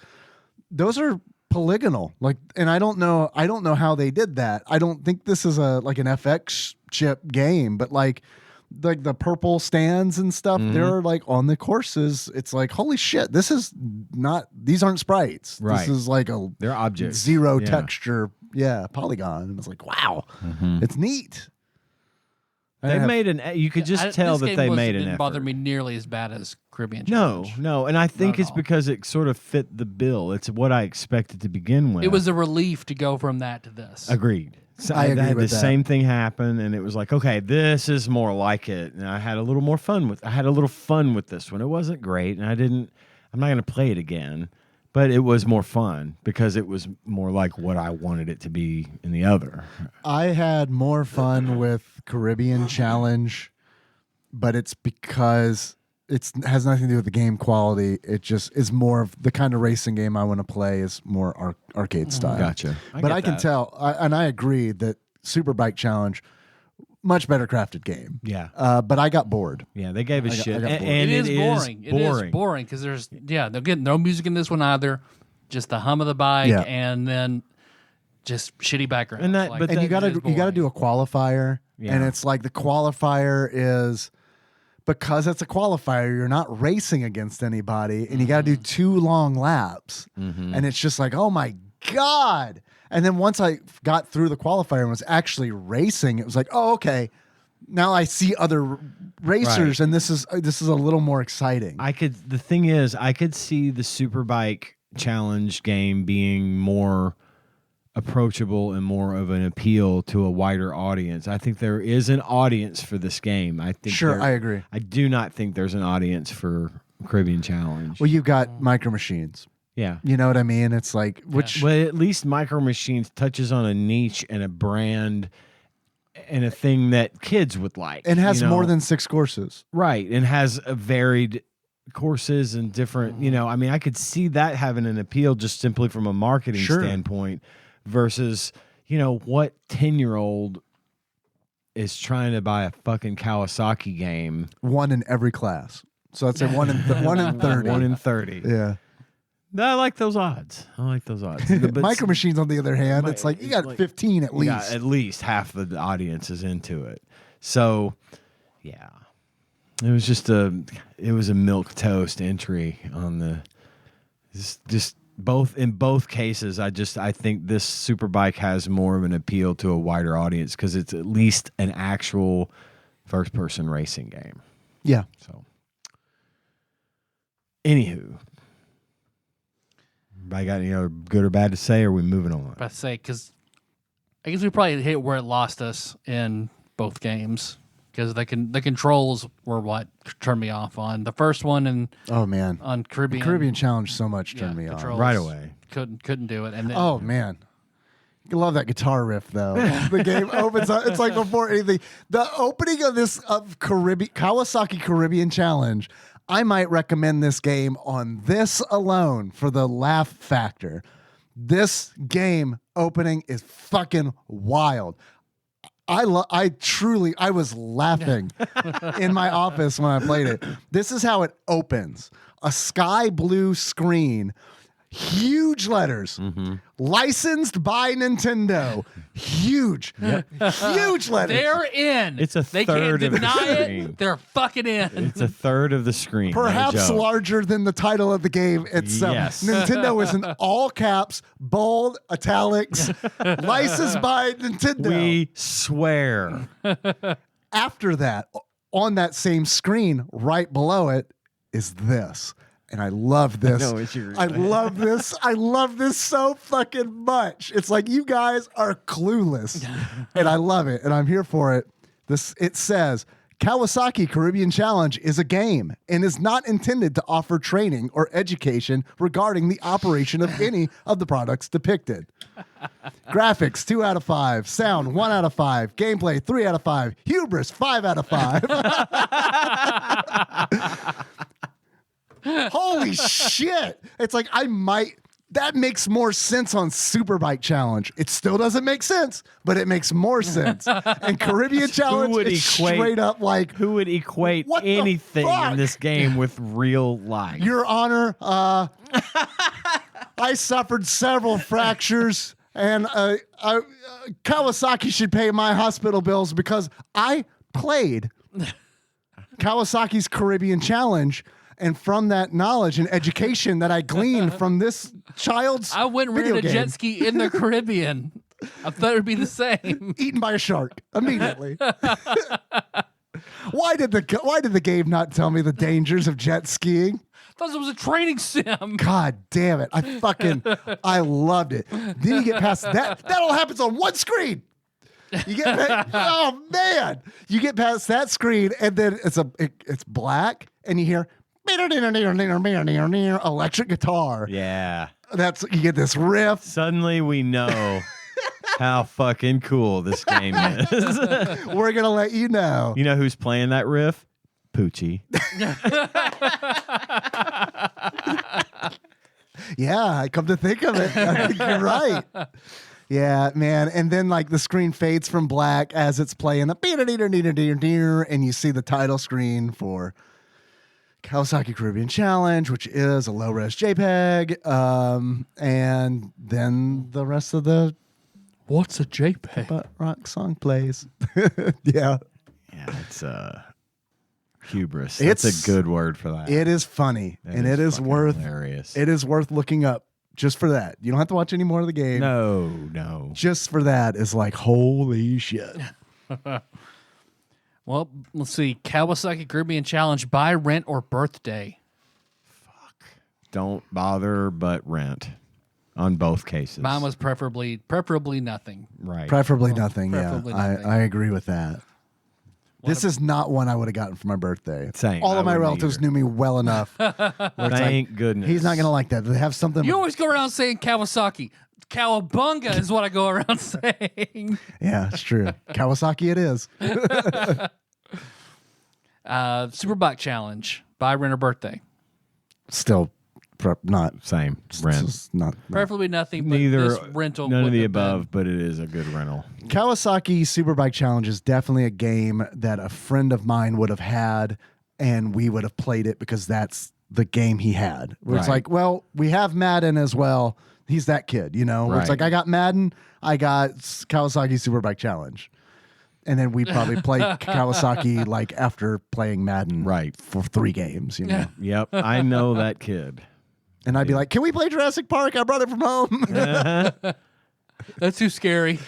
those are polygonal. Like, and I don't know how they did that. I don't think this is like an FX chip game, but like the purple stands and stuff, they're like on the courses. It's like, holy shit, these aren't sprites. Right. This is like They're objects. zero Yeah. texture, polygon. And it's like, wow, it's neat. They made you could just tell that they made an didn't effort. bother me nearly as bad as Caribbean No, Challenge. no, and I think Not at it's all. because it sort of fit the bill. It's what I expected to begin with. It was a relief to go from that to this. agreed. So I agree had with the that. same thing happen, and it was like, okay, this is more like it. And I had a little more fun with. I had a little fun with this one. It wasn't great, and I'm not going to play it again, but it was more fun because it was more like what I wanted it to be in the other. I had more fun with Caribbean Challenge, but it's because it has nothing to do with the game quality. It just is more of the kind of racing game I want to play is more arcade style. Gotcha. But I can tell, and I agree that Superbike Challenge, much better crafted game. Yeah. But I got bored. Yeah, they gave us shit. I got bored. And It is boring. It is boring because there's they'll get no music in this one either. Just the hum of the bike Yeah. and then just shitty background. And that- but And you that gotta do a qualifier, Yeah. and it's like the qualifier is because it's a qualifier, you're not racing against anybody, and you got to do 2 long laps, and it's just like, oh my god! And then once I got through the qualifier and was actually racing, it was like, oh okay, now I see other racers, and this is a little more exciting. The thing is, I could see the Superbike Challenge game being more approachable and more of an appeal to a wider audience. I think there is an audience for this game. I think I agree. I do not think there's an audience for Caribbean Challenge. Well, you've got Micro Machines. Yeah. You know what I mean? It's like which But at least Micro Machines touches on a niche and a brand and a thing that kids would like. and has you know? more than 6 courses. Right, and has a varied courses and different, I mean, I could see that having an appeal just simply from a marketing Sure. standpoint versus, what 10-year-old is trying to buy a fucking Kawasaki game. 1 in every class. So I'd say 1 in 30. 1 in 30. Yeah. No, I like those odds. But Micro Machines, on the other hand, it's like you got 15 at least. Yeah, at least half the audience is into it. So, yeah. It was just a milquetoast entry on the just in both cases. I think this Superbike has more of an appeal to a wider audience because it's at least an actual first person racing game. Yeah. So, anywho, anybody got any other good or bad to say, or are we moving on? About to say because I guess we probably hit where it lost us in both games because the controls were what turned me off on the first one and Oh man. on Caribbean. The Caribbean Challenge so much turned me on. controls Right away. Couldn't do it. And then, Oh man. I love that guitar riff though. The game opens up. It's like before anything. The opening of Kawasaki Caribbean Challenge. I might recommend this game on this alone for the laugh factor. This game opening is fucking wild. I was laughing in my office when I played it. This is how it opens. A sky blue screen, huge letters, licensed by Nintendo. Huge letters. they're in. It's a they third can't of the deny screen. it. They're fucking in. It's a third of the screen. no Perhaps joke. larger than the title of the game itself. Yes. Nintendo is in all caps, bold, italics, licensed by Nintendo. We swear. After that, on that same screen, right below it, is this. And I love this. know what you're- I love this. I love this so fucking much. It's like you guys are clueless. And I love it. And I'm here for it. It says Kawasaki Caribbean Challenge is a game and is not intended to offer training or education regarding the operation of any of the products depicted. Graphics 2 out of 5, sound 1 out of 5, gameplay 3 out of 5, hubris 5 out of 5. Holy shit. It's like that makes more sense on Superbike Challenge. It still doesn't make sense, but it makes more sense. And Caribbean Challenge is straight up like... Who would equate anything in this game with real life? Your Honor, I suffered several fractures, and Kawasaki should pay my hospital bills because I played Kawasaki's Caribbean Challenge. And from that knowledge and education that I gleaned from this child's I went and rented a jet ski in the Caribbean. I thought it would be the same. Eaten by a shark immediately. Why did the game not tell me the dangers of jet skiing? I thought it was a training sim. God damn it. I loved it. Then you get past that. That all happens on one screen. You get oh man. You get past that screen and then it's black and you hear electric guitar. Yeah. You get this riff. Suddenly we know how fucking cool this game is. We're going to let you know. You know who's playing that riff? Poochie. Yeah, I come to think of it. I think you're right. Yeah, man. And then like the screen fades from black as it's playing the and you see the title screen for Kawasaki Caribbean Challenge, which is a low-res JPEG, and then the rest of the What's a JPEG? butt rock song plays. Yeah, it's hubris. It's a good word for that. It is funny, and it is worth hilarious. It is worth looking up just for that. You don't have to watch any more of the game. No. Just for that is like holy shit. Well, let's see. Kawasaki Caribbean Challenge, buy, rent, or birthday. Don't bother but rent on both cases. Mine was preferably nothing. Right. Preferably nothing. preferably Yeah, nothing. I agree with that. This is not one I would have gotten for my birthday. Same. All I of my wouldn't relatives either. knew me well enough. Thank goodness. He's not going to like that. They have something. You always go around saying Kawasaki. Cowabunga is what I go around saying. Yeah, it's true. Kawasaki it is. Superbike Challenge, buy, rent, or birthday. Still not. Same. Rent. It's not. Preferably nothing, but Neither. this rental None of wouldn't the have been- above, but it is a good rental. Kawasaki Superbike Challenge is definitely a game that a friend of mine would have had, and we would have played it because that's the game he had. Where it's Right. like, well, we have Madden as well. He's that kid, you know? Where it's Right. like, I got Madden, I got Kawasaki Superbike Challenge. And then we'd probably play Kawasaki like after playing Madden Right. for 3 games, you know? Yep. I know that kid. And I'd be like, can we play Jurassic Park? I brought it from home. That's too scary.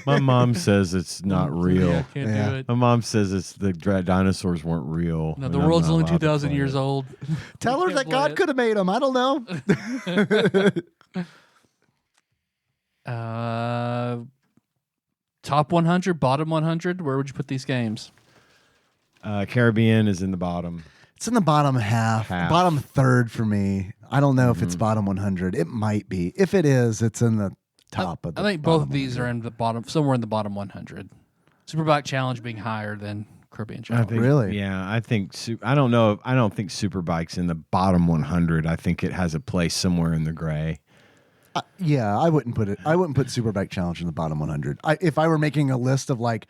My mom says it's not real. Yeah, can't Yeah. do it. My mom says it's the dinosaurs weren't real. No, and the I'm world's not only allowed to 2,000 play years it. old. Tell her Can't that play God it. could have made them. I don't know. Top 100, bottom 100. Where would you put these games? Caribbean is in the bottom. It's in the bottom half, bottom third for me. I don't know if it's bottom 100. It might be. If it is, it's in the top of the I think both of bottom these are in the bottom, somewhere in the bottom 100. Superbike Challenge being higher than Caribbean I Challenge. think, Really? Yeah, I think. I don't know. I don't think Superbike's in the bottom 100. I think it has a place somewhere in the gray. Yeah, I wouldn't put Superbike Challenge in the bottom 100. If I were making a list of like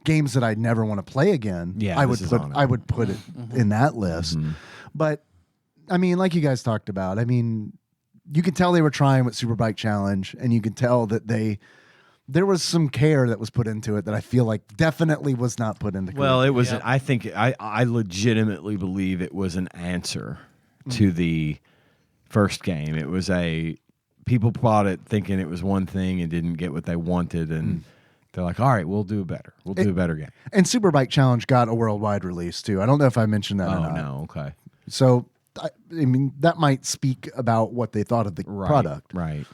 games that I'd never want to play again, Yeah, I this would is put on it. I would put it in that list. But I mean, like you guys talked about, I mean, you could tell they were trying with Superbike Challenge, and you could tell that there was some care that was put into it that I feel like definitely was not put into. Well, it was. Yep. I think I legitimately believe it was an answer to the first game. It was people bought it thinking it was one thing and didn't get what they wanted, and they're like, "All right, we'll do better. We'll do a better game." And Superbike Challenge got a worldwide release too. I don't know if I mentioned that or Oh not. no, okay, So I mean, that might speak about what they thought of the product. right?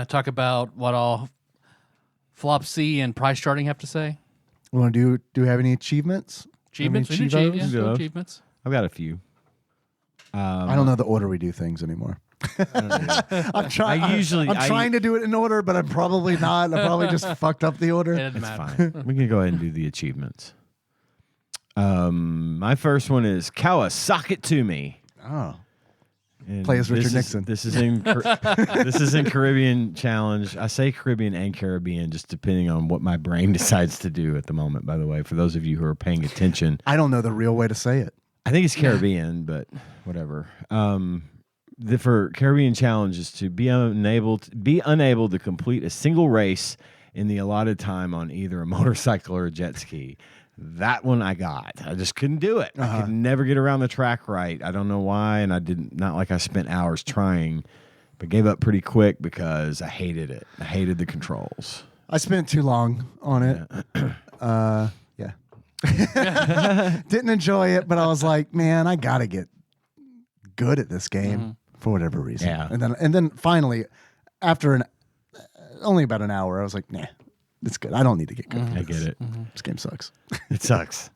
Talk about what all Flop C and Price Charting have to say. Want to do we have any achievements? Achievements? We Any do Chivos? achieve- yeah, Chivos. achievements. I've got a few. I don't know the order we do things anymore. I'm trying. I usually- I'm trying to do it in order, but I'm probably not. I probably just fucked up the order. It doesn't It's matter. fine. We can go ahead and do the achievements. My first one is Kawasaki it to me. Oh, And Play as Richard this is- Nixon. This is in this is in Caribbean Challenge. I say Caribbean and Caribbean just depending on what my brain decides to do at the moment. By the way, for those of you who are paying attention, I don't know the real way to say it. I think it's Caribbean, but whatever. For Caribbean Challenge is to be unable to complete a single race in the allotted time on either a motorcycle or a jet ski. That one I got. I just couldn't do it. I could never get around the track right. I don't know why, and I didn't. Not like I spent hours trying, but gave up pretty quick because I hated it. I hated the controls. I spent too long on it. Yeah. Didn't enjoy it, but I was like, man, I gotta get good at this game for whatever reason. Yeah. And then finally, after only about an hour, I was like, nah, it's good. I don't need to get good. I get it. This game sucks. It sucks.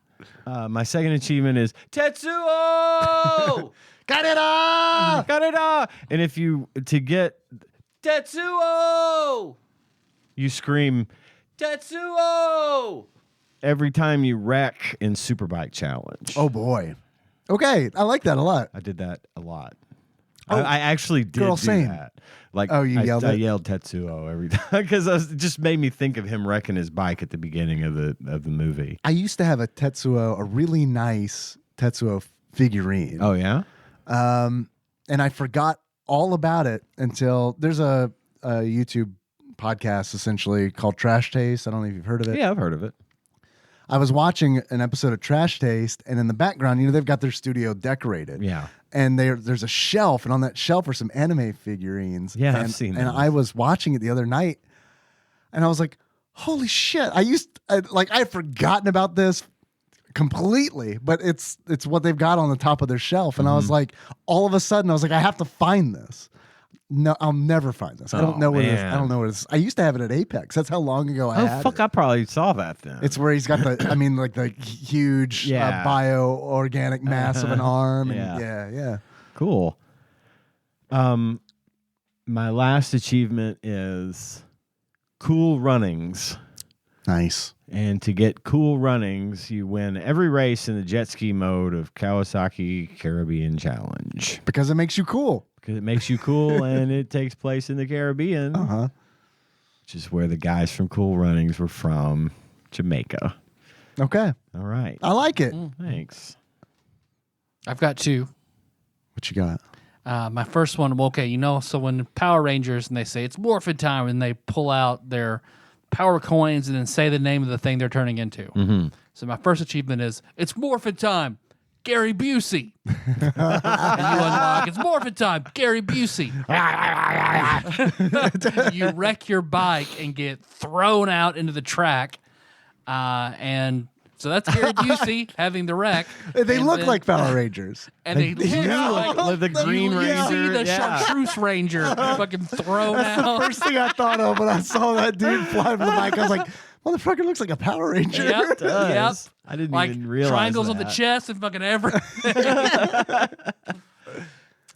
My second achievement is Tetsuo. Got it all. Got it all. And if you to get Tetsuo, you scream Tetsuo every time you wreck in SuperBike Challenge. Oh boy. Okay, I like that a lot. I did that a lot. Oh, I actually did girl, do same. that. Like, Oh, you yelled I it? yelled Tetsuo every time because it just made me think of him wrecking his bike at the beginning of the movie. I used to have a Tetsuo, a really nice Tetsuo figurine. Oh yeah, And I forgot all about it until there's a YouTube podcast essentially called Trash Taste. I don't know if you've heard of it. yeah, I've heard of it. I was watching an episode of Trash Taste, and in the background, they've got their studio decorated. Yeah. And there's a shelf, and on that shelf are some anime figurines. Yeah, and, I've seen And those. I was watching it the other night, and I was like, holy shit. I had forgotten about this completely, but it's what they've got on the top of their shelf. And I Mm-hmm. was like, all of a sudden, I was like, I have to find this. No, I'll never find this. I don't Oh, know where this. man. I don't know where this. I used to have it at Apex. That's how long ago I Oh had fuck! it. I probably saw that then. It's where he's got the huge Yeah. bio-organic mass of an arm. And Yeah. yeah. cool. My last achievement is Cool Runnings. Nice. And to get Cool Runnings, you win every race in the jet ski mode of Kawasaki Caribbean Challenge. Because it makes you cool. Because it makes you cool and it takes place in the Caribbean, Uh-huh. which is where the guys from Cool Runnings were from, Jamaica. Okay. All right. I like it. Thanks. I've got two. What you got? My first one, so when Power Rangers and they say it's morphin time and they pull out their power coins and then say the name of the thing they're turning into. Mm-hmm. So my first achievement is it's morphin time, Gary Busey. And you unlock it's morphin time, Gary Busey. You wreck your bike and get thrown out into the track, and so that's Gary Busey having the wreck. They And look then- like Power Rangers. and they do look like the Green you Ranger. see the Yeah. Chartreuse Ranger fucking thrown That's the out. first thing I thought of when I saw that dude fly from the bike. I was like, motherfucker looks like a Power Ranger. Yep, It does. yep. I didn't Like even realize triangles on the that. chest and fucking everything.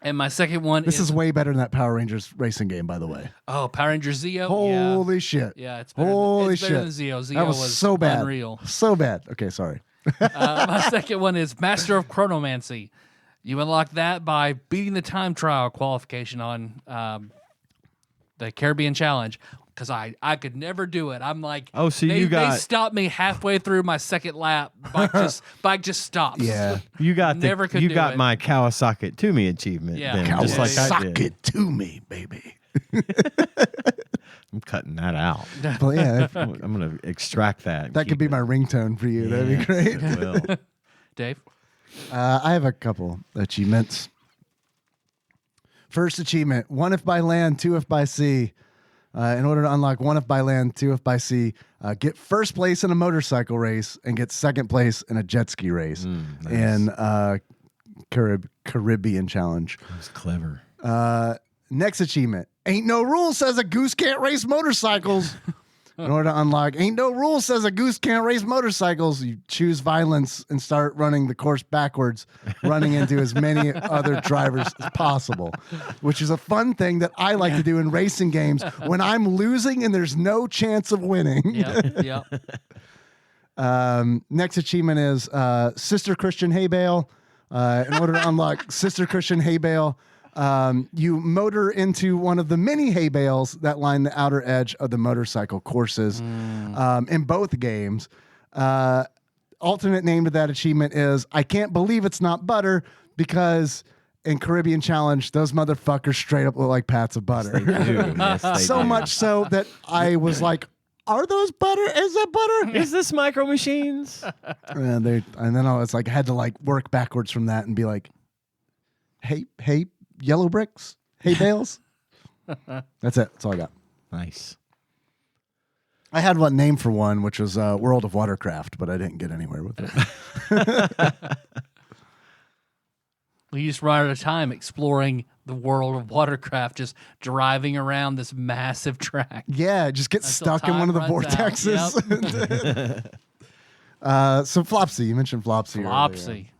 And my second one This is way better than that Power Rangers racing game, by the way. Power Ranger Zeo. Holy shit. Yeah, it's better. Holy it's better shit. than Zeo. Zeo That was so bad. unreal. So bad. Okay, sorry. My second one is Master of Chronomancy. You unlock that by beating the time trial qualification on the Caribbean Challenge. Because I could never do it. I'm like, Oh, so they, you got- they stopped me halfway through my second lap. Bike just stops. Yeah. You got Never could you do got it. my Kawasaki it to me achievement. Yeah. Then, just like I Suck did. it to me, baby. I'm cutting that out. Well, yeah, I'm gonna extract that. and that could keep be it. my ringtone for you. That'd be Yes, great. it will. Dave? I have a couple achievements. First achievement, 1 if by land, 2 if by sea. In order to unlock 1 if by land, 2 if by sea, get first place in a motorcycle race and get second place in a jet ski race nice. in Caribbean Challenge. That was clever. Next achievement, ain't no rule says a goose can't race motorcycles. In order to unlock, ain't no rule says a goose can't race motorcycles. You choose violence and start running the course backwards, running into as many other drivers as possible, which is a fun thing that I like to do in racing games when I'm losing and there's no chance of winning. Yep. Next achievement is Sister Christian Hay Bale. In order to unlock Sister Christian Hay Bale, you motor into one of the many hay bales that line the outer edge of the motorcycle courses in both games. Alternate name to that achievement is I Can't Believe It's Not Butter, because in Caribbean Challenge, those motherfuckers straight up look like pats of butter. They do. Yes, they So do. much so that I was like, are those butter? Is that butter? Is this Micro Machines? And then I was like, I had to like work backwards from that and be like, hey, yellow bricks, hay bales. That's it. That's all I got. Nice. I had one name for one, which was World of Watercraft, but I didn't get anywhere with it. We just run out of time exploring the world of watercraft, just driving around this massive track. Yeah, just get Until stuck in one of the time runs out. vortexes. So Flopsy, you mentioned Flopsy. earlier. Flopsy.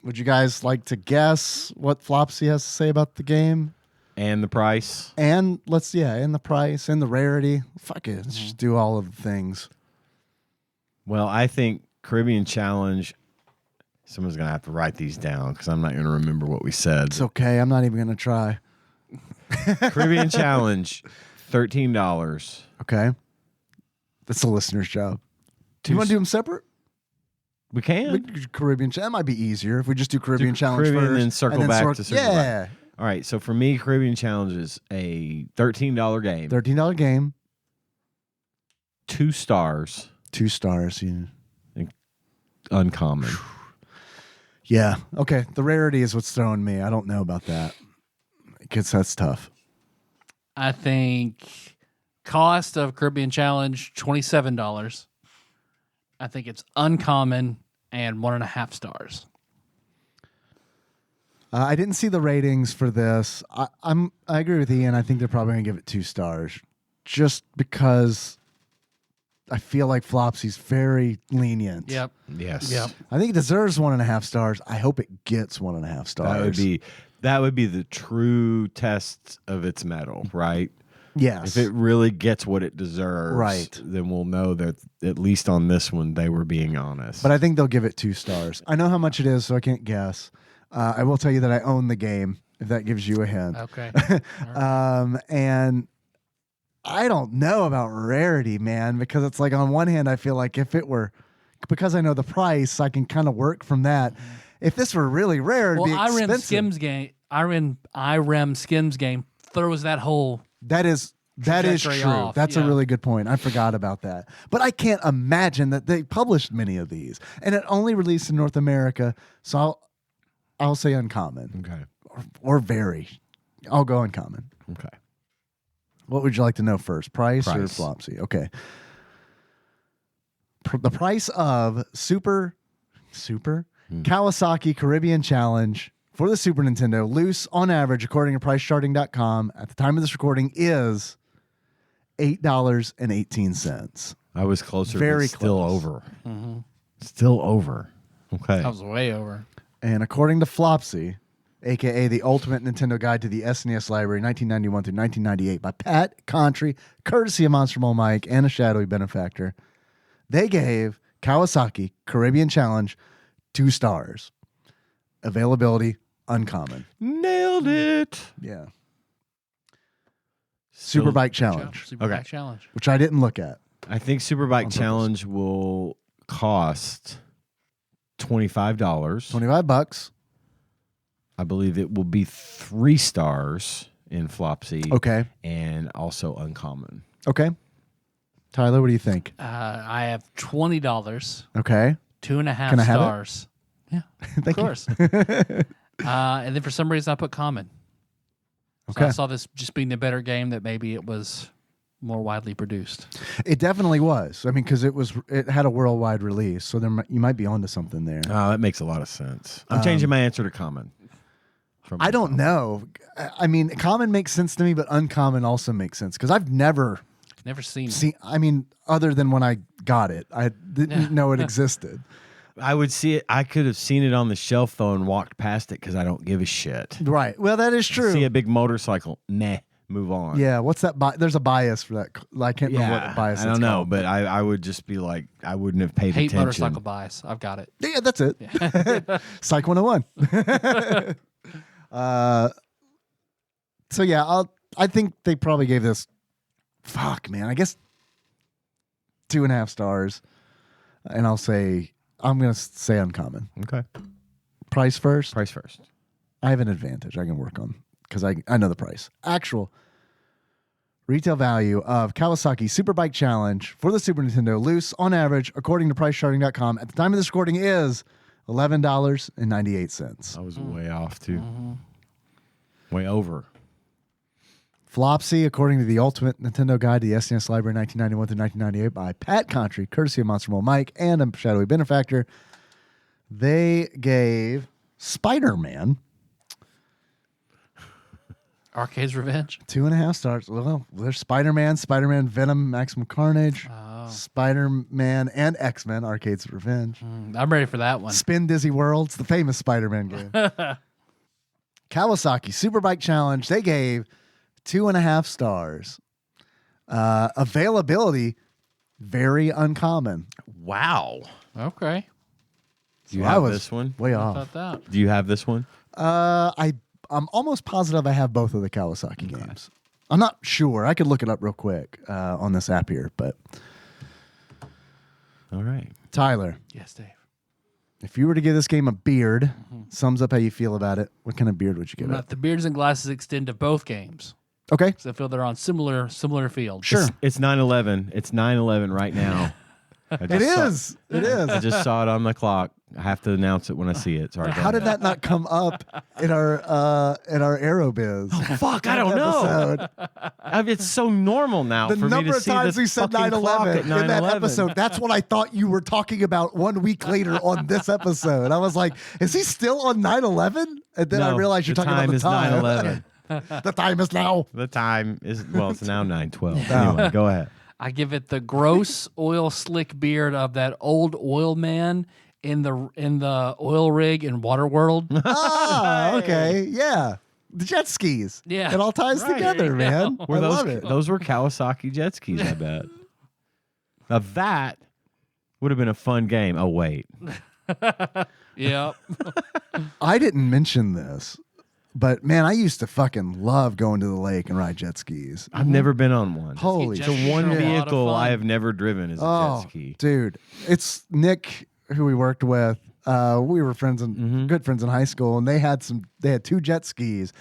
Would you guys like to guess what Flopsy has to say about the game? And the price. And and the price and the rarity. Fuck it. Let's just do all of the things. Well, I think Caribbean Challenge. Someone's going to have to write these down because I'm not going to remember what we said. It's okay. I'm not even going to try. Caribbean Challenge, $13. Okay. That's the listener's job. Do Two you want to s- do them separate? We can. We could do Caribbean That might be easier if we just do Caribbean Challenge Caribbean first. and then circle back to Circle Yeah. Back. All right. So for me, Caribbean Challenge is a $13 game. $13 game. 2 stars. 2 stars. Yeah. Uncommon. Yeah. Okay. The rarity is what's throwing me. I don't know about that because that's tough. I think cost of Caribbean Challenge, $27. I think it's uncommon and 1.5 stars. I didn't see the ratings for this. I agree with Ian. I think they're probably going to give it 2 stars just because I feel like Flopsy's very lenient. Yep. Yes. Yep. I think it deserves 1.5 stars. I hope it gets 1.5 stars. That would be the true test of its mettle, right? Yes. If it really gets what it deserves, Right. then we'll know that at least on this one they were being honest. But I think they'll give it 2 stars. I know how much it is, so I can't guess. I will tell you that I own the game, if that gives you a hint. Okay. And I don't know about rarity, man, because it's like on one hand, I feel like if it were, because I know the price, I can kind of work from that. If this were really rare, it'd Well, be expensive. IREM Skims game throws that whole That is trajectory true. off, That's yeah. a really good point. I forgot about that. But I can't imagine that they published many of these, and it only released in North America. So I'll say uncommon okay. or very. I'll go uncommon. Okay. What would you like to know first, price. or Price. Flopsy? Okay. The price of Super Kawasaki Caribbean Challenge for the Super Nintendo, loose on average, according to PriceCharting.com, at the time of this recording, is $8.18. I was closer. Very but still close. over. Still over. Okay. that was way over. And according to Flopsy, aka the Ultimate Nintendo Guide to the SNES Library, 1991 through 1998, by Pat Contry, courtesy of Monster Mole Mike and a shadowy benefactor, they gave Kawasaki Caribbean Challenge 2 stars. Availability uncommon. Nailed it. Yeah. So Superbike Challenge, Superbike Okay. Challenge. which I didn't look at. I think Superbike purpose. Challenge will cost $25. $25. I believe it will be 3 stars in Flopsy. Okay. And also uncommon. Okay. Tyler, what do you think? I have $20, Okay. 2.5 Can I have it? stars. Yeah, of Thank you. course. And then for some reason I put common. So Okay. I saw this just being a better game that maybe it was more widely produced. It definitely was. I mean, because it had a worldwide release, so you might be onto something there. Oh, that makes a lot of sense. I'm changing my answer to common. From I don't know. I mean, common makes sense to me, but uncommon also makes sense because I've never Never seen it. See, I mean, other than when I got it, I didn't know it existed. I would see it. I could have seen it on the shelf though and walked past it because I don't give a shit. Right. Well, that is true. See a big motorcycle, meh, move on. Yeah. What's that? There's a bias for that. I can't remember what the bias is. I don't know, called. but I would just be like, I wouldn't have paid Hate attention. motorcycle bias. I've got it. Yeah, that's it. Psych 101. So yeah, I think they probably gave this. Fuck, man. I guess 2.5 stars, and I'm gonna say uncommon. Okay, Price first. price first. I have an advantage I can work on because I know the price. Actual retail value of Kawasaki SuperBike Challenge for the Super Nintendo loose on average, according to PriceCharting.com, at the time of this recording is $11.98. I was way off too. Way over. Flopsy, according to the Ultimate Nintendo Guide to the SNES Library 1991 through 1998 by Pat Contry, courtesy of Monster Mole Mike and a Shadowy Benefactor, they gave Spider-Man Arcade's Revenge. 2.5 stars. Well, there's Spider-Man, Venom, Maximum Carnage, Spider-Man, and X-Men, Arcade's Revenge. I'm ready for that one. Spin Dizzy Worlds, the famous Spider-Man game. Kawasaki Superbike Challenge, they gave 2.5 stars. Availability, very uncommon. Wow. Okay. Do you So I have was this one? Way I off. thought that. Do you have this one? I'm almost positive I have both of the Kawasaki games. I'm not sure. I could look it up real quick on this app here, but All right. Tyler, Yes, Dave. if you were to give this game a beard, sums up how you feel about it. What kind of beard would you give it? The beards and glasses extend to both games. Okay. So I feel they're on similar fields. Sure. It's 9/11. It's 9/11 right now. It is. It I is. just saw it on the clock. I have to announce it when I see it. Sorry. How did that not come up in our AeroBiz? Fuck, I don't know. It's so normal now The for me number to of see times the we said fucking clock 9/11 at in that 9/11. episode, that's what I thought you were talking about 1 week later on this episode. I was like, is he still on 9/11? And then I No, realized you're the talking about the time. time is 9/11. The time is now. The time is, well, it's now 9:12. Anyway, go ahead. I give it the gross oil slick beard of that old oil man in the oil rig in Waterworld. Ah, okay. Yeah. The jet skis. Yeah. It all ties Right, together, there you man. go. Were I love it. those were Kawasaki jet skis, I bet. Now that would have been a fun game. Oh, wait. Yep. I didn't mention this, but man, I used to fucking love going to the lake and ride jet skis. I've never been on one. Holy jet The skis one are a lot of vehicle fun. I have never driven is a Oh, jet ski. dude. It's Nick, who we worked with. We were friends and good friends in high school, and they had 2 jet skis.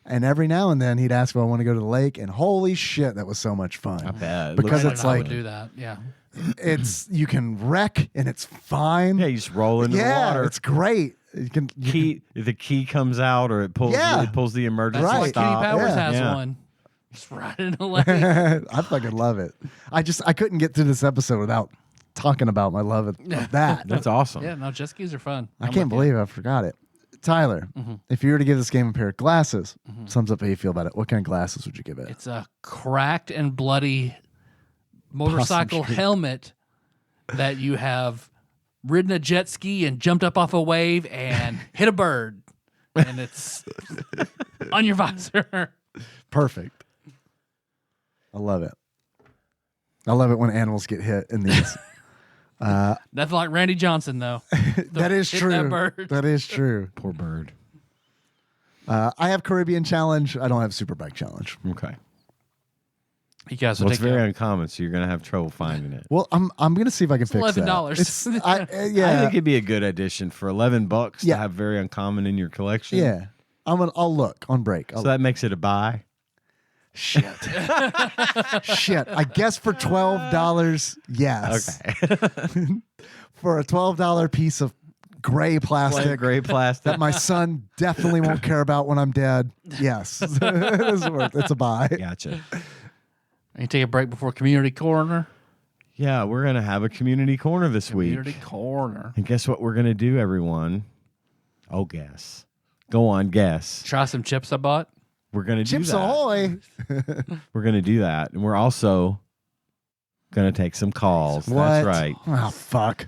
And every now and then he'd ask if I want to go to the lake, and holy shit, that was so much fun. I bet. Because I it's don't know how like- to do that. Yeah. It's you can wreck and it's fine. Yeah, you just roll into the Yeah, water. it's great. You can The key comes out, or it pulls. Yeah. It pulls the emergency That's why Right. Kenny stop. Powers Yeah. has Yeah. one. Just right in the lake. I fucking love it. I couldn't get through this episode without talking about my love of that. That's awesome. Yeah, no, jet skis are fun. I can't believe I forgot it. Tyler, if you were to give this game a pair of glasses, sums up how you feel about it. What kind of glasses would you give it? It's a cracked and bloody motorcycle Possum tree. helmet that you have ridden a jet ski and jumped up off a wave and hit a bird. And it's on your visor. Perfect. I love it. I love it when animals get hit in these. Nothing like Randy Johnson, though. That is Hit true. that bird. That is true. Poor bird. I have Caribbean Challenge. I don't have Superbike Challenge. Okay. You guys will Well, it's take very care. uncommon, so you're gonna have trouble finding it. Well, I'm gonna see if I can fix that. $11. It's- I yeah, think it'd be a good addition for $11 Yeah. to have very uncommon in your collection. yeah. I'll look on break. So that makes it a buy. Shit. Shit. I guess for $12, yes. Okay. For a $12 piece of gray plastic Gray plastic. that my son definitely won't care about when I'm dead. Yes. It is worth. It's a buy. Gotcha. You take a break before Community Corner. Yeah, we're gonna have a community corner this Community week. Corner. And guess what we're gonna do, everyone? Oh, guess. Go on, guess. Try some chips I bought. We're gonna do Chips that. Ahoy. We're gonna do that, and we're also Gonna take some calls. What? That's right. Oh, fuck.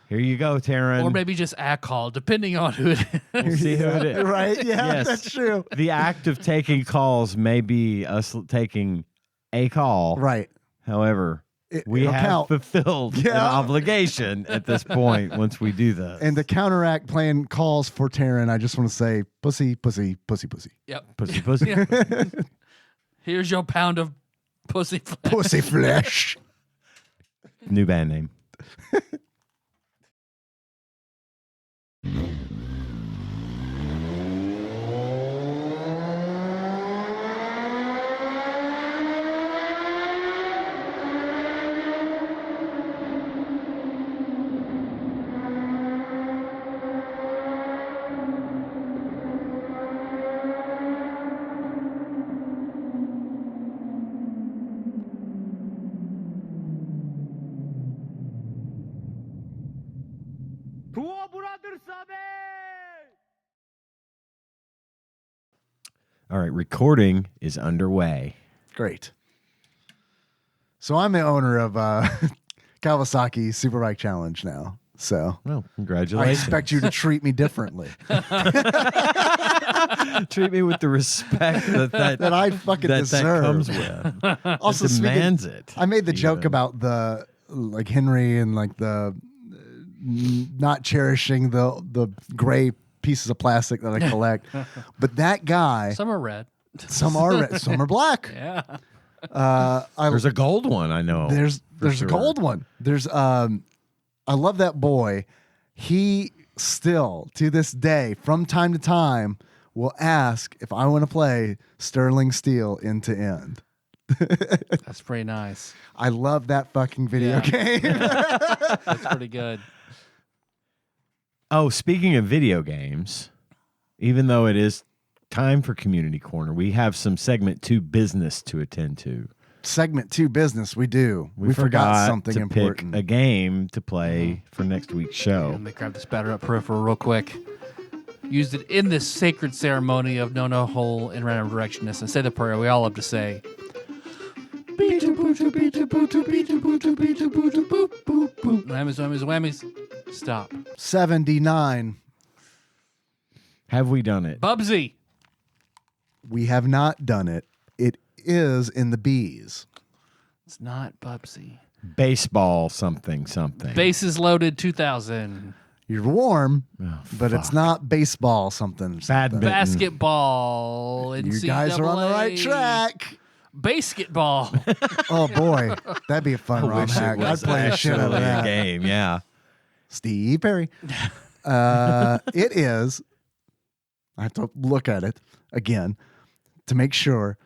Here you go, Taryn. Or maybe just a call, depending on who it is. We'll see who it is. Right? Yeah, Yes. that's true. The act of taking calls may be us taking a call. Right. However, we it'll have count. fulfilled an Yeah. obligation at this point once we do this. And to counteract playing calls for Taryn, I just want to say pussy, pussy, pussy, pussy. Yep. pussy, pussy. Here's your pound of pussy flesh. Pussy flesh. New band name. All right, recording is underway. Great. So I'm the owner of Kawasaki SuperBike Challenge now. So Well, I congratulations. expect you to treat me differently. treat me with the respect that I fucking that deserve. comes with. Also, It demands it. I made the joke even. about the like Henry and like the not cherishing the gray pieces of plastic that I collect, but that guy, Some are red. some are red, some are black. Yeah. There's a gold one, I know. There's sure. a gold one. There's I love that boy. He still to this day, from time to time, will ask if I want to play Sterling Steel end to end. That's pretty nice. I love that fucking video game. That's pretty good. Oh, speaking of video games, even though it is time for Community Corner, we have some segment 2 business to attend to. Segment 2 business, we do. We forgot something to important. pick a game to play for next week's show. Let me grab this batter up peripheral real quick. Used it in this sacred ceremony of no hole in random directionness and say the prayer we all love to say. Whammies, whammies, whammies. Stop. 79. Have we done it? Bubsy. We have not done it. It is in the bees. It's not Bubsy. Baseball something. Bases loaded 2000. You're warm, Oh, but it's fuck. not baseball something. Badminton. Basketball. You guys are on the right track. Basketball. Oh boy, that'd be a fun ROM hack. I'd play a shit out of actually a that. game, yeah. Steve Perry. It is. I have to look at it again to make sure.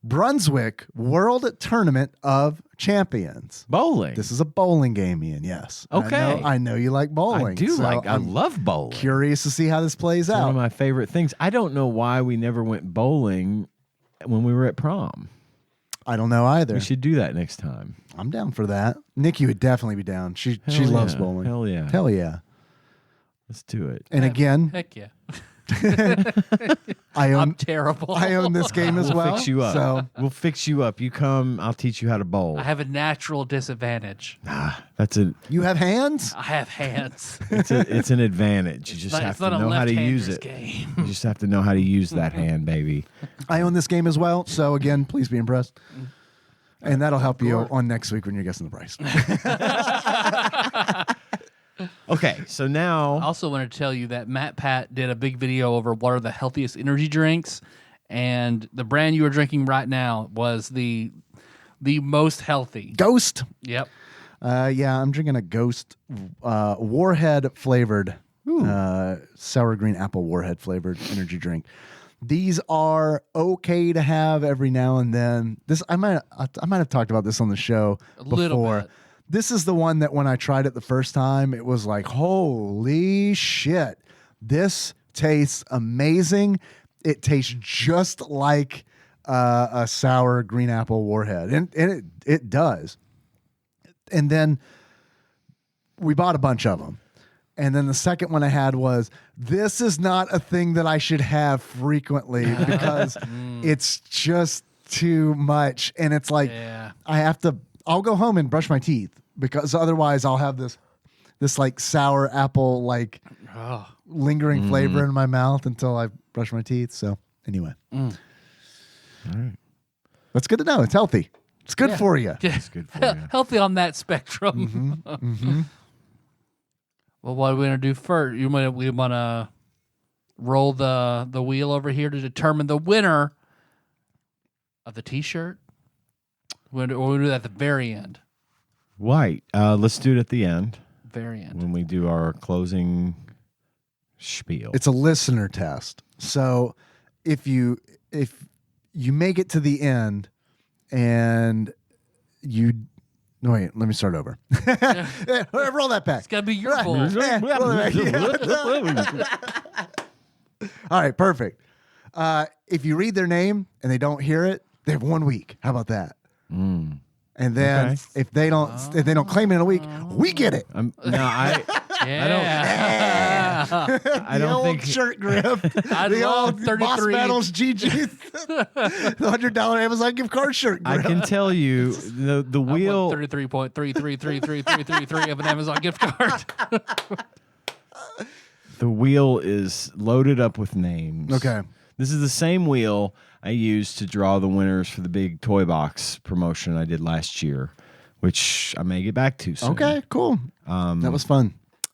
Brunswick World Tournament of Champions. Bowling. This is a bowling game, Ian. Yes. Okay. I know you like bowling. I love bowling. Curious to see how this plays It's one out. of my favorite things. I don't know why we never went bowling when we were at prom. I don't know either. We should do that next time. I'm down for that. Nikki would definitely be down. She Hell loves yeah. bowling. Hell yeah. Hell yeah. Let's do it. And again, Heck yeah. I I'm own terrible. I own this game as We'll well. fix you up. So We'll fix you up. You come, I'll teach you how to bowl. I have a natural disadvantage. That's a you have hands? I have hands. it's an advantage. You just have It's to not a know how to use left-hander's it. game. You just have to know how to use that hand, baby. I own this game as well. So again, please be impressed. And that'll help you on next week when you're guessing the price. Okay, so now I also want to tell you that Matt Pat did a big video over what are the healthiest energy drinks, and the brand you are drinking right now was the most healthy. Ghost. Yep. Yeah, I'm drinking a Ghost Warhead flavored sour green apple Warhead flavored energy drink. These are okay to have every now and then. This I might have talked about this on the show before. Little bit. This is the one that when I tried it the first time, it was like, holy shit, this tastes amazing. It tastes just like a sour green apple Warhead, and it does. And then we bought a bunch of them. And then the second one I had was, this is not a thing that I should have frequently because it's just too much. And it's like, Yeah. I have to I'll go home and brush my teeth because otherwise I'll have this like sour apple like lingering flavor in my mouth until I brush my teeth. So anyway, All right. that's good to know. It's healthy. It's good for you. Yeah. It's good for you. Healthy on that spectrum. Well, what are we gonna do first? We want to roll the wheel over here to determine the winner of the T-shirt. We'll do that at the very end. Right. Let's do it at the end Very end. when we do our closing spiel. It's a listener test. So if you make it to the end and you no wait, let me start over. Roll that back. It's gotta be your goal. Roll that back. All right, perfect. If you read their name and they don't hear it, they have 1 week. How about that? And then Okay. if they don't claim it in a week, we get it. Yeah. I The don't old think shirt grip. I The love old Boss 33. Battles GG. The $100 Amazon gift card shirt I grip. can tell you the wheel. 33.333333 of an Amazon gift card. The wheel is loaded up with names. Okay. This is the same wheel I used to draw the winners for the big toy box promotion I did last year, which I may get back to soon. Okay, cool. That was fun.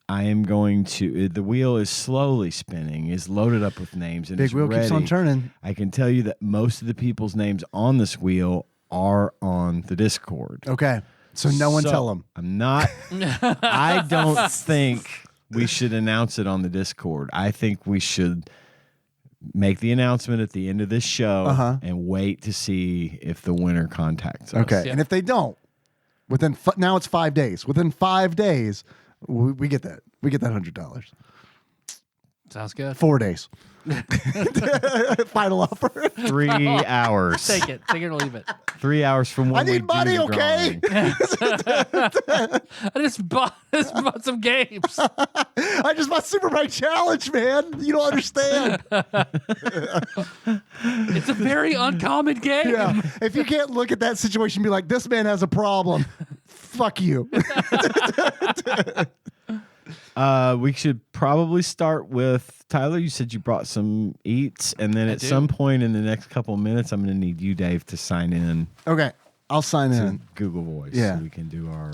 I am going to. The wheel is slowly spinning, is loaded up with names, and Big it's wheel keeps on ready. turning. I can tell you that most of the people's names on this wheel are on the Discord. Okay. So no one So, tell them. I'm not. I don't think we should announce it on the Discord. I think we should make the announcement at the end of this show and wait to see if the winner contacts us. Okay. Yeah. And if they don't, now it's 5 days. Within 5 days, we get that. We get that $100. Sounds good. 4 days. Final offer. 3 hours. Take it or leave it. 3 hours from when I need we do money, the okay? drawing. I just bought some games. I just bought SuperBike Challenge, man. You don't understand. It's a very uncommon game. Yeah. If you can't look at that situation and be like, this man has a problem, fuck you. We should probably start with Tyler. You said you brought some eats, and then at do. some point in the next couple of minutes, I'm going to need you, Dave, to sign in Okay. I'll sign to in. Google Voice Yeah. so we can do our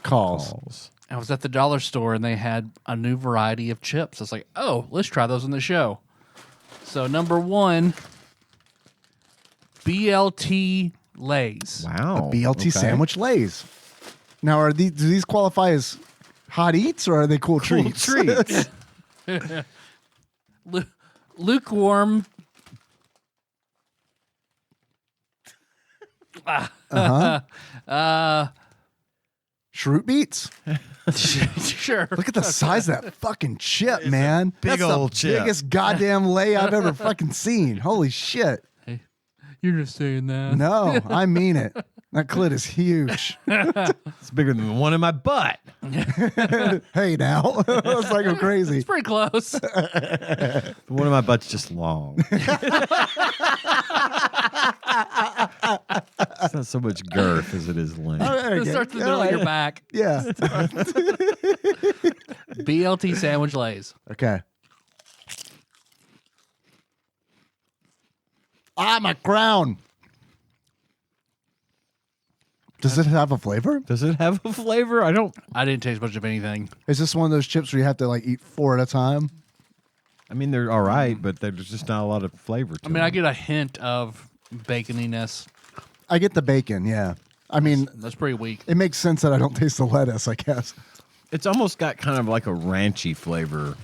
Calls. calls. I was at the dollar store and they had a new variety of chips. I was like, oh, let's try those on the show. So number 1, BLT Lays. Wow. BLT okay. sandwich lays. Now, do these qualify as hot eats or are they cool treats? treats. Lukewarm. Shroot beats. Sure. Look at the size of that fucking chip, man. big That's old the chip. biggest goddamn lay I've ever fucking seen. Holy shit. You're just saying that. No, I mean it. That clit is huge. It's bigger than the one in my butt. Hey, now. Let's not go crazy. It's pretty close. The one in my butt's just long. It's not so much girth as it is length. It starts in the middle of your back. Yeah. BLT sandwich Lays. Okay. Ah, my crown. Does it have a flavor? Does it have a flavor? I don't. I didn't taste much of anything. Is this one of those chips where you have to like eat 4 at a time? I mean, they're all right, but there's just not a lot of flavor to I mean, them. I get a hint of baconiness. I get the bacon, yeah. I mean, That's pretty weak. it makes sense that I don't taste the lettuce, I guess. It's almost got kind of like a ranchy flavor,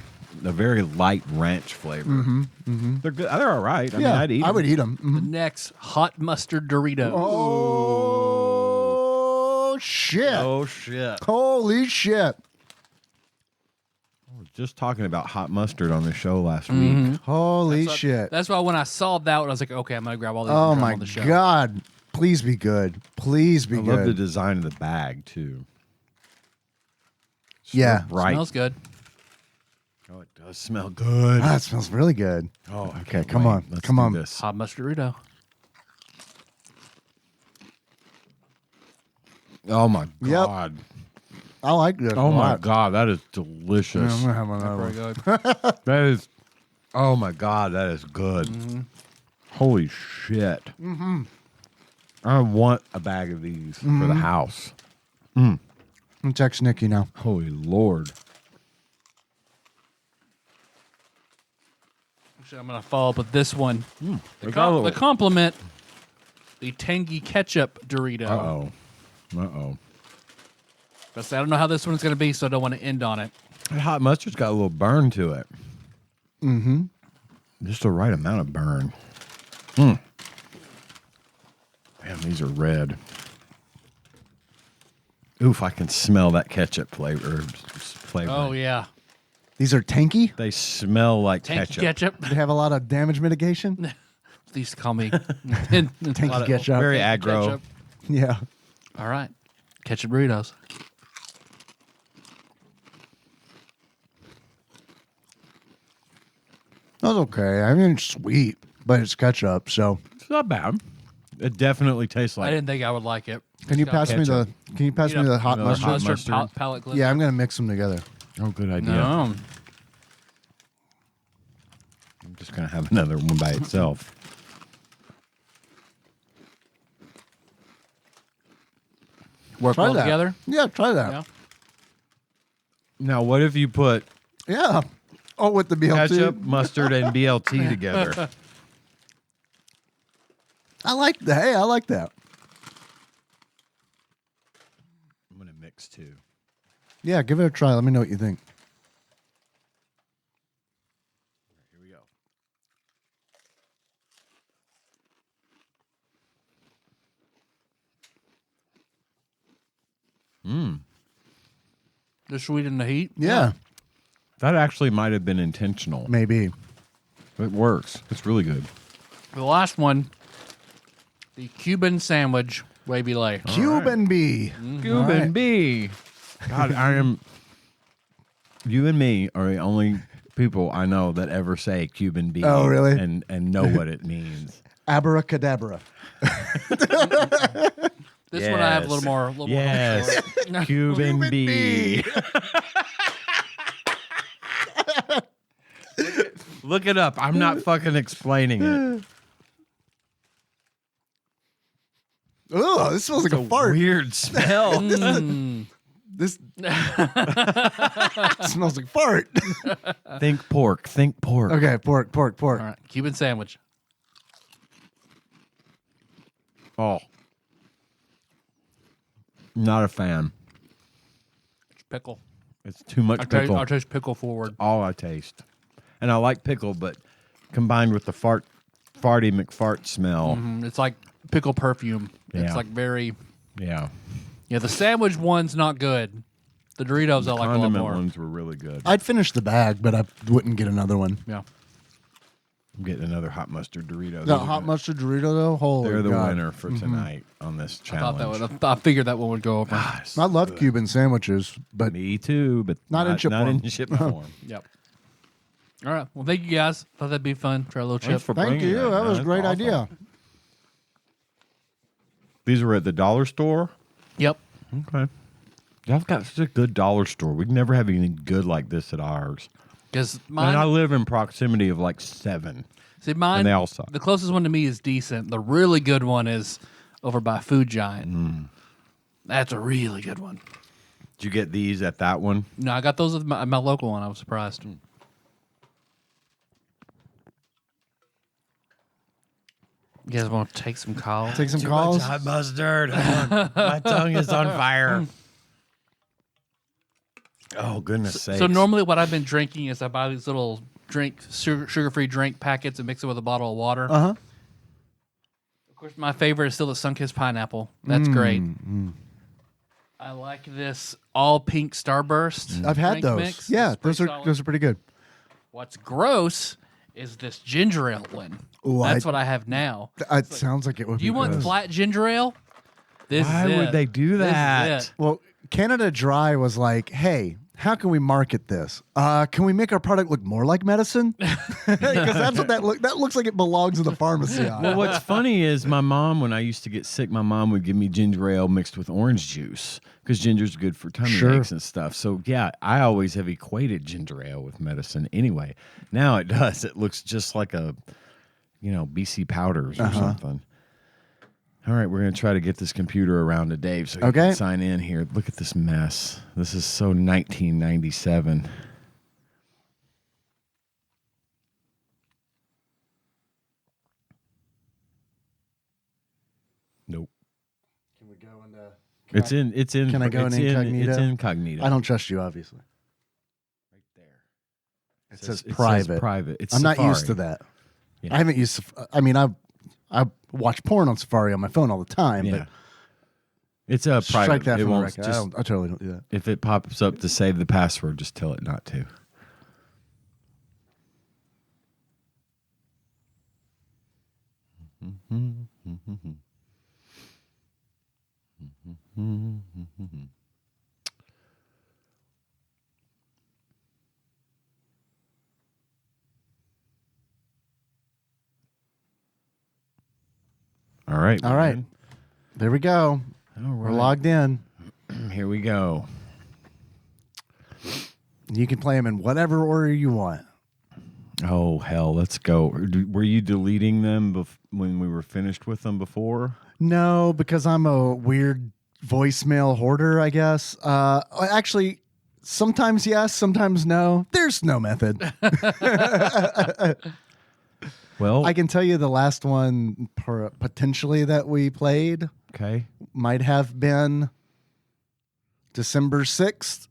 a very light ranch flavor. They're good. They're all right. I mean, I'd eat. I would eat them. The next, hot mustard Dorito. Oh, shit. Oh shit! Holy shit. I was just talking about hot mustard on the show last week. Holy shit. That's why when I saw that one, I was like, okay, I'm going to grab all these Oh, and throw them my on the show. God. Please be good. Please be I love the good. design of the bag too. It's Yeah. so bright. Smells good. Oh, it does smell good. Ah, it smells really good. Oh, I Okay, can't come wait. on. Let's Come do on. This. Hot mustard Dorito. Oh my God. I like this. Oh a my lot. God, that is Yeah, delicious. I'm gonna have another Very one. good. That is. Oh my God, that is good. Holy shit. I want a bag of these for the house. I'm text Nikki now. Holy Lord. Actually, I'm going to follow up with this one. They got a little- The compliment, the tangy ketchup Dorito. Uh-oh. Uh-oh. But I don't know how this one's going to be, so I don't want to end on it. That hot mustard's got a little burn to it. Mm-hmm. Just the right amount of burn. Man, these are red. Oof, I can smell that ketchup flavor. Oh, yeah. These are tanky. They smell like Tangy ketchup. They have a lot of damage mitigation. They used to call me Tanky ketchup. Very aggro. ketchup. Yeah. All right. Ketchup burritos. That's okay. I mean, it's sweet, but it's ketchup. So, It's not bad. It definitely tastes I like didn't think I would like it. can you It's got pass me the? Can you pass me the hot another mustard? hot mustard. Palate cleanser. Yeah, I'm gonna mix them together. Oh, good idea. No. I'm just going to have another one by itself. Work Try well that. together. Yeah, try that. Yeah. Now, what if you put Yeah. Oh, with the BLT. ketchup, mustard, and BLT together? I like that. Hey, I like that. I'm going to mix two. Yeah, give it a try. Let me know what you think. Here we go. The sweet and the heat. Yeah, That actually might have been intentional. maybe. It works. It's really good. The last one, the Cuban sandwich wavy lay. Cuban bee. Cuban B. God, I am. You and me are the only people I know that ever say Cuban B. Oh, really? And know what it means. Abracadabra. This one I have a little Yes. more. A little Yes. more Cuban B. Look it up. I'm not fucking explaining it. Oh, this smells like a fart. Weird smell. This smells like fart. Think pork. Think pork. Okay, pork. All right, Cuban sandwich. Oh. Not a fan. It's pickle. It's too much I pickle. taste pickle forward. All I taste. And I like pickle, but combined with the farty McFart smell. It's like pickle perfume. It's Yeah. like very. Yeah. Yeah, the sandwich one's not good. The Doritos I like a lot Condiment more. ones were really good. I'd finish the bag, but I wouldn't get another one. Yeah. I'm getting another hot mustard Dorito. That Those are hot good. mustard Dorito, though, holy They're the God. winner for tonight on this I thought challenge. that would. I figured that one would go over. Gosh, I love Cuban sandwiches, but me too, but Not in chip not form. in chip form. Yep. All right. Well, thank you guys. Thought that'd be fun. Try a little chip. Thanks for thank bringing you. That man. was a That's great awesome. idea. These were at the dollar store. Yep. Okay. Y'all got such a good dollar store. We never have anything good like this at ours. Because And I mine. live in proximity of like 7. See, mine. and they all suck. The closest one to me is decent. The really good one is over by Food Giant. That's a really good one. Did you get these at that one? No, I got those at my local one. I was surprised. You guys want to take some calls? Take some calls. hot mustard. My tongue is on fire. Oh, goodness sakes. So normally what I've been drinking is I buy these little sugar-free drink packets and mix it with a bottle of water. Uh-huh. Of course, my favorite is still the Sunkist pineapple. That's great. I like this all pink Starburst. I've had drink those. Mix. Yeah, It's pretty solid. those are pretty good. What's gross is this ginger ale one. Ooh, That's what I have now. It sounds like it would Do you be want good. flat ginger ale? This Why is would it. they do This is that? it. Well, Canada Dry was like, hey, how can we market this? Can we make our product look more like medicine? Because that's what that looks like. It belongs in the pharmacy aisle. Well, what's funny is my mom, when I used to get sick, my mom would give me ginger ale mixed with orange juice because ginger's good for tummy aches and stuff. So, yeah, I always have equated ginger ale with medicine anyway. Now it does. It looks just like a, BC powders or something. All right, we're going to try to get this computer around to Dave so he can sign in here. Look at this mess. This is so 1997. Nope. Can we go into? It's in. Can I go in incognito? It's incognito. I don't trust you, obviously. Right there. It says private. It says private. It's I'm Safari. not used to that. Yeah. I haven't used. I mean, I watch porn on Safari on my phone all the time. Yeah. But It's a private. strike that it from the won't record. I totally don't do that. If it pops up to save the password, just tell it not to. All right. All right. There we go. All We're right. logged in. Here we go. You can play them in whatever order you want. Oh, hell. Let's go. Were you deleting them when we were finished with them before? No, because I'm a weird voicemail hoarder, I guess. Actually, sometimes yes, sometimes no. There's no method. Well, I can tell you the last one potentially that we played okay. might have been December 6th,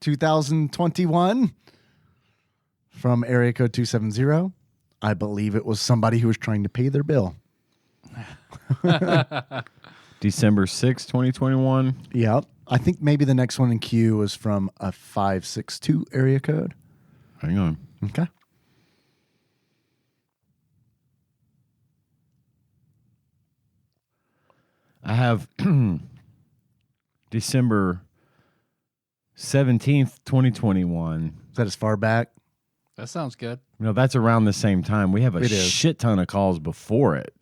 2021 from area code 270. I believe it was somebody who was trying to pay their bill. December 6th, 2021. Yep. I think maybe the next one in queue was from a 562 area code. Hang on. Okay. I have December 17th, 2021. Is that as far back? That sounds good. That's around the same time. We have a It is. shit ton of calls before it,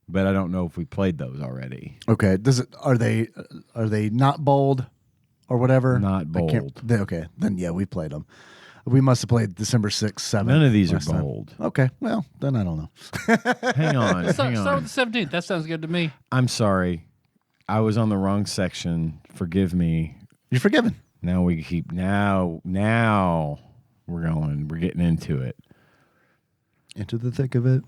but I don't know if we played those already. Okay. Are they not bold or whatever? Not I can't- bold. Okay. Then yeah, we played them. We must have played December 6th, 7th. None of these are last time. bold. Okay. Well, then I don't know. Hang on. Start hang with on. the 17th. That sounds good to me. I'm sorry. I was on the wrong section. Forgive me. You're forgiven. Now we keep now we're going. We're getting into it. Into the thick of it.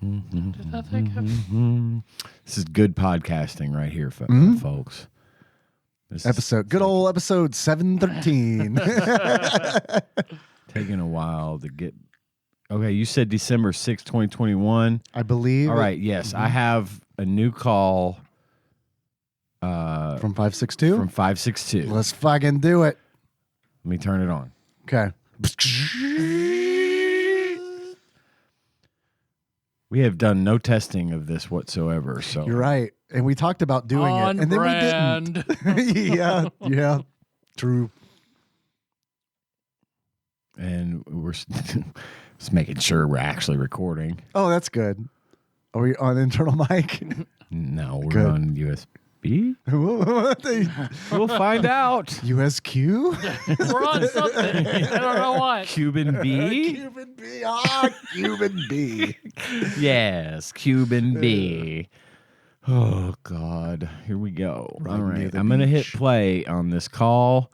Did I think of- This is good podcasting right here, folks. This is Good old episode 713. taking a while to get. Okay, you said December 6th, 2021. I believe. All right, yes. I have a new call From 562? from 562. Let's fucking do it. Let me turn it on. Okay. We have done no testing of this whatsoever. So You're right. And we talked about doing On it. And brand. then we didn't. Yeah. True. And we're just making sure we're actually recording. Oh, that's good. Are we on internal mic? No, we're Good. on USB. They- We'll find out. USQ? We're on something. I don't know what. Cuban B? Cuban B. Cuban B. Yes, Cuban B. Oh, God. Here we go. Right All near right. the I'm going to hit beach. play on this call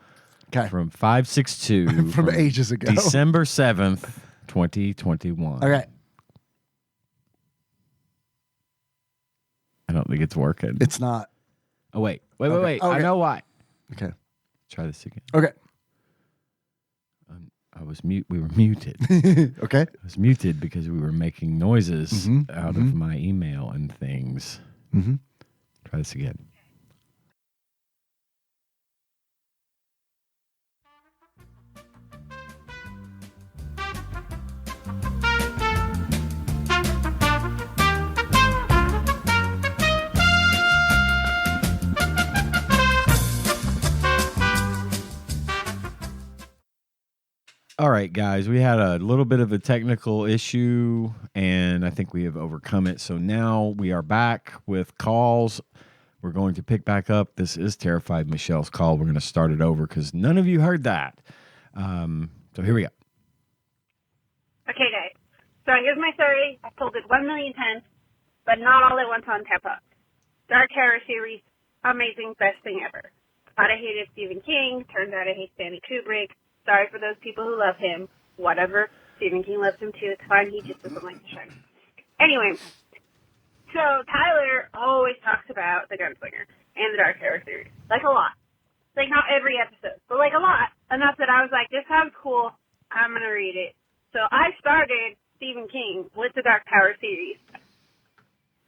Okay. from 562 From ages ago. December 7th, 2021. Okay. I don't think it's working. It's not. Oh, wait. Wait. Okay. I Okay. know why. Okay. Try this again. Okay. I was mute. We were muted. Okay. I was muted because we were making noises Mhm, out of my email and things. Mm-hmm. Try this again. All right, guys, we had a little bit of a technical issue, and I think we have overcome it. So now we are back with calls. We're going to pick back up. This is Terrified Michelle's call. We're going to start it over because none of you heard that. So here we go. Okay, guys. So here's my story. I've told it 1 million times, but not all at once on TADPOG. Dark Tower series, amazing, best thing ever. Thought I hated Stephen King. Turns out I hate Stanley Kubrick. Sorry for those people who love him. Whatever. Stephen King loves him too. It's fine. He just doesn't like The Shining. Anyway, so Tyler always talks about The Gunslinger and the Dark Tower series. Like a lot. Like not every episode, but like a lot. Enough that I was like, this sounds cool. I'm going to read it. So I started Stephen King with the Dark Tower series.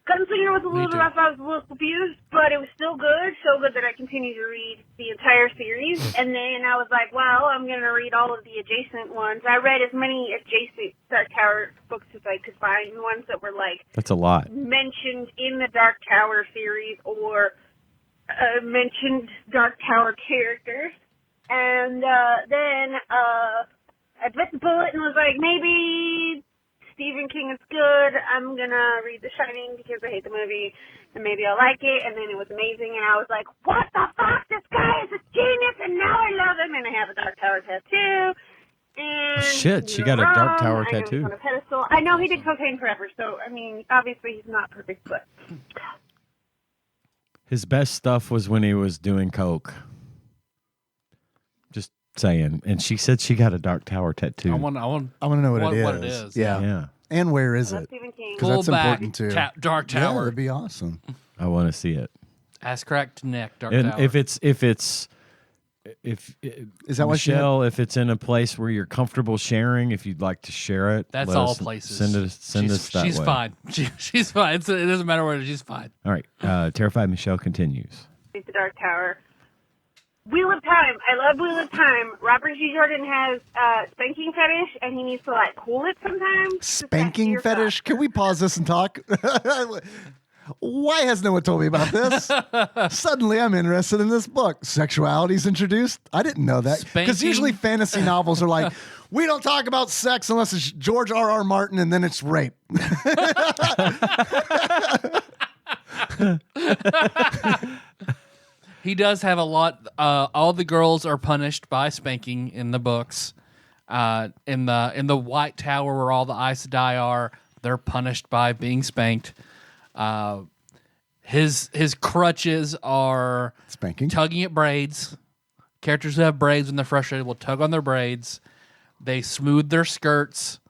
Gunslinger was a little rough. I was a little confused, but it was still good. So good that I continued to read the entire series. And then I was like, well, I'm going to read all of the adjacent ones. I read as many adjacent Dark Tower books as I could find, ones that were like That's a lot. mentioned in the Dark Tower series or mentioned Dark Tower characters. And then I bit the bullet and was like, maybe Stephen King is good. I'm going to read The Shining because I hate the movie, and maybe I'll like it. And then it was amazing, and I was like, what the fuck? This guy is a genius, and now I love him, and I have a Dark Tower tattoo. And Shit, she got a Dark Tower tattoo. On a pedestal. I know he did cocaine forever, so, I mean, obviously he's not perfect, but... His best stuff was when he was doing coke. Just saying. And she said she got a Dark Tower tattoo. I want I want to know what it is. is. Yeah. Yeah. And where is I love it? Stephen King. Because that's Full back important too. Dark Yeah, Tower. that'd be awesome. I want to see it. Ass cracked neck, Dark And Tower. if Is that what she had? Michelle, if it's in a place where you're comfortable sharing, if you'd like to share it, That's let all us- places. Send us that She's way. fine. She's fine. It doesn't matter where she's fine. All right. Terrified Michelle continues. The Dark Tower. Wheel of Time. I love Wheel of Time. Robert G. Jordan has spanking fetish, and he needs to like cool it sometimes. Just back to Spanking your fetish? thoughts. Can we pause this and talk? Why has no one told me about this? Suddenly I'm interested in this book. Sexuality's introduced? I didn't know that. Because Spanking? usually fantasy novels are like, we don't talk about sex unless it's George R.R. Martin and then it's rape. He does have a lot. All the girls are punished by spanking in the books. In the White Tower where all the Aes Sedai are, they're punished by being spanked. His crutches are Spanking? tugging at braids. Characters who have braids when they're frustrated will tug on their braids. They smooth their skirts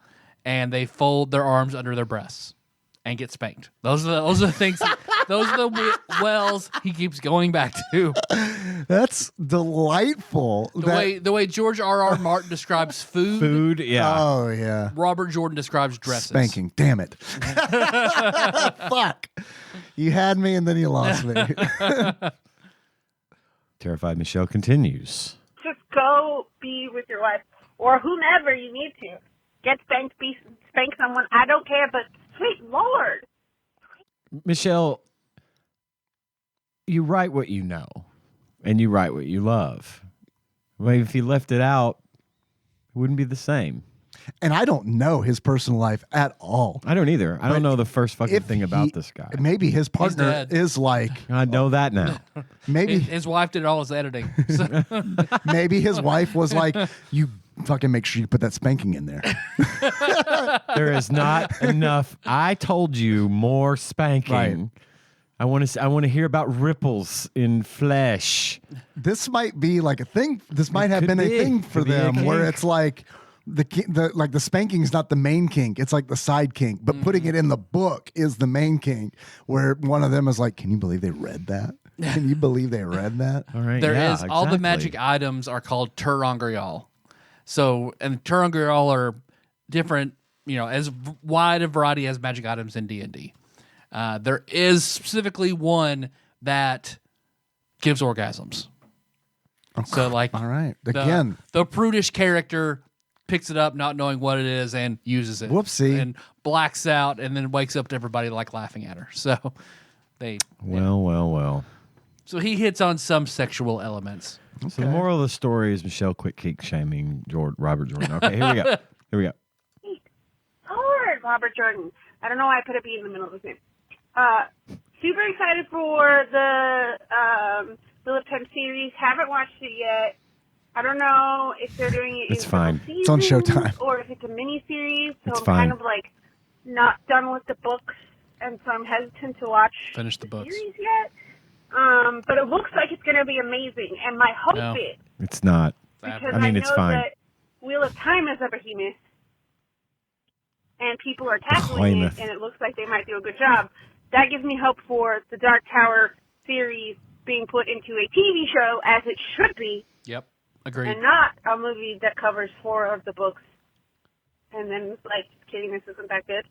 and they fold their arms under their breasts and get spanked. Those are the things. Those are the wells he keeps going back to. That's delightful. The way George R.R. Martin describes food, Food, yeah. Oh, yeah. Robert Jordan describes dresses. Spanking. Damn it. Fuck. You had me and then you lost me. Terrified Michelle continues. Just go be with your wife or whomever you need to. Get spanked, spank someone. I don't care, but sweet Lord. Michelle, you write what you know, and you write what you love. Well, if you left it out, it wouldn't be the same. And I don't know his personal life at all. I don't either. I don't know the first fucking If thing about this guy. Maybe his partner dead. is like, I know that now. maybe His wife did all his editing. So- maybe his wife was like, you fucking make sure you put that spanking in there. There is not enough. I told you more spanking. Right. I want to hear about ripples in flesh. This might be like a thing. This might have could been a be. thing for Could be a them where kink. it's like the spanking is not the main kink. It's like the side kink, but putting it in the book is the main kink where one of them is like, can you believe they read that? Can you believe they read that? All right. There yeah, is all the exactly. magic items are called Turangrial. So, and Turangrial are different, as wide a variety as magic items in D&D. There is specifically one that gives orgasms. So, like, All right. the- Again, the prudish character picks it up, not knowing what it is, and uses it. Whoopsie. And blacks out, and then wakes up to everybody like laughing at her. So, Well. so he hits on some sexual elements. So the moral of the story is Michelle quit kink shaming Robert Jordan. Okay, here we go. Here we go. Lord, Robert Jordan. I don't know why I put a B in the middle of his name. Super excited for the Wheel of Time series. Haven't watched it yet. I don't know if they're doing it. It's fine. It's on Showtime. Or if it's a mini series. So It's I'm fine. kind of like not done with the books, and so I'm hesitant to watch Finish the books. series yet. But it looks like it's going to be amazing, and my hope is It's not. because I mean, know it's fine. that Wheel of Time is a behemoth, and people are tackling it, Behemoth. and it looks like they might do a good job. That gives me hope for the Dark Tower series being put into a TV show, as it should be, Yep. Agreed. and not a movie that covers 4 of the books. And then it's like, just kidding, this isn't that good.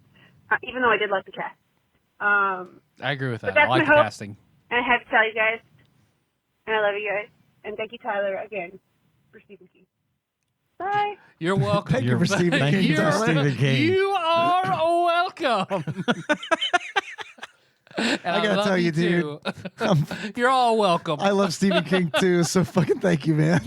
Even though I did like the cast. I agree with that. that's I like my the hope. casting. And I have to tell you guys, and I love you guys, and thank you, Tyler, again, for Stephen King. Bye. You're welcome. Thank you for Stephen Thank King. you for Stephen King. You are welcome. And I gotta love tell you, too. You're all welcome. I love Stephen King too, so fucking thank you, man.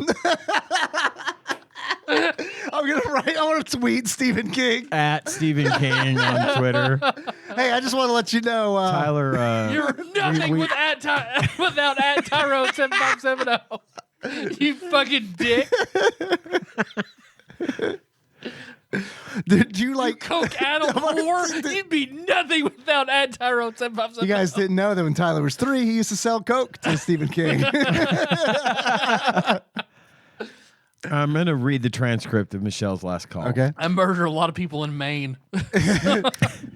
I want to tweet Stephen King. At Stephen King on Twitter. Hey, I just want to let you know, Tyler. You're nothing without at Tyrone 7570. You fucking dick. did you like? Coke Adam whore. You'd be nothing without at Tyrone 7570. You guys didn't know that when Tyler was 3, he used to sell Coke to Stephen King. I'm going to read the transcript of Michelle's last call. Okay. I murdered a lot of people in Maine.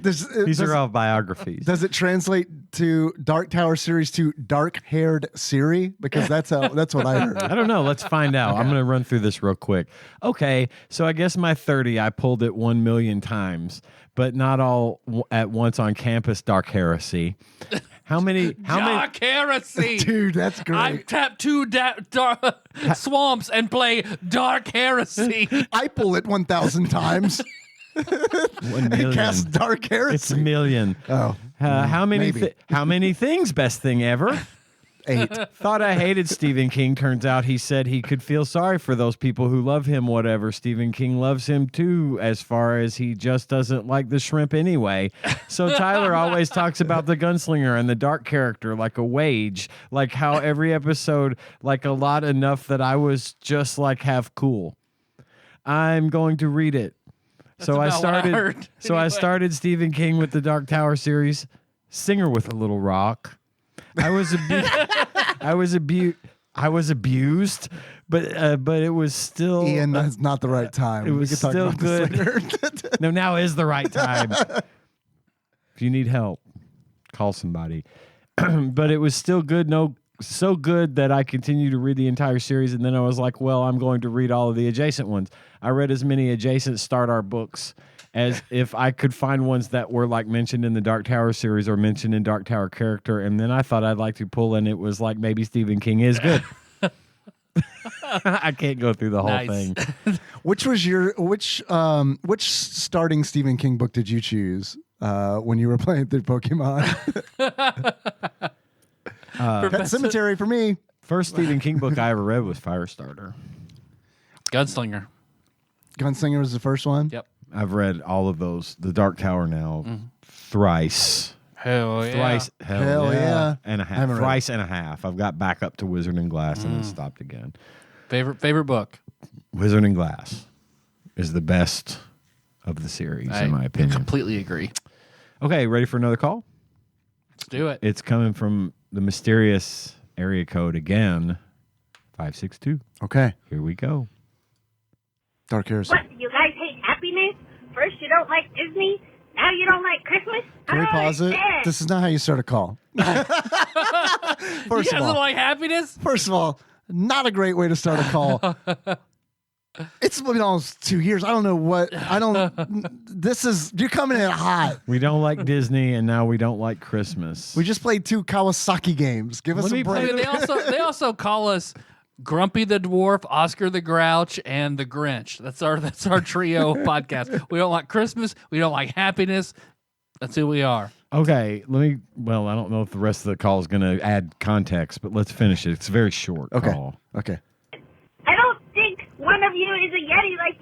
These are all biographies. Does it translate to Dark Tower series to dark-haired Siri? Because that's what I heard. I don't know. Let's find out. I'm going to run through this real quick. Okay, so I guess my 30, I pulled it 1 million times, but not all at once on campus. Dark heresy. How many? Dark heresy. Dude, that's great. I tap 2 swamps and play Dark Heresy. I pull it 1,000 times. 1 million. Cast Dark Heresy. It's a million. Oh, How many? maybe. How many things? Best thing ever. 8. Thought I hated Stephen King. Turns out he said he could feel sorry for those people who love him. Whatever. Stephen King loves him too, as far as he just doesn't like the shrimp anyway. So Tyler always talks about the gunslinger and the dark character like a wage, like how every episode, like a lot enough that I was just like half cool. I'm going to read it. So I about what I started. heard. So I Anyway. started Stephen King with the Dark Tower series, Singer with a Little Rock. I was abused, but it was still Ian, that's not the right time. it was we can talk still about good. this later. No, now is the right time. If you need help, call somebody. But it was still good. No, so good that I continued to read the entire series, and then I was like, well, I'm going to read all of the adjacent ones. I read as many adjacent Start Our books as if I could find ones that were like mentioned in the Dark Tower series or mentioned in Dark Tower character, and then I thought I'd like to pull, and it was like maybe Stephen King is good. I can't go through the whole Nice. thing. Which starting Stephen King book did you choose when you were playing through Pokemon? Pet Cemetery for me. First Stephen King book I ever read was Firestarter. Gunslinger. Gunslinger was the first one. Yep. I've read all of those. The Dark Tower now, thrice. Hell yeah. Thrice, Hell yeah. and a I half. haven't read Thrice and a half. I've got back up to Wizard and Glass and then stopped again. Favorite book. Wizard and Glass is the best of the series, in my opinion. Completely agree. Okay, ready for another call? Let's do it. It's coming from the mysterious area code again, 562. Okay. Here we go. Dark Heresy. What, you guys hate happiness? First you don't like Disney, now you don't like Christmas? Can we pause it? understand. This is not how you start a call. You First guys of all, don't like happiness? not a great way to start a call. It's been almost 2 years. You're coming in hot. We don't like Disney, and now we don't like Christmas. We just played 2 Kawasaki games. Give us Let a me play break. They also call us Grumpy the Dwarf, Oscar the Grouch, and the Grinch. That's our trio podcast. We don't like Christmas. We don't like happiness. That's who we are. Okay, I don't know if the rest of the call is going to add context, but let's finish it. It's a very short call. Okay.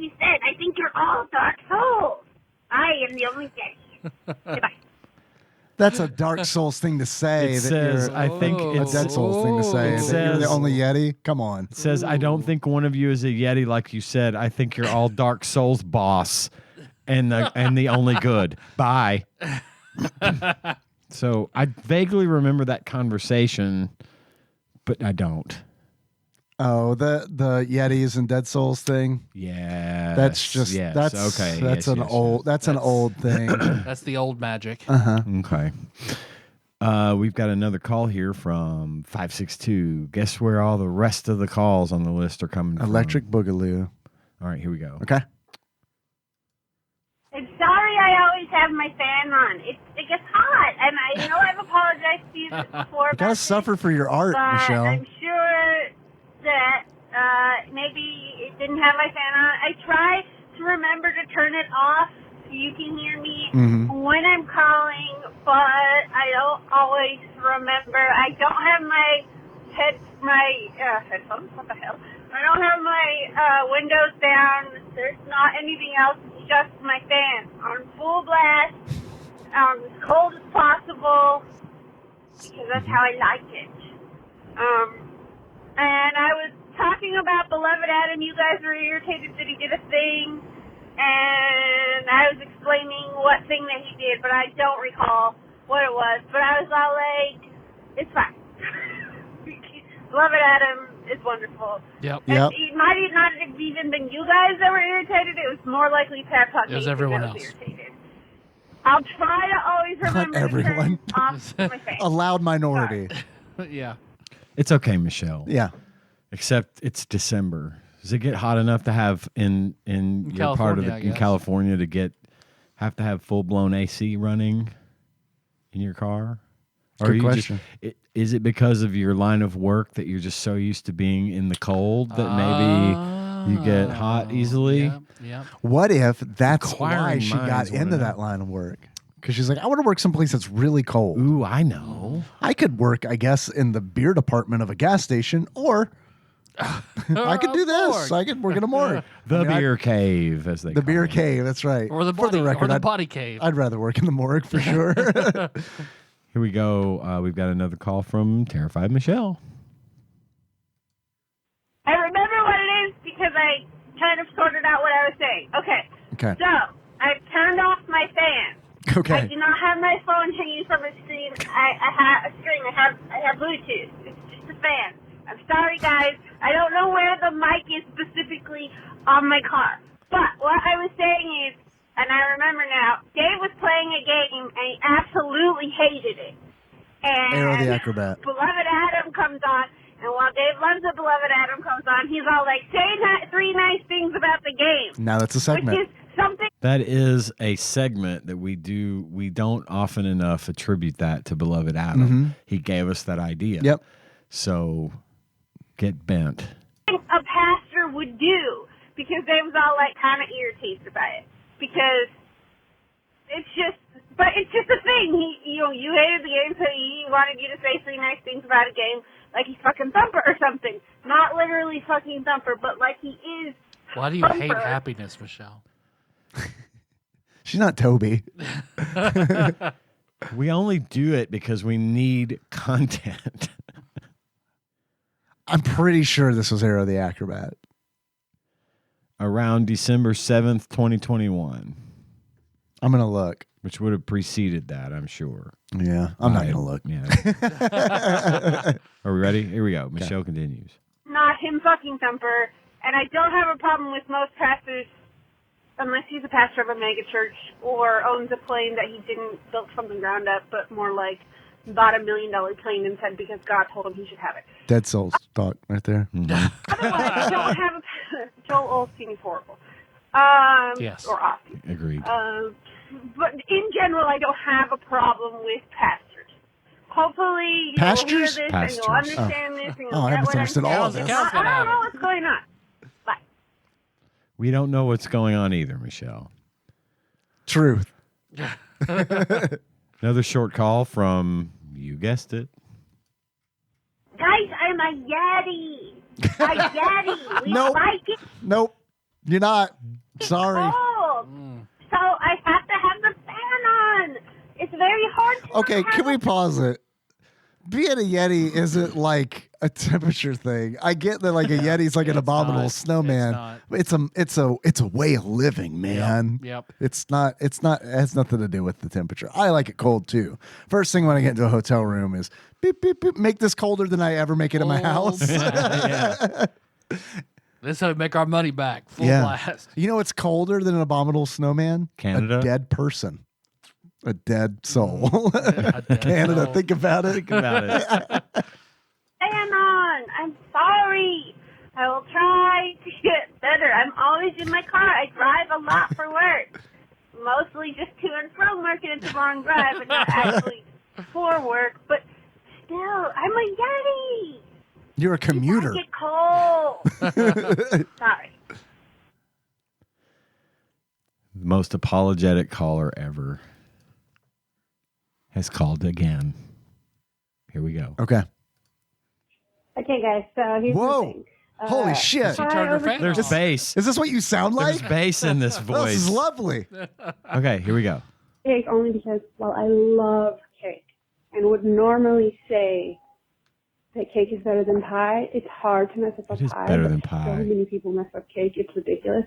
you said, I think you're all Dark Souls. I am the only Yeti. Goodbye. That's a Dark Souls thing to say. It that says, you're I think a it's Dead Souls thing to say. It That you're the says- only Yeti. Come on. It says, I don't think one of you is a Yeti like you said. I think you're all Dark Souls boss and the only good. Bye. So I vaguely remember that conversation, but I don't. Oh, the Yetis and Dead Souls thing. Yeah. That's just yes. that's okay. That's yes, an yes, old. That's an old thing. That's the old magic. yes. Okay. We've got another call here from 562. Guess where all the rest of the calls on the list are coming from? Electric Boogaloo. All right, here we go. Okay. I'm sorry I always have my fan on. It gets hot, and I know I've apologized to you before. You gotta about suffer this, for your art, but Michelle. I'm sure that maybe it didn't have my fan on. I try to remember to turn it off so you can hear me when I'm calling, but I don't always remember. I don't have my headphones. What the hell? I don't have my windows down. There's not anything else. It's just my fan on full blast, as cold as possible, because that's how I like it. And I was talking about Beloved Adam. You guys were irritated that he did a thing, and I was explaining what thing that he did, but I don't recall what it was. But I was all like, it's fine. Beloved Adam is wonderful. Yep. Yep. It might not have even been you guys that were irritated. It was more likely TADPOG. It was everyone that was else. Irritated. I'll try to always remember everyone. to turn off my fan. A loud minority. Yeah. It's okay, Michelle. Yeah. Except it's December. Does it get hot enough to have in your part of California, I in guess. California to have to have full blown AC running in your car? Or Good you question. Is it because of your line of work that you're just so used to being in the cold that maybe you get hot easily? Yep. Yep. What if that's Inquiring why she got minds wanna into know. that line of work? Because she's like, I want to work someplace that's really cold. Ooh, I know. I could work, I guess, in the beer department of a gas station, or I could do this. morgue. I could work in a morgue. The I mean, beer cave, as they the call beer it. cave. That's right. Or the For body, the record, or the I'd, body cave. I'd rather work in the morgue for sure. Here we go. We've got another call from Terrified Michelle. I remember what it is because I kind of sorted out what I was saying. Okay. Okay. So, I've turned off my fan. I Okay. do not have my phone hanging from a screen. I have a screen. I have Bluetooth. It's just a fan. I'm sorry, guys. I don't know where the mic is specifically on my car. But what I was saying is, and I remember now, Dave was playing a game and he absolutely hated it. And Arrow the Acrobat. Beloved Adam comes on, and while Dave loves it, Beloved Adam comes on, he's all like, say three nice things about the game. Now that's a Which segment. is something. That is a segment that we do. We don't often enough attribute that to Beloved Adam. He gave us that idea. Yep. So get bent. A pastor would do, because they was all like kind of irritated by it, because it's just a thing. You hated the game, so he wanted you to say three nice things about a game, like he's fucking Thumper or something. Not literally fucking Thumper, but like he is. Why do you hate Thumper. happiness, Michelle? She's not Toby. We only do it because we need content. I'm pretty sure this was Arrow the Acrobat. Around December 7th, 2021, I'm going to look. which would have preceded that, I'm sure. Yeah. I'm not going to look. Yeah. Are we ready? Here we go. Michelle continues. Not him fucking Thumper, and I don't have a problem with most pastors, unless he's a pastor of a mega church or owns a plane that he didn't build from the ground up, but more like bought $1 million plane and said because God told him he should have it. Dead Souls talk right there. Otherwise, I don't have a Joel Osteen is horrible. Yes. Or Osteen. Agreed. But in general, I don't have a problem with pastors. Hopefully, Pastures? you'll hear this Pastures. and you'll understand this and you'll Oh, I get what I'm misunderstood all of saying. this. Cows I gotta don't have know it. what's going on. Bye. We don't know what's going on either, Michelle. Truth. Another short call from, you guessed it, Guys, I'm a Yeti. A Yeti. We Nope. like it. Nope. You're not. Sorry. Cold. So I have to have the fan on. It's very hard to Okay, not can we have pause it? Being a Yeti isn't like a temperature thing. I get that like a Yeti's like an abominable not. snowman. It's It's a way of living, man. Yep. It has nothing to do with the temperature. I like it cold too. First thing when I get into a hotel room is beep beep beep, make this colder than I ever make it in my house. Yeah. This is how we make our money back. Full Yeah. blast. You know what's colder than an abominable snowman? Canada? A dead person. A dead soul. A dead Canada, soul. think about it. Think about it. fan on. I'm sorry. I will try to get better. I'm always in my car. I drive a lot for work. Mostly just to and from work, and it's a long drive, but not actually for work. But still, I'm a Yeti. You're a commuter. I get cold. Sorry. Most apologetic caller ever has called again. Here we go. Okay. Okay, guys. So here's the Whoa. thing. Holy shit. She turned her fan There's off. bass. Is this what you sound like? There's bass in this Oh, voice. this is lovely. Okay, here we go. Cake only because, well, I love cake and would normally say that cake is better than pie. It's hard to mess up a It is pie. better but than pie. So many people mess up cake. It's ridiculous.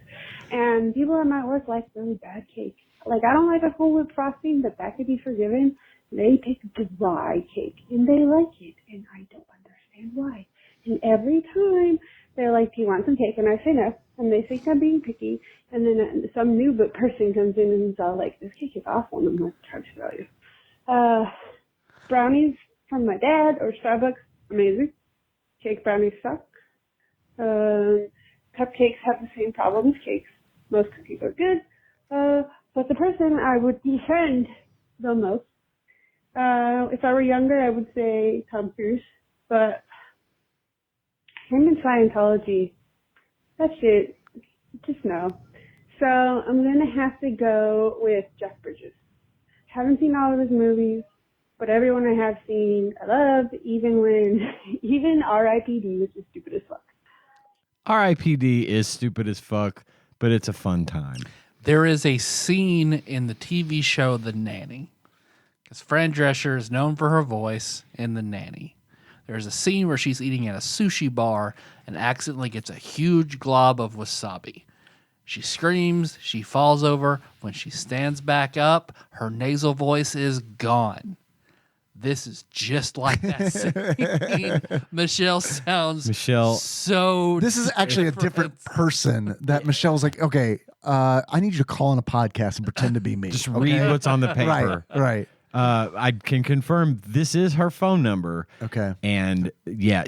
And people at my work like really bad cake. Like, I don't like a whole whip frosting, but that could be forgiven. They pick dry cake, and they like it, and I don't understand why. And every time they're like, do you want some cake? And I say no, and they think I'm being picky, and then some new person comes in and is all like, this cake is awful, and I'm like, trying to tell you. Brownies from my dad or Starbucks, amazing. Cake brownies suck. Cupcakes have the same problem as cakes. Most cookies are good. But the person I would defend the most, if I were younger, I would say Tom Cruise. But him in Scientology, that shit, just no. So I'm going to have to go with Jeff Bridges. Haven't seen all of his movies, but everyone I have seen, I love, even R.I.P.D., which is stupid as fuck. RIPD is stupid as fuck, but it's a fun time. There is a scene in the TV show The Nanny, because Fran Drescher is known for her voice in The Nanny. There's a scene where she's eating at a sushi bar and accidentally gets a huge glob of wasabi. She screams, she falls over. When she stands back up, her nasal voice is gone. This is just like that scene. Michelle sounds so This is actually a different person that Michelle's like, okay, I need you to call on a podcast and pretend to be me. Just okay? read what's on the paper. Right. I can confirm this is her phone number. Okay. And yeah,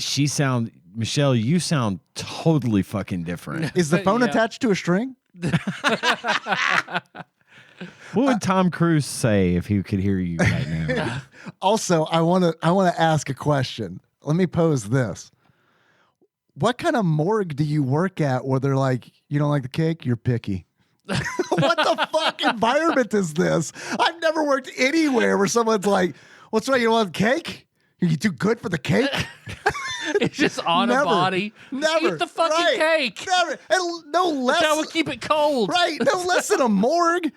Michelle, you sound totally fucking different. Is the phone Yeah. attached to a string? What would Tom Cruise say if he could hear you right now? Also, I want to ask a question. Let me pose this. What kind of morgue do you work at where they're like, you don't like the cake? You're picky. What the fuck environment is this? I've never worked anywhere where someone's like, what's right? You don't want cake? You too good for the cake? It's just on a body. Never. Eat the fucking Right. cake. Never. And no less. That would keep it cold. Right. No less than a morgue.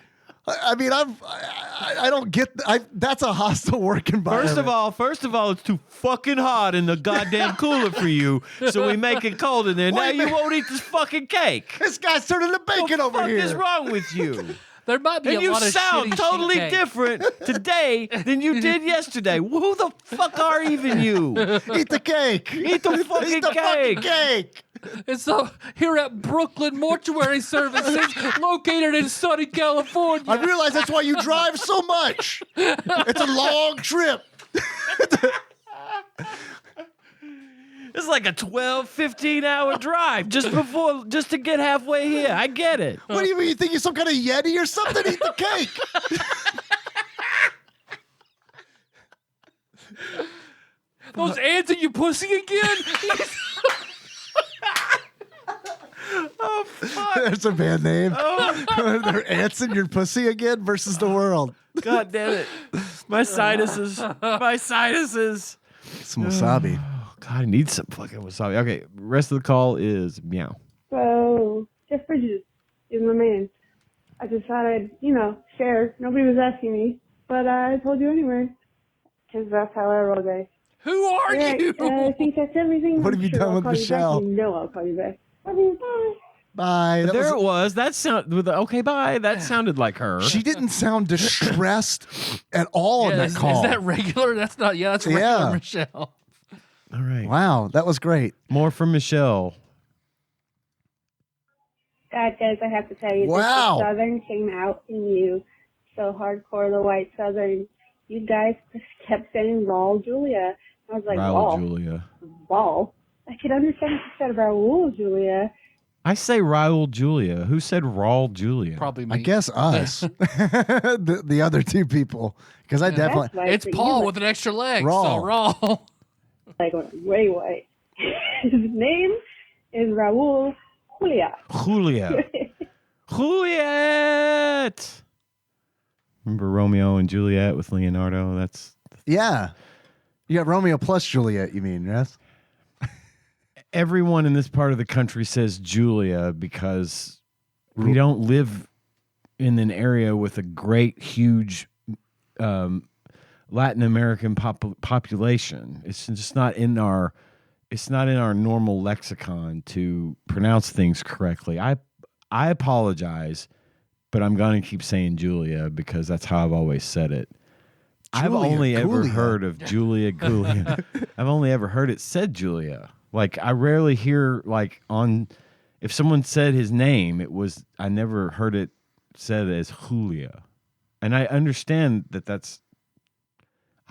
I mean, I don't get. That's a hostile work environment. First of all, it's too fucking hot in the goddamn cooler for you, so we make it cold in there. Now Wait a you minute. won't eat this fucking cake. This guy's turning to bacon What over the fuck here. is wrong with you? There might be And a you lot of sound shitty totally cake. different today than you did yesterday. Who the fuck are even you? Eat the cake. Eat the fucking Eat the fucking cake. And so here at Brooklyn Mortuary Services, located in sunny California. I realize that's why you drive so much. It's a long trip. It's like a 12, 15-hour drive just to get halfway here. I get it. What do you mean? You think you're some kind of Yeti or something? Eat the cake. Those ants in your pussy again? Oh, fuck. There's a band name. They're ants in your pussy again versus the world. God damn it. My sinuses. Some wasabi. Oh, God, I need some fucking wasabi. Okay, rest of the call is meow. So Jeff Bridges is my man. I just thought I'd, share. Nobody was asking me, but I told you anyway. Because that's how I roll, guys. Who are you? I think that's everything. What have you done with Michelle? I'll call you back. Love you, bye. Bye. There it was. That okay. Bye. That sounded like her. She didn't sound distressed at all in that call. Is that regular? That's not. Yeah, that's regular Michelle. All right. Wow, that was great. More from Michelle. God, guys, I have to tell you, Wow. the Southern came out in you so hardcore, the white Southern. You guys just kept saying Raul Julia. I was like, Raul Julia. Raul? I could understand if you said Raul Julia. I say Raul Julia. Who said Raul Julia? Probably me. I guess us. the other two people. Because I definitely... It's Paul with an extra leg. Raw. So raw. Like, way white. His name is Raul Julia. Julia. Juliet. Remember Romeo and Juliet with Leonardo? That's Yeah. You got Romeo plus Juliet, you mean, yes? everyone in this part of the country says Julia because we don't live in an area with a great, huge Latin American population. It's just not in our. It's not in our normal lexicon to pronounce things correctly. I apologize, but I'm going to keep saying Julia because that's how I've always said it. I've only ever heard of Julia Gulia. I've only ever heard it said Julia. Like I rarely hear if someone said his name, I never heard it said as Julia. And I understand that that's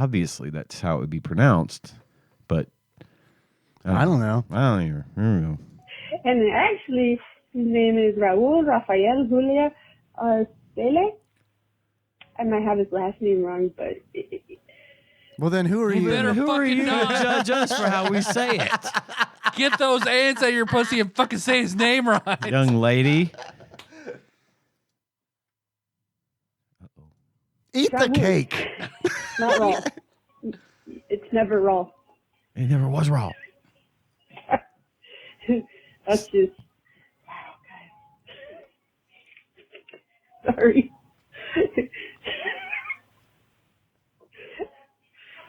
obviously that's how it would be pronounced, but I don't know. I don't even know. And actually, his name is Raul Rafael Julia Arcele. I might have his last name wrong, but... Well, then who are you? Who are you to judge us for how we say it? Get those ants out of your pussy and fucking say his name right. Young lady. Eat the cake. Not raw. It's never raw. It never was raw. That's just... Wow, guys. Sorry.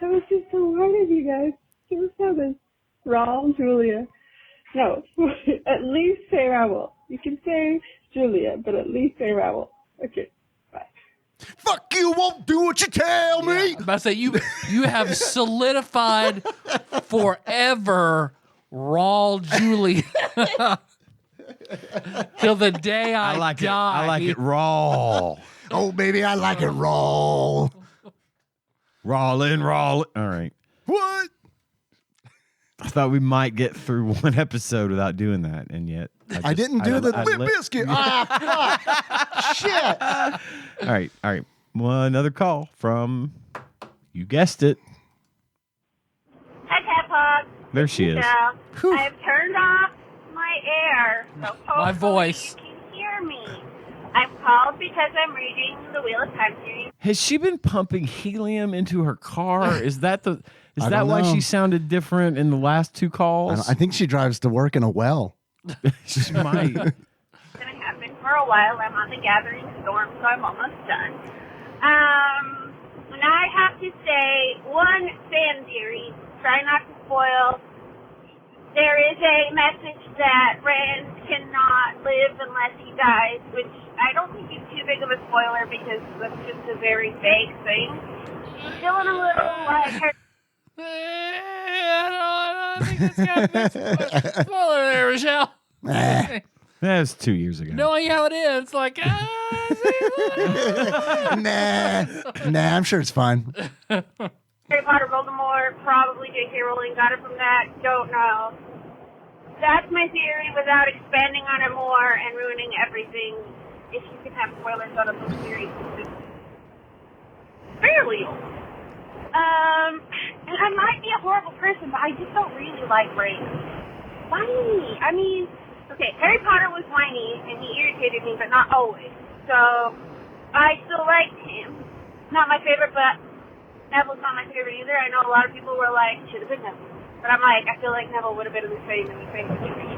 That was just so hard of you guys. Just have this Raul Julia. No, at least say Raul. You can say Julia, but at least say Raul. Okay, bye. Fuck you! Won't do what you tell me. I'm about to say you have solidified forever, Raul Julia. Till the day I die. I like it raw. Oh, baby, I like it raw. Rollin'. All right. What? I thought we might get through one episode without doing that, and yet I didn't do the lip biscuit. Fuck. Shit. All right. Well, another call from, you guessed it. Hi, TADPOG. There she is. I have turned off my air, so hopefully My voice. you can hear me. I've called because I'm reading the Wheel of Time series. Has she been pumping helium into her car? Is that I don't why know. she sounded different in the last two calls? I think she drives to work in a well. She might. It's going to happen for a while. I'm on the gathering storm, so I'm almost done. And I have to say, one fan theory, try not to spoil. There is a message that Rand cannot live unless he dies, which I don't think is too big of a spoiler because that's just a very vague thing. Feeling a little like... I don't think that's got a big spoiler there, Michelle. That was 2 years ago. Knowing how it ends, like, Nah, I'm sure it's fine. Harry Potter, Voldemort, probably J.K. Rowling got it from that. Don't know. That's my theory without expanding on it more and ruining everything. If you can have spoilers on a book series, it's fairly old. And I might be a horrible person, but I just don't really like Ray. Whiny. I mean, okay, Harry Potter was whiny, and he irritated me, but not always. So, I still liked him. Not my favorite, but Neville's not my favorite either. I know a lot of people were like, should have been Neville. But I'm like, I feel like Neville would have been in the same situation.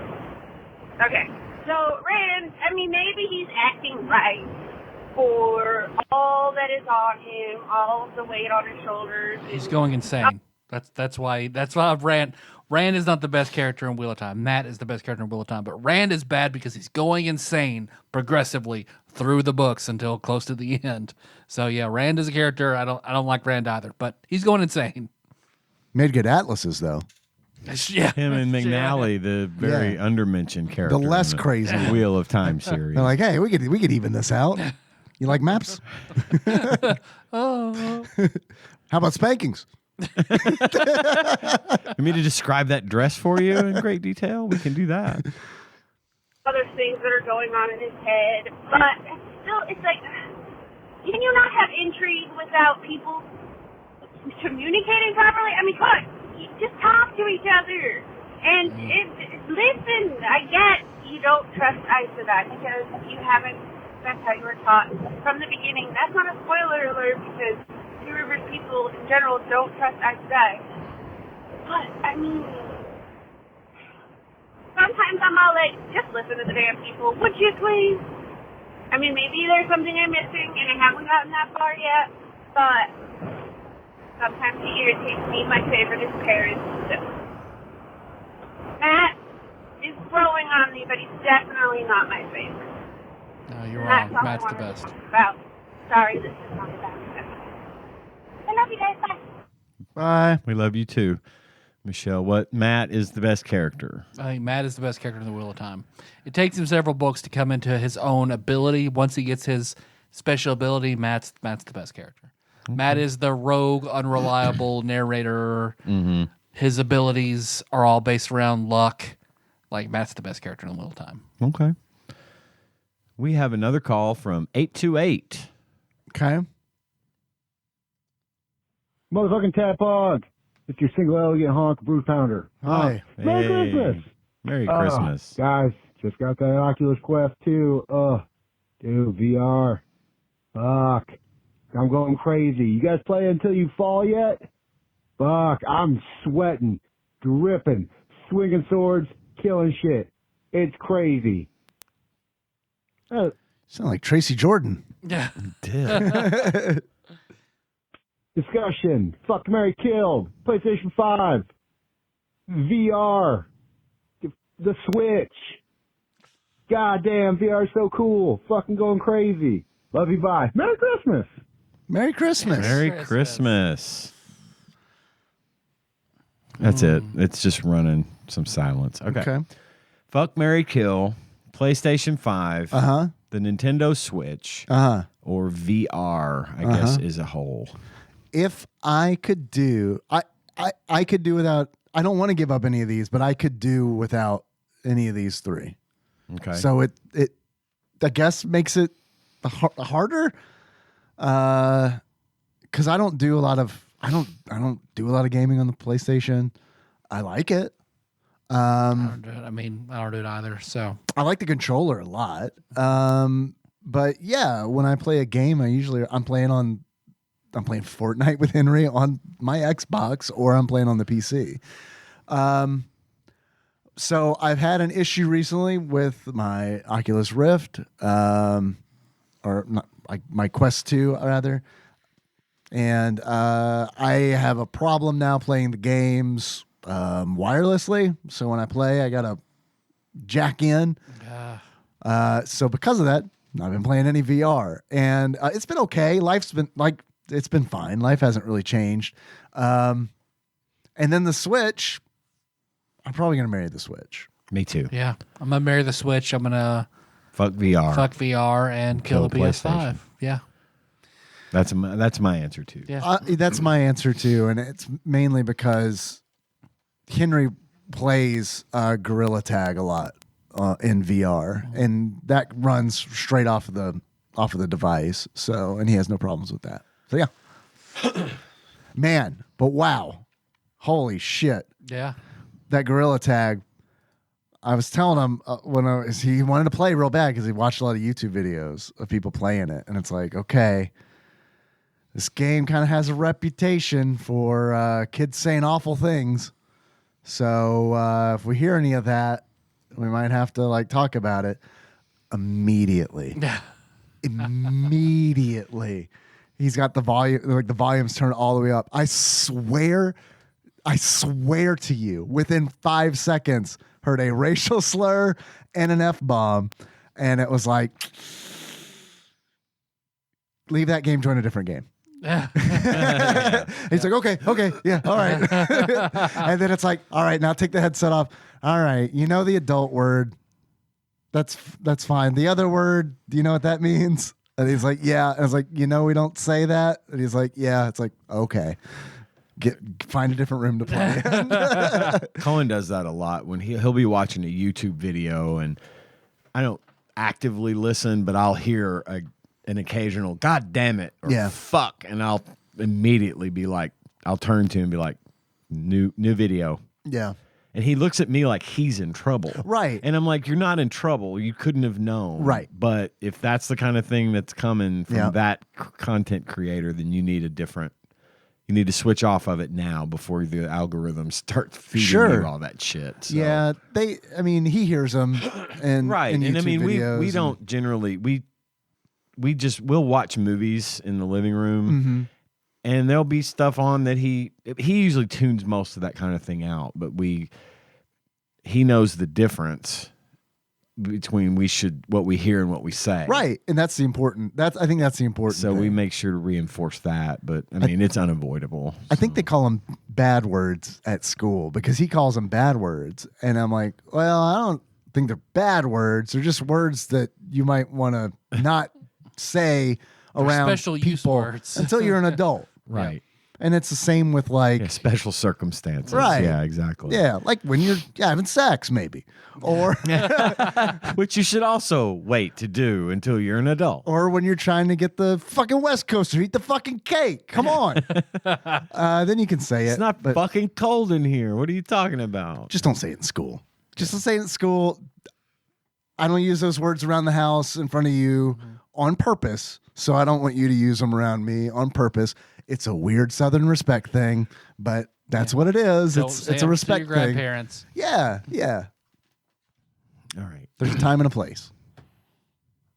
Okay. So, Rand, I mean, maybe he's acting right for all that is on him, all of the weight on his shoulders. He's going insane. That's why Rand is not the best character in Wheel of Time. Matt is the best character in Wheel of Time, but Rand is bad because he's going insane progressively through the books until close to the end. So yeah, Rand is a character. I don't like Rand either, but he's going insane. Made good atlases though. Yeah, Him and McNally, the very undermentioned character, The less in crazy Wheel of Time series. They're like, hey, we could even this out. You like maps? Oh. How about spankings? You mean to describe that dress for you in great detail? We can do that. Other things that are going on in his head, but still, it's like, can you not have intrigue without people communicating properly? I mean, come on, just talk to each other and listen. I get you don't trust Aes Sedai because you haven't. That's how you were taught from the beginning. That's not a spoiler alert because Two Rivers people in general don't trust Aes Sedai. But I mean, sometimes I'm all like, just listen to the damn people, would you please? I mean, maybe there's something I'm missing and I haven't gotten that far yet, but sometimes he irritates me. My favorite is Paris. So. Matt is growing on me, but he's definitely not my favorite. No, you're And wrong. that's all Matt's I the wanted best. to talk about. Sorry, this is not about it. I love you guys. Bye. Bye. We love you too, Michelle. What Matt is the best character? I think Matt is the best character in the Wheel of Time. It takes him several books to come into his own ability. Once he gets his special ability, Matt's the best character. Okay. Matt is the rogue, unreliable narrator. Mm-hmm. His abilities are all based around luck. Like, Matt's the best character in the Wheel of Time. Okay. We have another call from 828. Okay. Motherfucking TADPOG. It's your single elegant honk brew pounder. Hi. Merry Christmas. Merry Christmas. Guys, just got that Oculus Quest 2. Dude, VR. Fuck. I'm going crazy. You guys play Until You Fall yet? Fuck, I'm sweating, dripping, swinging swords, killing shit. It's crazy. Sound like Tracy Jordan. Yeah. Did. Discussion. Fuck, marry, killed. PlayStation 5. VR. The Switch. Goddamn, VR is so cool. Fucking going crazy. Love you, bye. Merry Christmas. Merry Christmas. Merry Christmas. That's it. It's just running some silence. Okay. Fuck, marry, kill. PlayStation 5. Uh-huh. The Nintendo Switch. Uh-huh. Or VR, I guess, is a whole. If I could do, I could do without, I don't want to give up any of these, but I could do without any of these three. Okay. So it I guess makes it harder. Because I don't do a lot of gaming on the PlayStation. I like it. I don't do it. I mean, I don't do it either. So I like the controller a lot. But yeah, when I play a game, I'm playing Fortnite with Henry on my Xbox, or I'm playing on the PC. So I've had an issue recently with my Oculus Rift, or not, like my Quest 2 rather. And I have a problem now playing the games wirelessly. So when I play, I gotta jack in. So because of that, I've been playing any VR, and it's been okay. Life's been it's been fine. Life hasn't really changed. And then the Switch, I'm probably gonna marry the Switch. Me too. yeah, I'm gonna marry the Switch. I'm gonna Fuck VR. fuck VR and kill the PS5. Yeah. That's my answer too. Yeah. That's my answer too, and it's mainly because Henry plays Gorilla Tag a lot in VR, and that runs straight off of the device. So, and he has no problems with that. So yeah, man. But wow, holy shit, Yeah. that Gorilla Tag. I was telling him he wanted to play real bad because he watched a lot of YouTube videos of people playing it, and it's like, okay. This game kind of has a reputation for kids saying awful things. So if we hear any of that, We might have to like talk about it immediately. Immediately. He's got the volume, like the volume's turned all the way up. I swear to you, within 5 seconds, heard a racial slur and an F-bomb. And it was like, leave that game, join a different game. He's like, okay, yeah, all right. And then it's like, all right, now take the headset off. All right, you know the adult word. That's fine. The other word, do you know what that means? And he's like, yeah. And I was like, we don't say that. And he's like, yeah. It's like, okay. Find a different room to play in. Colin does that a lot when he'll be watching a YouTube video, and I don't actively listen, but I'll hear an occasional "God damn it" or "fuck," and I'll immediately be like, I'll turn to him and be like, "New video." Yeah. And he looks at me like he's in trouble. Right. And I'm like, you're not in trouble. You couldn't have known. Right. But if that's the kind of thing that's coming from that content creator, then you need you need to switch off of it now before the algorithms start feeding you all that shit. So. Yeah. He hears them. And right. in And I mean, videos we don't generally, we'll watch movies in the living room. Mm-hmm. And there'll be stuff on that he usually tunes most of that kind of thing out, but he knows the difference between what we hear and what we say. Right. And that's the important. I think that's the important So thing. we make sure to reinforce that, but I mean, it's unavoidable. I think they call them bad words at school because he calls them bad words. And I'm like, well, I don't think they're bad words. They're just words that you might want to not say around special people use words until you're an adult. Right. And it's the same with like special circumstances. Right. Yeah, exactly. Yeah, like when you're having sex, maybe. Or which you should also wait to do until you're an adult. Or when you're trying to get the fucking West Coaster, eat the fucking cake. Come on. Then you can say it. It's not fucking cold in here. What are you talking about? Just don't say it in school. Just don't say it in school. I don't use those words around the house in front of you on purpose. So I don't want you to use them around me on purpose. It's a weird Southern respect thing, but that's what it is. It's a respect to your thing. grandparents. Yeah. All right. There's a time and a place.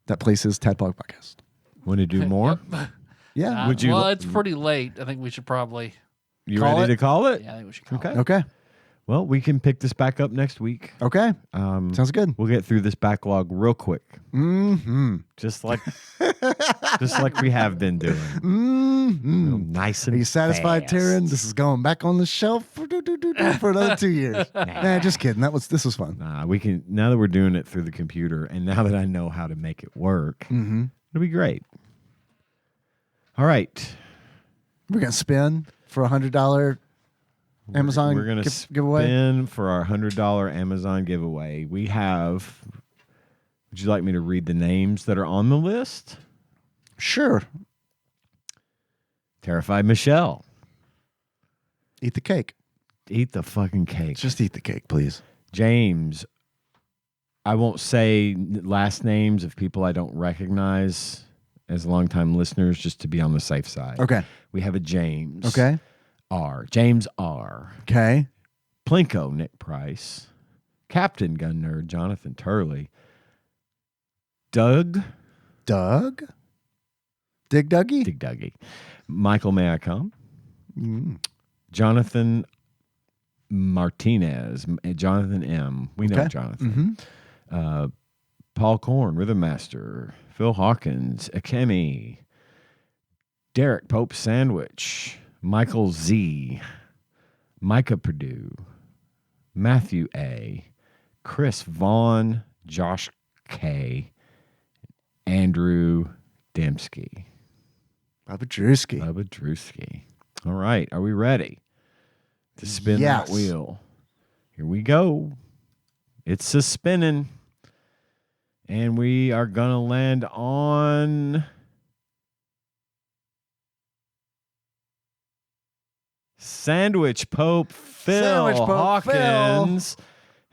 That place is TADPOG Podcast. Want to do more? Yeah. Would you? Well, it's pretty late. I think we should probably. You ready to call it? Yeah, I think we should call Okay. it. Okay. Well, we can pick this back up next week. Okay. Sounds good. We'll get through this backlog real quick. Mm-hmm. Just like we have been doing. Mm-hmm. Nice and Are you satisfied, fast. Taryn? This is going back on the shelf for another 2 years. Nah, just kidding. This was fun. We can, now that we're doing it through the computer, and now that I know how to make it work, it'll be great. All right. We're gonna spin for $100 Amazon We're going to giveaway. spin for our $100 Amazon giveaway. We have. Would you like me to read the names that are on the list? Sure. Terrified Michelle. Eat the cake. Eat the fucking cake. Just eat the cake, please. James. I won't say last names of people I don't recognize as longtime listeners, just to be on the safe side. Okay. We have a James. Okay. R. James R. Okay. Plinko, Nick Price. Captain Gun Nerd, Jonathan Turley. Doug. Doug? Dig Dougie? Dig Dougie. Michael, may I come? Mm. Jonathan Martinez. Jonathan M. We know Okay. Jonathan. Paul Korn, Rhythm Master. Phil Hawkins. Akemi. Derek Pope Sandwich. Michael Z. Micah Purdue. Matthew A. Chris Vaughn. Josh K. Andrew Dembski. Bubba Drewski. Bubba Drewski. All right. Are we ready to spin Yes. that wheel? Here we go. It's a spinning. And we are going to land on Sandwich Pope Phil. Sandwich Pope Hawkins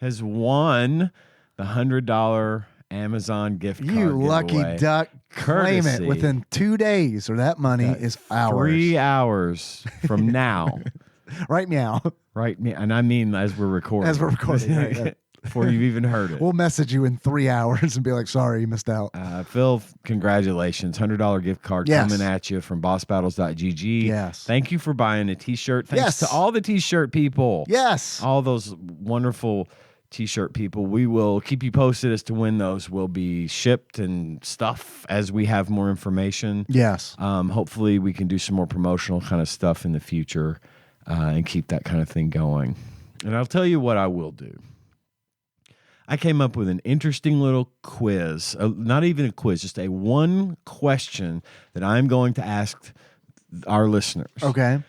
has won the $100 Amazon gift card You lucky giveaway. duck. Claim it Courtesy. within 2 days, or that money is ours. 3 hours from now. Right now. Right. And I mean, as we're recording. As we're recording. Right. before you've even heard it. We'll message you in 3 hours and be like, sorry, you missed out. Phil, congratulations. $100 gift card coming at you from bossbattles.gg. Yes. Thanks for buying a t-shirt. Thanks to all the t-shirt people. Yes. All those wonderful t-shirt people. We will keep you posted as to when those will be shipped and stuff as we have more information. Yes. Hopefully we can do some more promotional kind of stuff in the future and keep that kind of thing going. And I'll tell you what I will do. I came up with an interesting little quiz, not even a quiz, just a one question that I'm going to ask our listeners. Okay.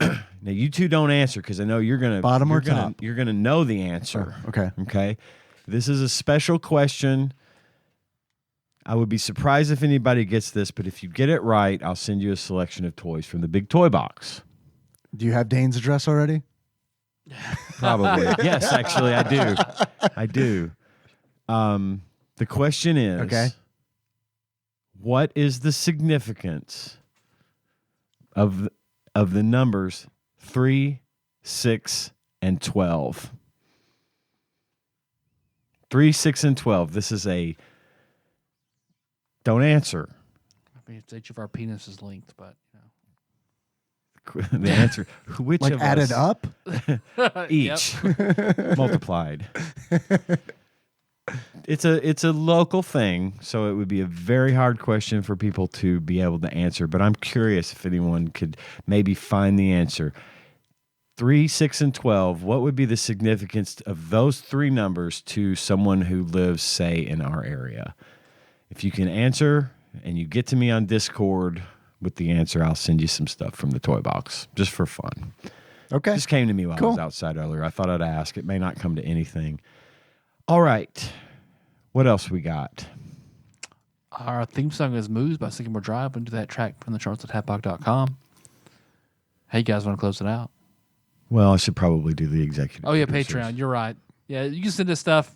Now you two don't answer because I know you're gonna bottom or top. You're gonna know the answer. Oh, okay. Okay. This is a special question. I would be surprised if anybody gets this, but if you get it right, I'll send you a selection of toys from the big toy box. Do you have Dane's address already? Probably. Yes, actually, I do. I do. The question is, okay, what is the significance of the numbers 3, 6, and 12? 3, 6, and 12. This is a don't answer. I mean, it's each of our penises linked, but The answer, which like of added us, up? each multiplied. It's a local thing, so it would be a very hard question for people to be able to answer. But I'm curious if anyone could maybe find the answer. 3, 6, and 12. What would be the significance of those three numbers to someone who lives, say, in our area? If you can answer and you get to me on Discord with the answer, I'll send you some stuff from the toy box just for fun. Okay. Just came to me while I was outside earlier. I thought I'd ask. It may not come to anything. All right. What else we got? our theme song is Moves by Sycamore Drive. We'll do that track from the charts at TADPOG.com. Hey, you guys want to close it out? Well, I should probably do the executive. Oh, yeah, producers. Patreon. You're right. Yeah, you can send us stuff.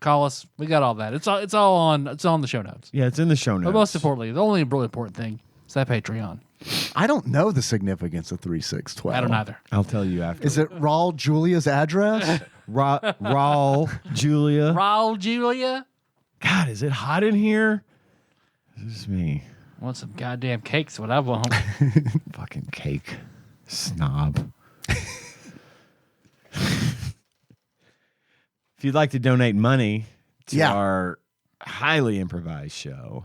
Call us. We got all that. It's all on the show notes. Yeah, it's in the show notes. But most importantly, the only really important thing is that Patreon. I don't know the significance of 3612. I don't either. I'll tell you after. Is it Raul Julia's address? Raul Julia? Raul Julia? God, is it hot in here? This is me. I want some goddamn cakes, what I want. Fucking cake. Snob. If you'd like to donate money to our highly improvised show,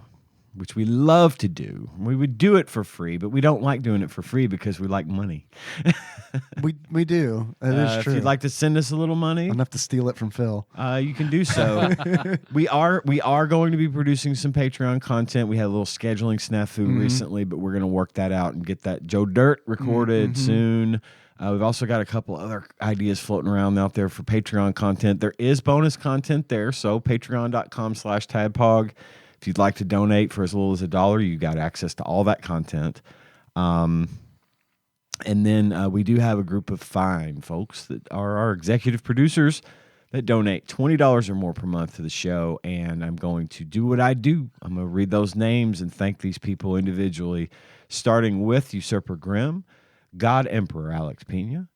which we love to do, we would do it for free, but we don't like doing it for free because we like money. we do. That is true. If you'd like to send us a little money, enough to steal it from Phil. You can do so. we are going to be producing some Patreon content. We had a little scheduling snafu recently, but we're going to work that out and get that Joe Dirt recorded soon. We've also got a couple other ideas floating around out there for Patreon content. There is bonus content there, so patreon.com/tadpog. If you'd like to donate for as little as $1, you got access to all that content. And then we do have a group of fine folks that are our executive producers that donate $20 or more per month to the show. And I'm going to do what I do. I'm going to read those names and thank these people individually, starting with Usurper Grimm, God Emperor Alex Pena,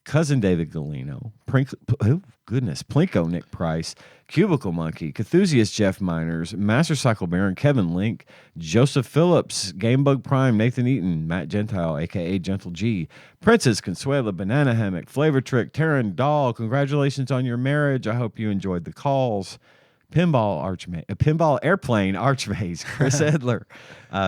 Cousin David Galino, Plinko Nick Price, Cubicle Monkey, Cthusiast Jeff Miners, Master Cycle Baron Kevin Link, Joseph Phillips, Gamebug Prime, Nathan Eaton, Matt Gentile, aka Gentle G, Princess Consuela, Banana Hammock, Flavor Trick, Taryn Dahl, congratulations on your marriage. I hope you enjoyed the calls. Pinball Airplane Archmaze, Chris Edler.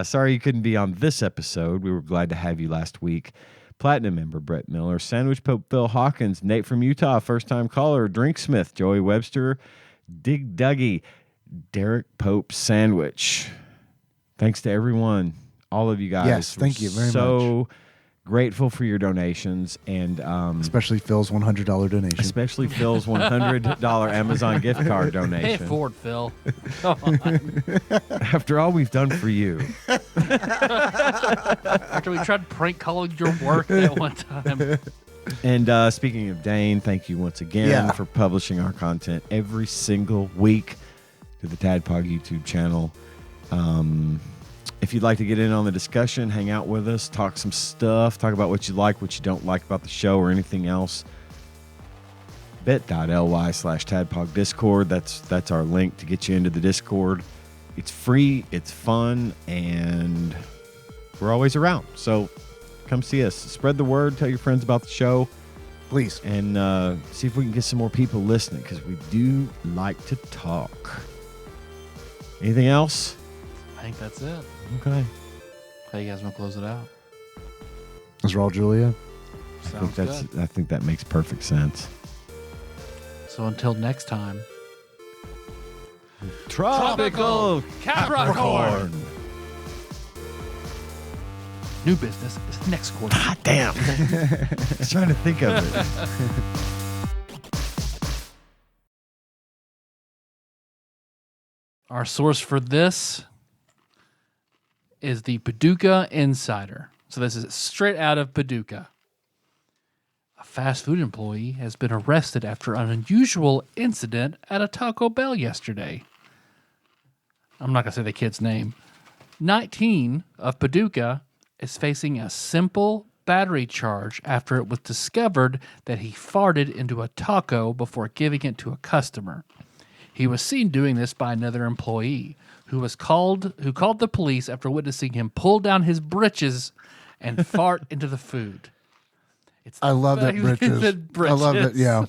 Sorry you couldn't be on this episode. We were glad to have you last week. Platinum member Brett Miller, Sandwich Pope Phil Hawkins, Nate from Utah, first time caller, Drinksmith, Joey Webster, Dig Dougie, Derek Pope Sandwich. Thanks to everyone, all of you guys. Yes, thank you very much. So grateful for your donations and especially Phil's $100 donation. Especially Phil's $100 Amazon gift card donation. Pay it forward, Phil. Come on. After all we've done for you. After we tried to prank calling your work that one time. And speaking of Dane, thank you once again for publishing our content every single week to the TADPOG YouTube channel. If you'd like to get in on the discussion, hang out with us, talk some stuff, talk about what you like, what you don't like about the show or anything else, bit.ly/TADPOG Discord. That's our link to get you into the Discord. It's free, it's fun, and we're always around. So come see us. Spread the word. Tell your friends about the show. Please. And see if we can get some more people listening, because we do like to talk. Anything else? I think that's it. Okay. How you guys want to close it out? Is Raul Julia? Sounds good. I think that makes perfect sense. So until next time. Tropical Capricorn. New business is next quarter. God damn. I was trying to think of it. Our source for this is the Paducah Insider. So this is straight out of Paducah. A fast food employee has been arrested after an unusual incident at a Taco Bell yesterday. I'm not going to say the kid's name. 19 of Paducah is facing a simple battery charge after it was discovered that he farted into a taco before giving it to a customer. He was seen doing this by another employee who called the police after witnessing him pull down his britches and fart into the food. I love that britches. I love it. Yeah.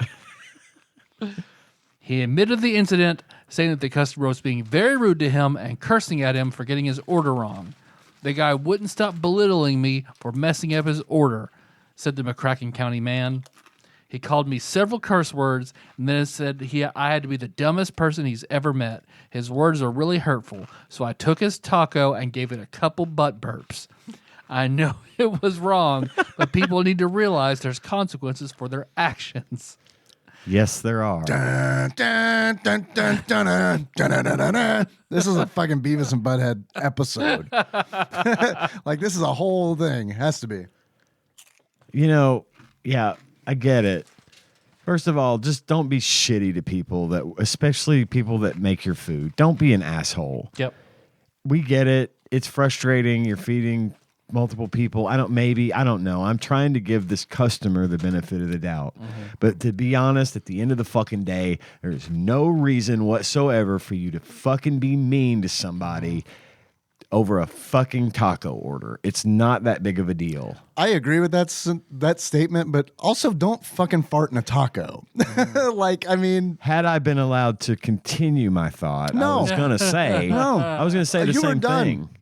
He admitted the incident, saying that the customer was being very rude to him and cursing at him for getting his order wrong. The guy wouldn't stop belittling me for messing up his order, said the McCracken County man. He called me several curse words and then said I had to be the dumbest person he's ever met. His words are really hurtful, so I took his taco and gave it a couple butt burps. I know it was wrong, but people need to realize there's consequences for their actions. Yes, there are. Dun, dun, dun, dun, dun, dun, dun, dun, dun, dun. This is a fucking Beavis and Butthead episode. Like, this is a whole thing. Has to be. You know, yeah, I get it. First of all, just don't be shitty to people, especially people that make your food. Don't be an asshole. Yep. We get it. It's frustrating. You're feeding multiple people. I don't know. I'm trying to give this customer the benefit of the doubt. But to be honest, at the end of the fucking day, there's no reason whatsoever for you to fucking be mean to somebody over a fucking taco order. It's not that big of a deal. I agree with that statement, but also don't fucking fart in a taco. Like, I mean, had I been allowed to continue my thought, I was going to say, no. I was going to say the You were same done. thing.